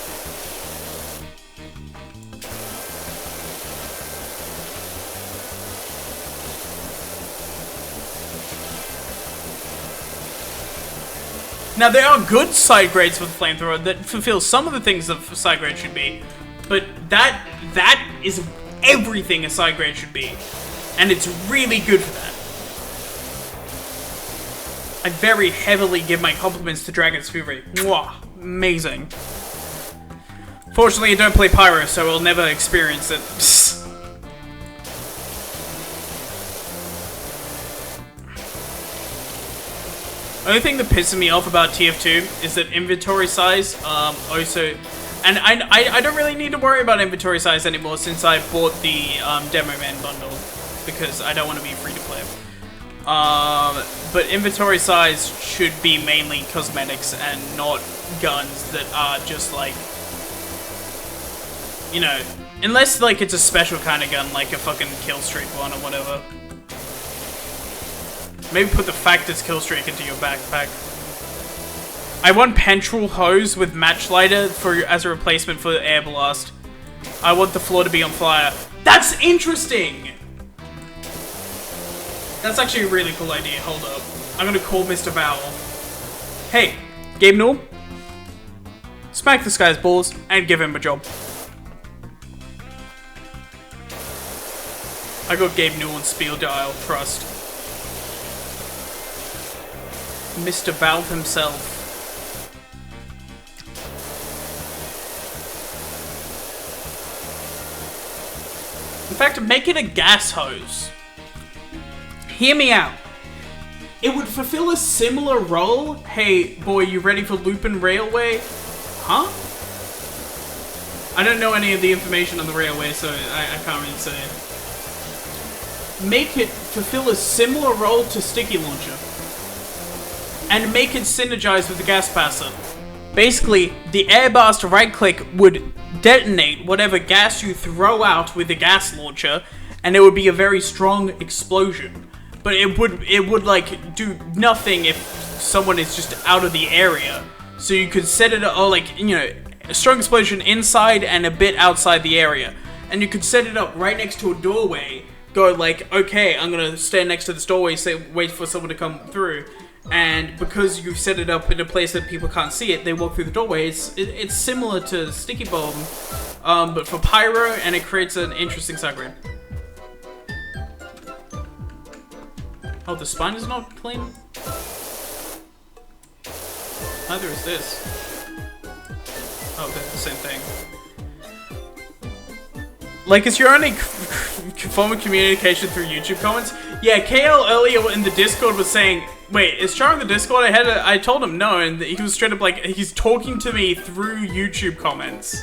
Now, there are good side grades for the flamethrower that fulfill some of the things that a side grade should be, but that is everything a side grade should be, and it's really good for that. I very heavily give my compliments to Dragon's Fury. Mwah! Amazing. Fortunately, I don't play Pyro, so I'll never experience it. Only thing that pisses me off about TF2 is that inventory size, also... And I don't really need to worry about inventory size anymore since I bought the Demo Man bundle, because I don't want to be free to play. But inventory size should be mainly cosmetics and not guns that are just like... You know, unless like it's a special kind of gun, like a fucking kill streak one or whatever. Maybe put the Factor's kill streak into your backpack. I want Pentrol Hose with Match Lighter as a replacement for Air Blast. I want the floor to be on fire. That's interesting! That's actually a really cool idea. Hold up. I'm gonna call Mr. Vowel. Hey, Gabe Newell. Smack this guy's balls and give him a job. I got Gabe Newell and Spiel Dial, trust. Mr. Valve himself. In fact, make it a gas hose. Hear me out. It would fulfill a similar role. Hey, boy, you ready for Lupin Railway? Huh? I don't know any of the information on the railway, so I can't really say. Make it fulfill a similar role to Sticky Launcher. And make it synergize with the gas passer. Basically, the air blast right click would detonate whatever gas you throw out with the gas launcher, and it would be a very strong explosion. But it would like do nothing if someone is just out of the area. So you could set it up, like, you know, a strong explosion inside and a bit outside the area. And you could set it up right next to a doorway. Go like, okay, I'm gonna stand next to this doorway, wait for someone to come through. And because you've set it up in a place that people can't see it, they walk through the doorway. It's similar to Sticky Bomb, but for Pyro, and it creates an interesting side grade. Oh, the spine is not clean? Neither is this. Oh, they're the same thing. Like, it's your only form of communication through YouTube comments? Yeah, KL earlier in the Discord was saying, wait, is Char in the Discord? I told him no, and he was straight up like, he's talking to me through YouTube comments.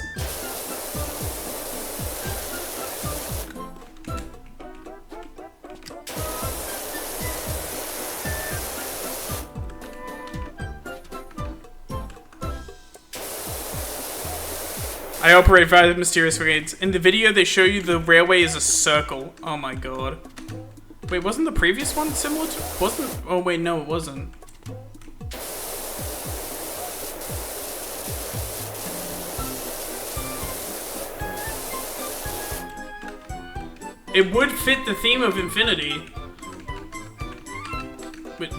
I operate via mysterious grenades. In the video, they show you the railway is a circle. Oh my god. Wait, wasn't the previous one similar to... Wasn't... Oh wait, no, it wasn't. It would fit the theme of Infinity.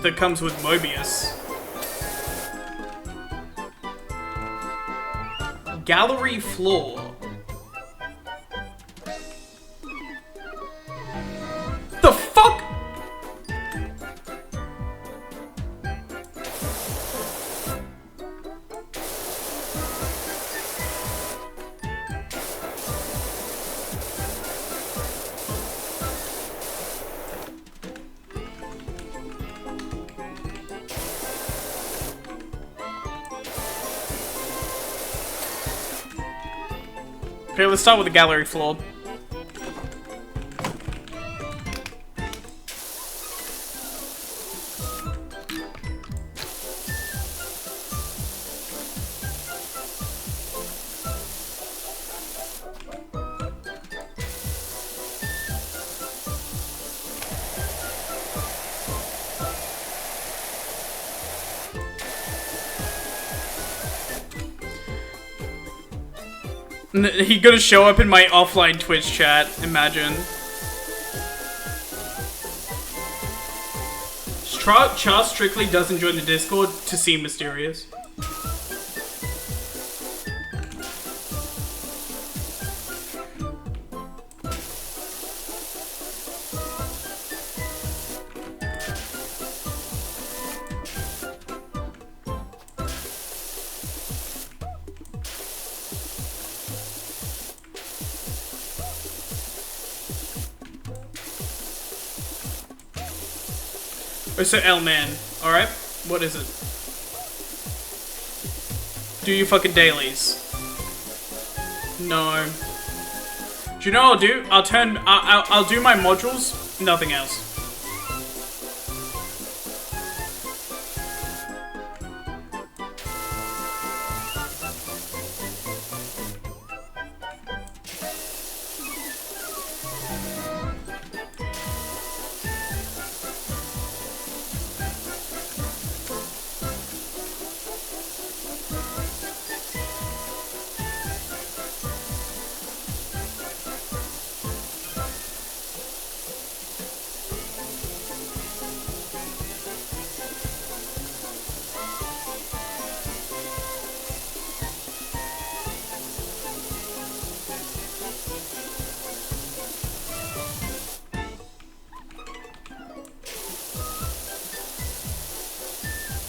That comes with Mobius. Gallery floor. The fuck? Okay, let's start with the gallery floor. He gonna show up in my offline Twitch chat, imagine. Char strictly doesn't join the Discord to seem mysterious. Oh, so L-Man. Alright, what is it? Do your fucking dailies. No. Do you know what I'll do? I'll do my modules, nothing else.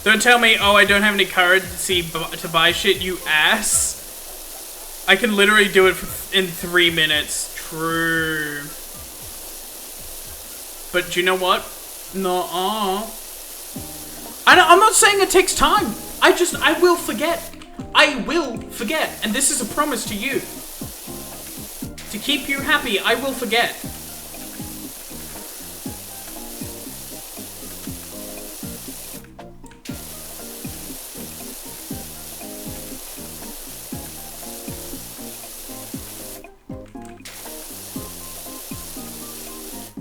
Don't tell me, oh, I don't have any currency to buy shit, you ass. I can literally do it in 3 minutes. True. But do you know what? No. I'm not saying it takes time. I will forget. I will forget. And this is a promise to you. To keep you happy, I will forget.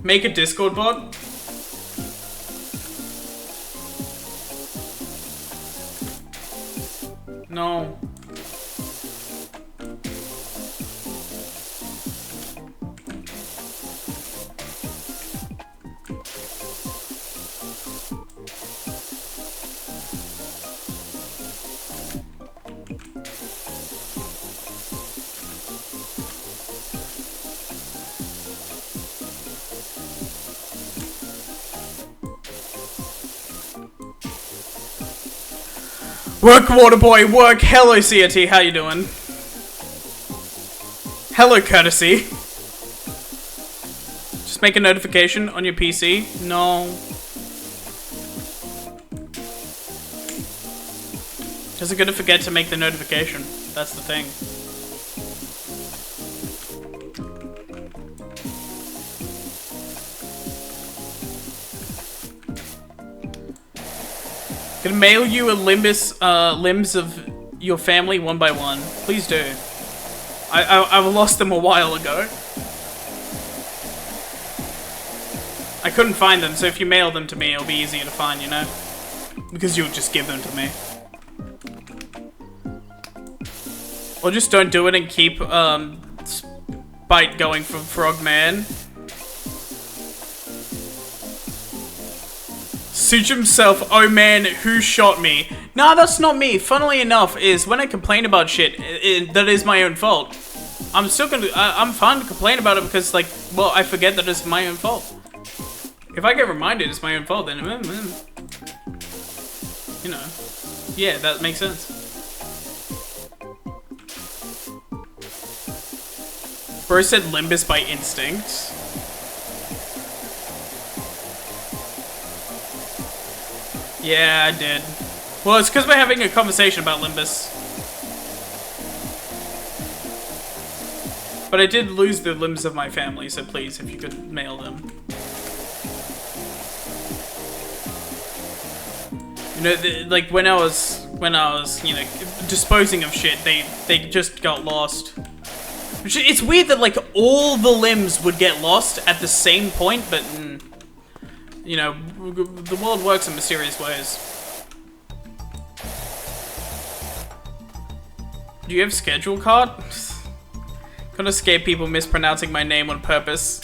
Make a Discord bot? No. Work, Waterboy, work! Hello, CRT, how you doing? Hello, Courtesy. Just make a notification on your PC? No. Doesn't gonna forget to make the notification. That's the thing. Gonna mail you a limbs of your family one by one. Please do. I lost them a while ago. I couldn't find them, so if you mail them to me, it'll be easier to find, you know? Because you'll just give them to me. Or just don't do it and keep, Spite going for Frogman. Suit himself, oh man, who shot me? Nah, that's not me. Funnily enough, is when I complain about shit, that is my own fault. I'm still gonna, I'm fine to complain about it because, like, well, I forget that it's my own fault. If I get reminded it's my own fault, then, you know, yeah, that makes sense. Bro said Limbus by instinct. Yeah, I did. Well, it's because we're having a conversation about Limbus. But I did lose the limbs of my family, so please, if you could mail them. You know, like when I was, you know, disposing of shit, they just got lost. It's weird that like all the limbs would get lost at the same point, but you know, the world works in mysterious ways. Do you have schedule card? Gonna scare people mispronouncing my name on purpose.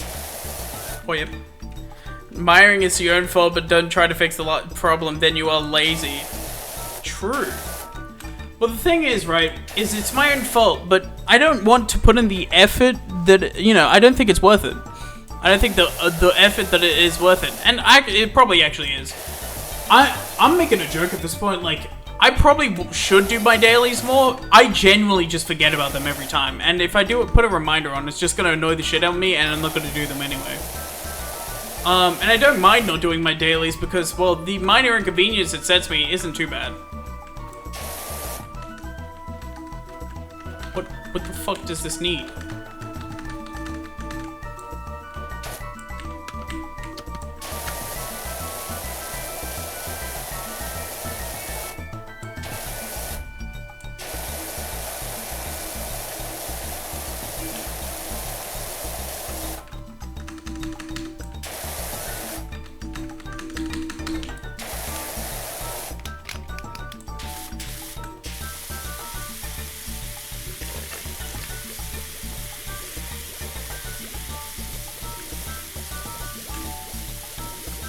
Oh yep. Admiring is your own fault, but don't try to fix the problem, then you are lazy. True. Well, the thing is, right, is it's my own fault, but I don't want to put in the effort that, you know, I don't think it's worth it. I don't think the effort that it is worth it. And it probably actually is. I'm making a joke at this point, like, I probably should do my dailies more. I genuinely just forget about them every time. And if I do put a reminder on, it's just gonna annoy the shit out of me, and I'm not gonna do them anyway. And I don't mind not doing my dailies because, well, the minor inconvenience it sets me isn't too bad. What the fuck does this need?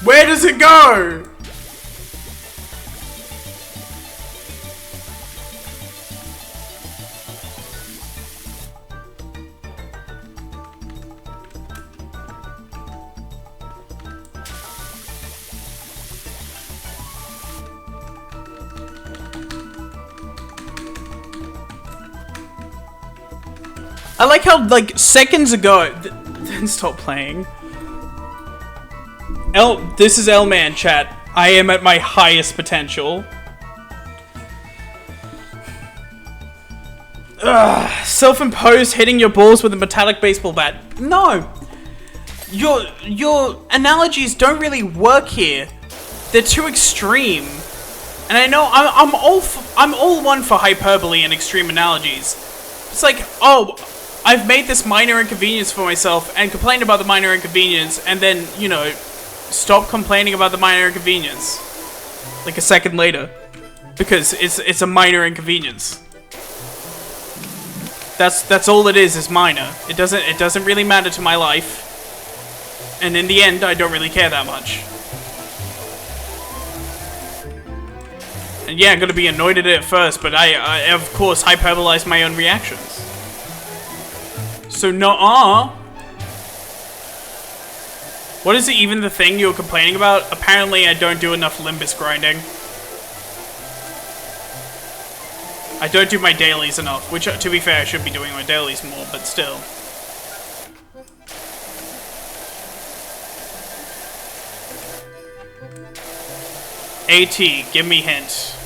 Where does it go? I like how, like, seconds ago, then stop playing. This is L-Man, chat. I am at my highest potential. Ugh, self-imposed hitting your balls with a metallic baseball bat. No! Your analogies don't really work here. They're too extreme. And I know I'm all one for hyperbole and extreme analogies. It's like, oh, I've made this minor inconvenience for myself and complained about the minor inconvenience, and then, you know, stop complaining about the minor inconvenience like a second later because it's a minor inconvenience. That's all it is minor. It doesn't really matter to my life, and in the end I don't really care that much. And yeah, I'm gonna be annoyed at it at first, but I of course hyperbolize my own reactions. So nuh-uh. What is it even the thing you were complaining about? Apparently I don't do enough Limbus grinding. I don't do my dailies enough, which, to be fair, I should be doing my dailies more, but still. AT, give me hint.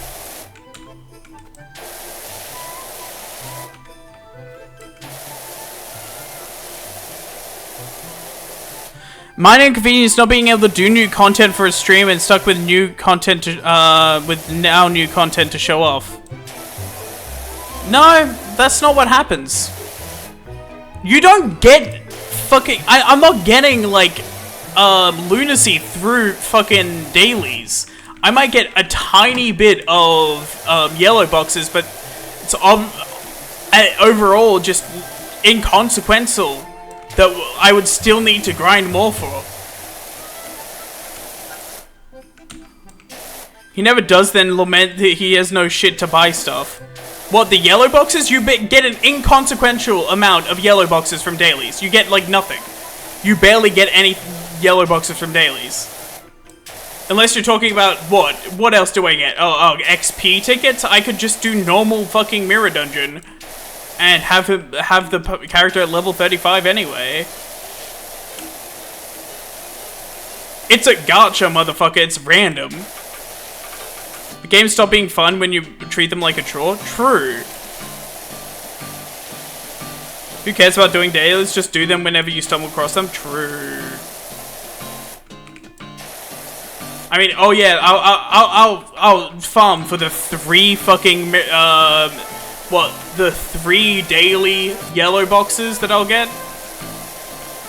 Minor inconvenience not being able to do new content for a stream and stuck with new content to, with now new content to show off. No, that's not what happens. You don't get fucking... I'm not getting, like, lunacy through fucking dailies. I might get a tiny bit of yellow boxes, but it's overall just inconsequential that I would still need to grind more for. He never does then lament that he has no shit to buy stuff. What, the yellow boxes? You get an inconsequential amount of yellow boxes from dailies. You get, like, nothing. You barely get any yellow boxes from dailies. Unless you're talking about, what? What else do I get? Oh, XP tickets? I could just do normal fucking mirror dungeon. And have the character at level 35 anyway. It's a gacha, motherfucker. It's random. The games stop being fun when you treat them like a chore? True. Who cares about doing dailies? Just do them whenever you stumble across them? True. I mean, oh yeah, I'll farm for the 3 fucking, the 3 daily yellow boxes that I'll get?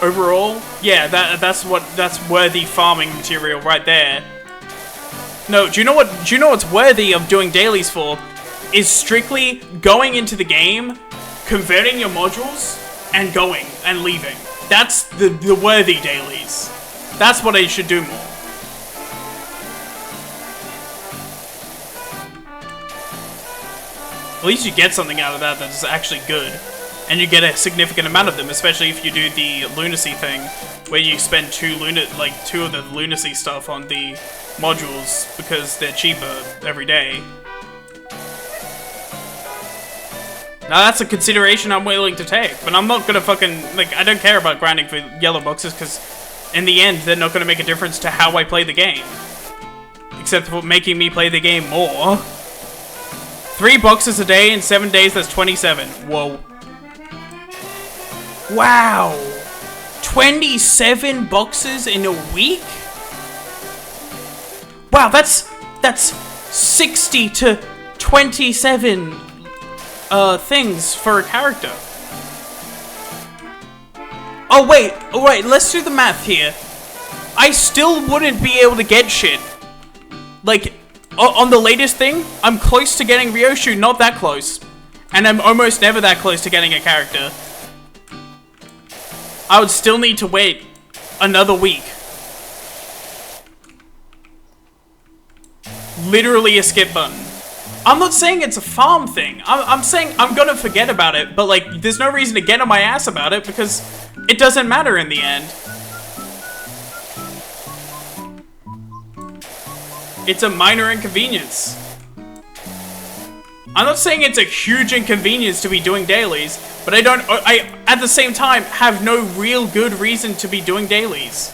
Overall? Yeah, that's worthy farming material right there. No, do you know what's worthy of doing dailies for? Is strictly going into the game, converting your modules, and going and leaving. That's the worthy dailies. That's what I should do more. At least you get something out of that that's actually good. And you get a significant amount of them, especially if you do the lunacy thing, where you spend 2 of the lunacy stuff on the modules because they're cheaper every day. Now that's a consideration I'm willing to take, but I'm not gonna fucking, like, I don't care about grinding for yellow boxes because in the end they're not gonna make a difference to how I play the game. Except for making me play the game more. 3 boxes a day in 7 days, that's 27. Whoa. Wow! 27 boxes in a week? Wow, that's 60 to 27 things for a character. Oh wait, let's do the math here. I still wouldn't be able to get shit. Like, on the latest thing, I'm close to getting Ryoshu, not that close. And I'm almost never that close to getting a character. I would still need to wait another week. Literally a skip button. I'm not saying it's a farm thing. I'm saying I'm gonna forget about it, but like, there's no reason to get on my ass about it because it doesn't matter in the end. It's a minor inconvenience. I'm not saying it's a huge inconvenience to be doing dailies, but I at the same time have no real good reason to be doing dailies.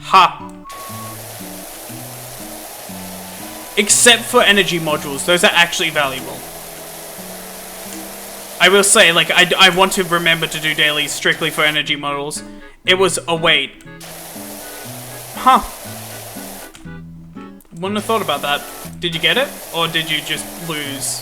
Ha! Except for energy modules, those are actually valuable. I will say, like, I want to remember to do dailies strictly for energy modules. It was, oh wait. Huh. Wouldn't have thought about that. Did you get it? Or did you just lose?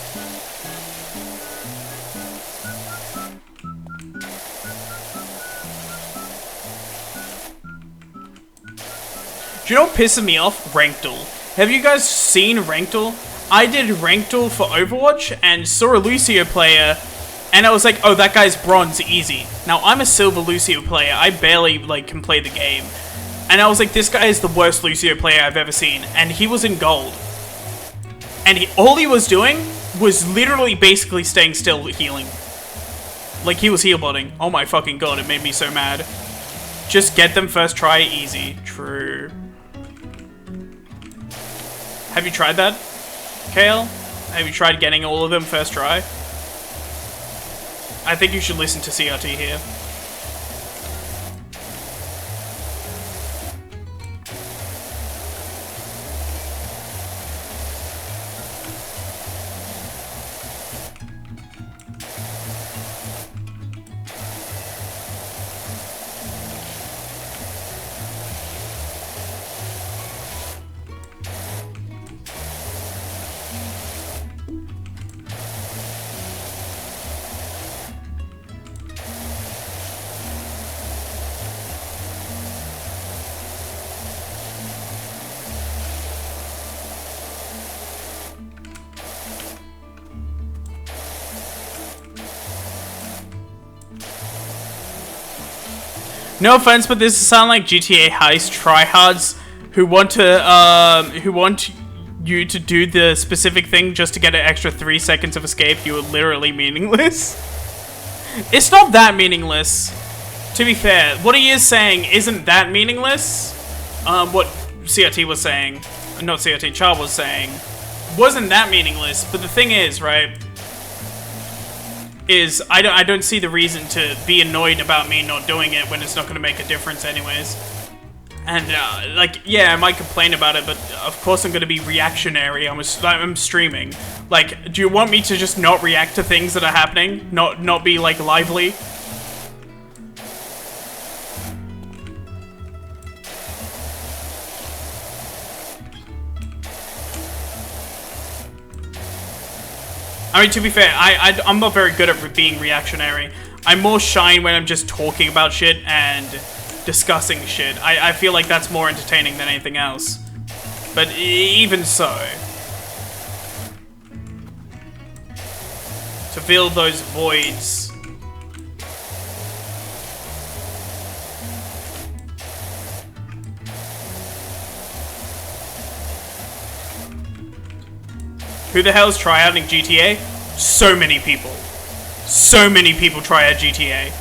Do you know what pisses me off? Rankdal. Have you guys seen Rankdal? I did Rankdal for Overwatch and saw a Lucio player, and I was like, oh, that guy's bronze, easy. Now, I'm a silver Lucio player. I barely, like, can play the game. And I was like, this guy is the worst Lucio player I've ever seen. And he was in gold. And all he was doing was literally basically staying still healing. Like, he was heal botting. Oh my fucking god, it made me so mad. Just get them first try, easy. True. Have you tried that, Kale? Have you tried getting all of them first try? I think you should listen to CRT here. No offense, but this sound like GTA heist tryhards who want you to do the specific thing just to get an extra 3 seconds of escape. You are literally meaningless. It's not that meaningless. To be fair, what he is saying isn't that meaningless. What CRT was saying, not CRT, Char was saying, wasn't that meaningless. But the thing is, right, is I don't see the reason to be annoyed about me not doing it when it's not going to make a difference anyways. And, like, yeah, I might complain about it, but of course I'm going to be reactionary. I'm streaming. Like, do you want me to just not react to things that are happening? Not be, like, lively? I mean, to be fair, I'm not very good at being reactionary. I'm more shy when I'm just talking about shit and discussing shit. I feel like that's more entertaining than anything else. But even so, to fill those voids. Who the hell's tryouting GTA? So many people. So many people try out GTA.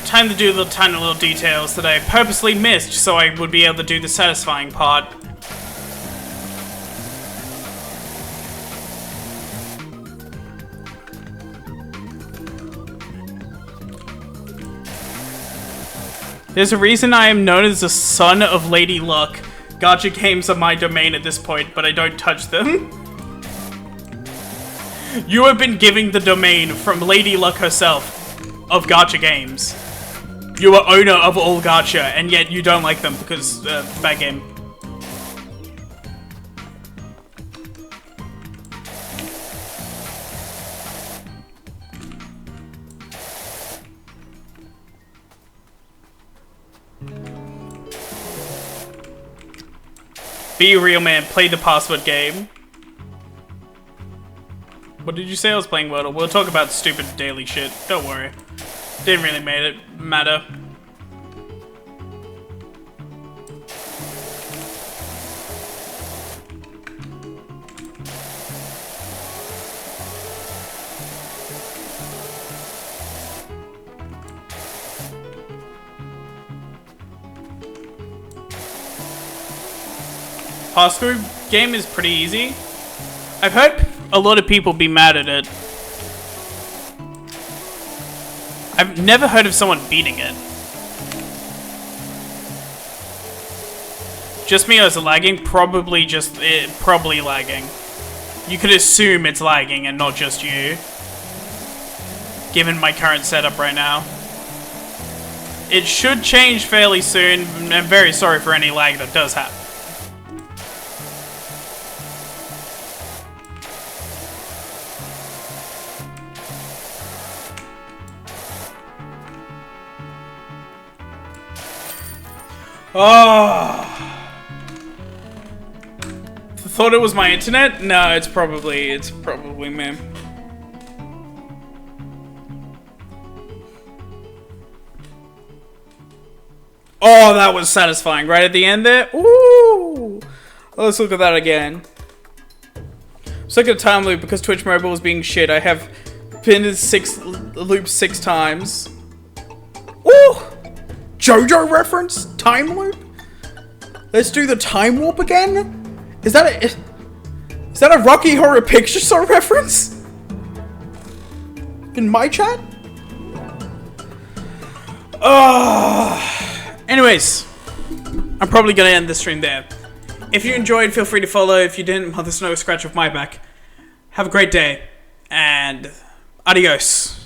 Time to do the tiny little details that I purposely missed so I would be able to do the satisfying part. There's a reason I am known as the son of Lady Luck. Gacha games are my domain at this point, but I don't touch them. You have been giving the domain from Lady Luck herself of gacha games. You are owner of all gacha, and yet you don't like them because, bad game. Be a real man, play the password game. What did you say? I was playing Wordle. We'll talk about stupid daily shit. Don't worry. Didn't really matter. Password game is pretty easy. I've heard a lot of people be mad at it. I've never heard of someone beating it. Just me, or is it lagging? Probably lagging. You could assume it's lagging and not just you, given my current setup right now. it should change fairly soon. I'm very sorry for any lag that does happen. Oh. Thought it was my internet? No, it's probably me. Oh, that was satisfying right at the end there. Ooh. Let's look at that again. Stuck in a time loop because Twitch Mobile is being shit. I have been in loop 6 times. Ooh! JoJo reference? Time loop? Let's do the time warp again? Is that a Rocky Horror Picture Show reference? In my chat? Anyways, I'm probably gonna end the stream there. If you enjoyed, feel free to follow. If you didn't, well, there's no scratch off my back. Have a great day, and adios.